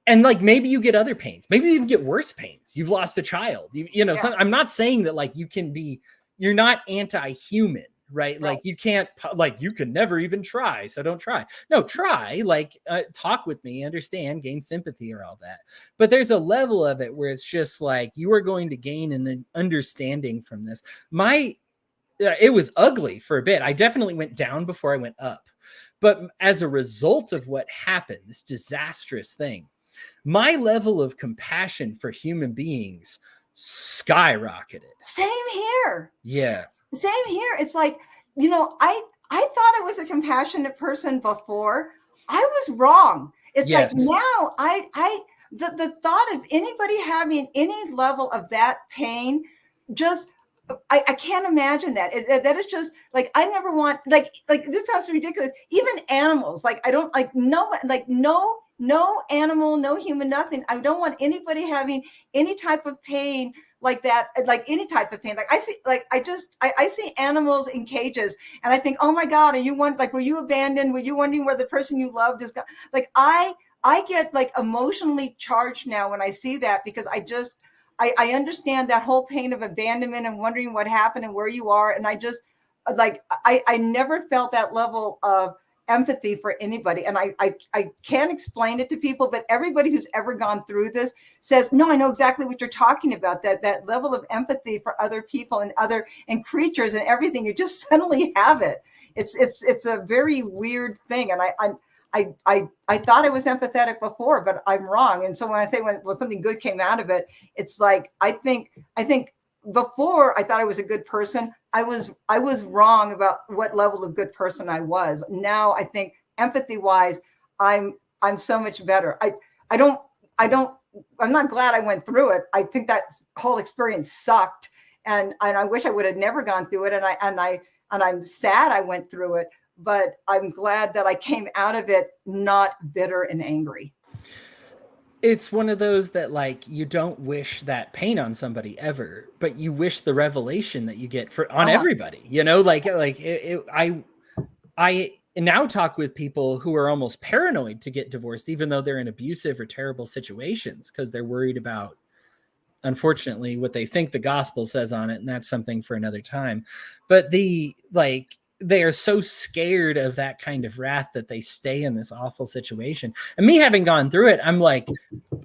and like, maybe you get other pains, maybe you even get worse pains. You've lost a child, you know, I'm not saying that like you're not anti-human, right? Like you can't, like you can never even try. So don't try. No, try, like talk with me, understand, gain sympathy or all that. But there's a level of it where it's just like, you are going to gain an understanding from this. It was ugly for a bit. I definitely went down before I went up. But as a result of what happened, this disastrous thing, my level of compassion for human beings skyrocketed. Same here. Yeah. Same here. It's like, you know, I thought I was a compassionate person before. I was wrong. It's like now the thought of anybody having any level of that pain just, I can't imagine that. That is just like, I never want, like this sounds ridiculous. Even animals, like I don't like no no animal, no human, nothing. I don't want anybody having any type of pain like that, like any type of pain. Like I see, like I see animals in cages, and I think, oh my God, are you one like were you abandoned? Were you wondering where the person you loved is gone? Like I get like emotionally charged now when I see that, because I understand that whole pain of abandonment and wondering what happened and where you are. And I just like, I never felt that level of empathy for anybody. And I can't explain it to people, but everybody who's ever gone through this says, no, I know exactly what you're talking about. That level of empathy for other people and creatures and everything, you just suddenly have it. It's a very weird thing. And I thought I was empathetic before, but I'm wrong. And so when I say when something good came out of it, it's like I think before I thought I was a good person. I was wrong about what level of good person I was. Now I think empathy wise, I'm so much better. I'm not glad I went through it. I think that whole experience sucked, and I wish I would have never gone through it. And I'm sad I went through it. But I'm glad that I came out of it not bitter and angry. It's one of those that like you don't wish that pain on somebody ever, but you wish the revelation that you get on everybody. You know, I now talk with people who are almost paranoid to get divorced, even though they're in abusive or terrible situations, because they're worried about, unfortunately, what they think the gospel says on it, and that's something for another time. But they are so scared of that kind of wrath that they stay in this awful situation. And me having gone through it, I'm like,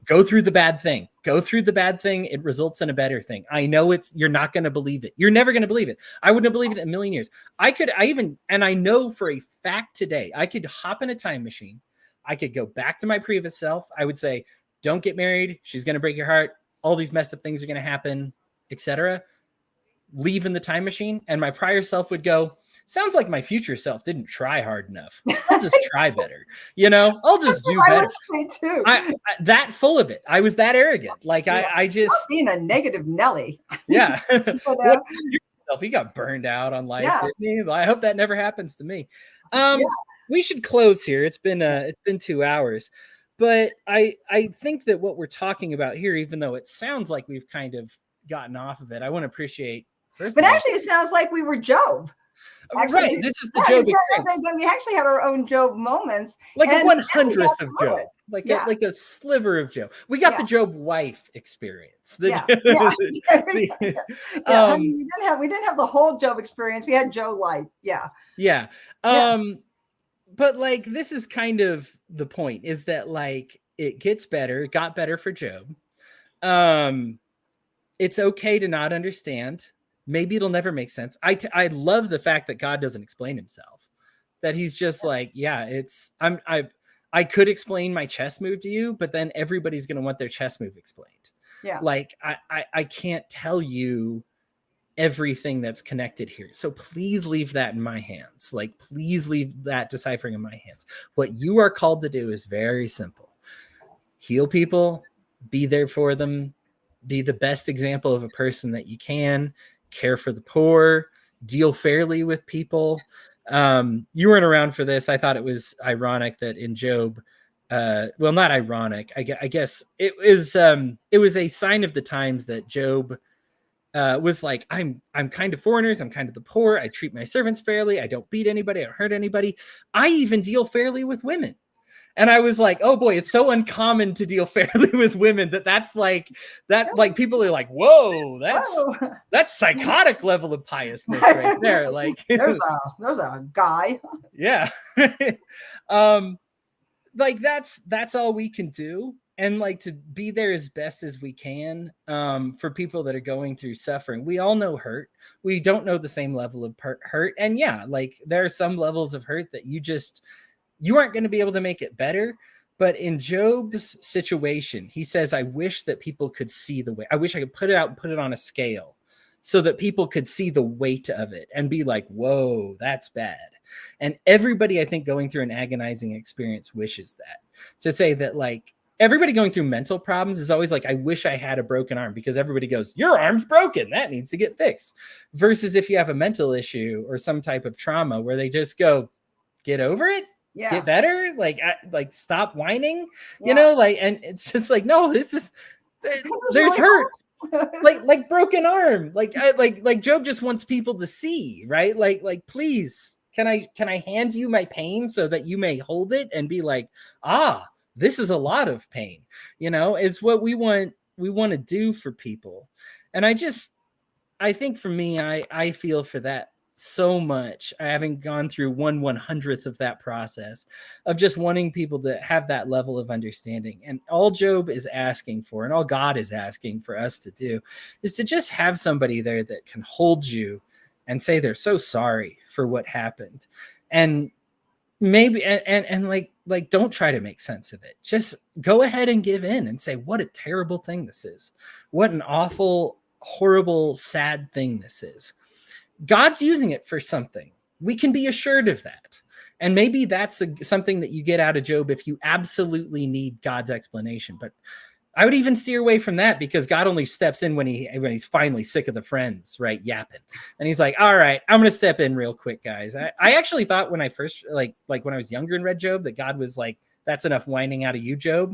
go through the bad thing. Go through the bad thing. It results in a better thing. I know you're not going to believe it. You're never going to believe it. I wouldn't have believed it in a million years. And I know for a fact today, I could hop in a time machine. I could go back to my previous self. I would say, don't get married. She's going to break your heart. All these messed up things are going to happen, etc. Leave in the time machine. And my prior self would go, sounds like my future self didn't try hard enough. I'll just try better. You know, I'll just do better. I was too. That full of it. I was that arrogant. Like I just being a negative Nelly. Yeah. He got burned out on life, didn't he? I hope that never happens to me. We should close here. It's been 2 hours. But I think that what we're talking about here, even though it sounds like we've kind of gotten off of it, I want to appreciate. But actually, it sounds like we were Job. Actually, right, this is the Job experience. We actually had our own Job moments, like a 100th of Job, like a sliver of Job. We got the Job wife experience. We didn't have the whole Job experience. We had Joe life. Yeah. But like this is kind of the point: is that like it gets better. It got better for Job. It's okay to not understand. Maybe it'll never make sense. I love the fact that God doesn't explain himself, that he's just like, I could explain my chess move to you, but then everybody's going to want their chess move explained. Yeah. Like I can't tell you everything that's connected here. So please leave that in my hands. Like, please leave that deciphering in my hands. What you are called to do is very simple. Heal people, be there for them, be the best example of a person that you can, care for the poor, deal fairly with people. You weren't around for this. I thought it was ironic that in Job, well, not ironic. I guess it was a sign of the times that Job was like, I'm kind of foreigners. I'm kind of the poor. I treat my servants fairly. I don't beat anybody. I don't hurt anybody. I even deal fairly with women. And I was like, oh boy, it's so uncommon to deal fairly with women that's like that. Like people are like, whoa, that's psychotic level of piousness right there. Like there's a guy. Yeah. Like that's all we can do. And like to be there as best as we can for people that are going through suffering. We all know hurt. We don't know the same level of hurt. And like there are some levels of hurt that you aren't going to be able to make it better. But in Job's situation, he says, I wish that people could see the way. I wish I could put it out and put it on a scale so that people could see the weight of it and be like, whoa, that's bad. And everybody, I think, going through an agonizing experience wishes that. To say that, like, everybody going through mental problems is always like, I wish I had a broken arm, because everybody goes, your arm's broken. That needs to get fixed. Versus if you have a mental issue or some type of trauma where they just go, get over it. Yeah. get better, like stop whining, Yeah. you know, like, and it's just like, no, this is there's really hurt. like broken arm, like Job just wants people to see, right? Like please, can I hand you my pain so that you may hold it and be like, this is a lot of pain, you know, is what we want to do for people. And I think for me, I feel for that so much. I haven't gone through 1/100th of that process of just wanting people to have that level of understanding. And all Job is asking for, and all God is asking for us to do, is to just have somebody there that can hold you and say they're so sorry for what happened. And maybe and like don't try to make sense of it. Just go ahead and give in and say, what a terrible thing this is. What an awful, horrible, sad thing this is. God's using it for something. We can be assured of that. And maybe that's something that you get out of Job if you absolutely need God's explanation. But I would even steer away from that, because God only steps in when he's finally sick of the friends, right, yapping. And he's like, all right, I'm going to step in real quick, guys. I actually thought when I first, like when I was younger and read Job, that God was like, that's enough whining out of you, Job.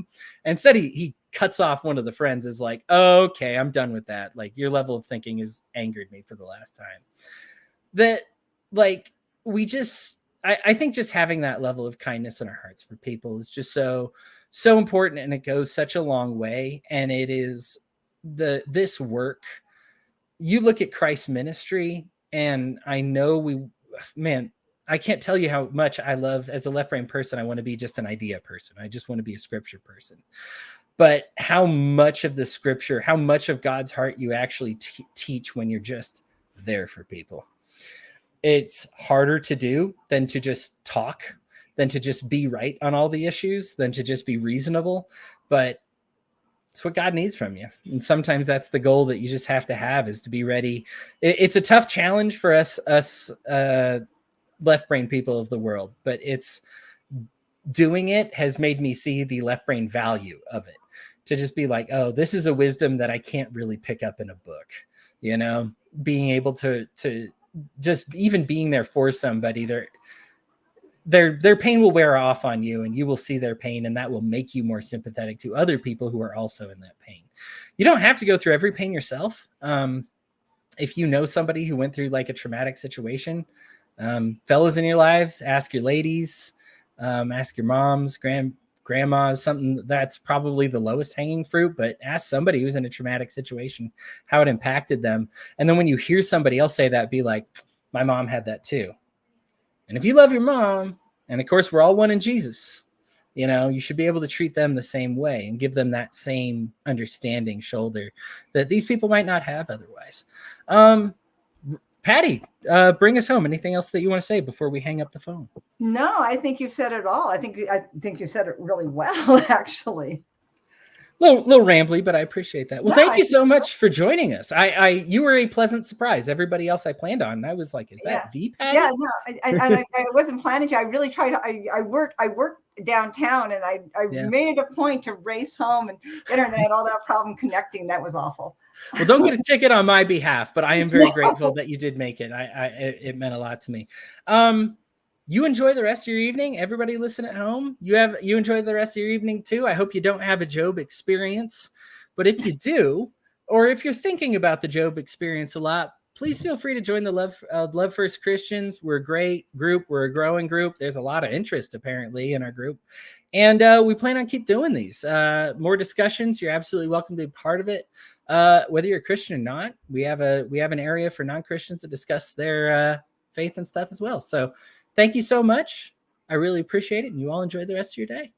And instead, he cuts off one of the friends, is like, okay, I'm done with that. Like, your level of thinking has angered me for the last time. That, like, I think just having that level of kindness in our hearts for people is just so important, and it goes such a long way. And it is this work. You look at Christ's ministry, and I know I can't tell you how much I love, as a left brain person, I want to be just an idea person. I just want to be a scripture person. But how much of the scripture, how much of God's heart you actually teach when you're just there for people. It's harder to do than to just talk, than to just be right on all the issues, than to just be reasonable. But it's what God needs from you. And sometimes that's the goal that you just have to have, is to be ready. It's a tough challenge for us left brain people of the world, but it's doing it has made me see the left brain value of it, to just be like, oh, this is a wisdom that I can't really pick up in a book, you know, being able to just even being there for somebody, their pain will wear off on you, and you will see their pain, and that will make you more sympathetic to other people who are also in that pain. You don't have to go through every pain yourself. If you know somebody who went through like a traumatic situation, fellas in your lives, ask your ladies, ask your moms, grandmas, something that's probably the lowest hanging fruit, but ask somebody who's in a traumatic situation how it impacted them. And then when you hear somebody else say that, be like, my mom had that too. And if you love your mom, and of course we're all one in Jesus, you know, you should be able to treat them the same way and give them that same understanding shoulder that these people might not have otherwise. Patty, bring us home. Anything else that you want to say before we hang up the phone? No, I think you've said it all. I think you said it really well, actually. Little rambly, but I appreciate that. Well, thank you so much for joining us. You were a pleasant surprise. Everybody else I planned on, I was like, is that the Patty? Yeah, no, I wasn't planning to. I really tried. I work downtown, and I made it a point to race home, and internet, all that problem connecting. That was awful. Well, don't get a ticket on my behalf, but I am very grateful that you did make it. It meant a lot to me. You enjoy the rest of your evening. Everybody listen at home. You enjoy the rest of your evening too. I hope you don't have a Job experience, but if you do, or if you're thinking about the Job experience a lot, please feel free to join the Love First Christians. We're a great group. We're a growing group. There's a lot of interest apparently in our group, and we plan on keep doing these. More discussions. You're absolutely welcome to be part of it. Whether you're a Christian or not, we have an area for non-Christians to discuss their faith and stuff as well. So thank you so much. I really appreciate it. And you all enjoy the rest of your day.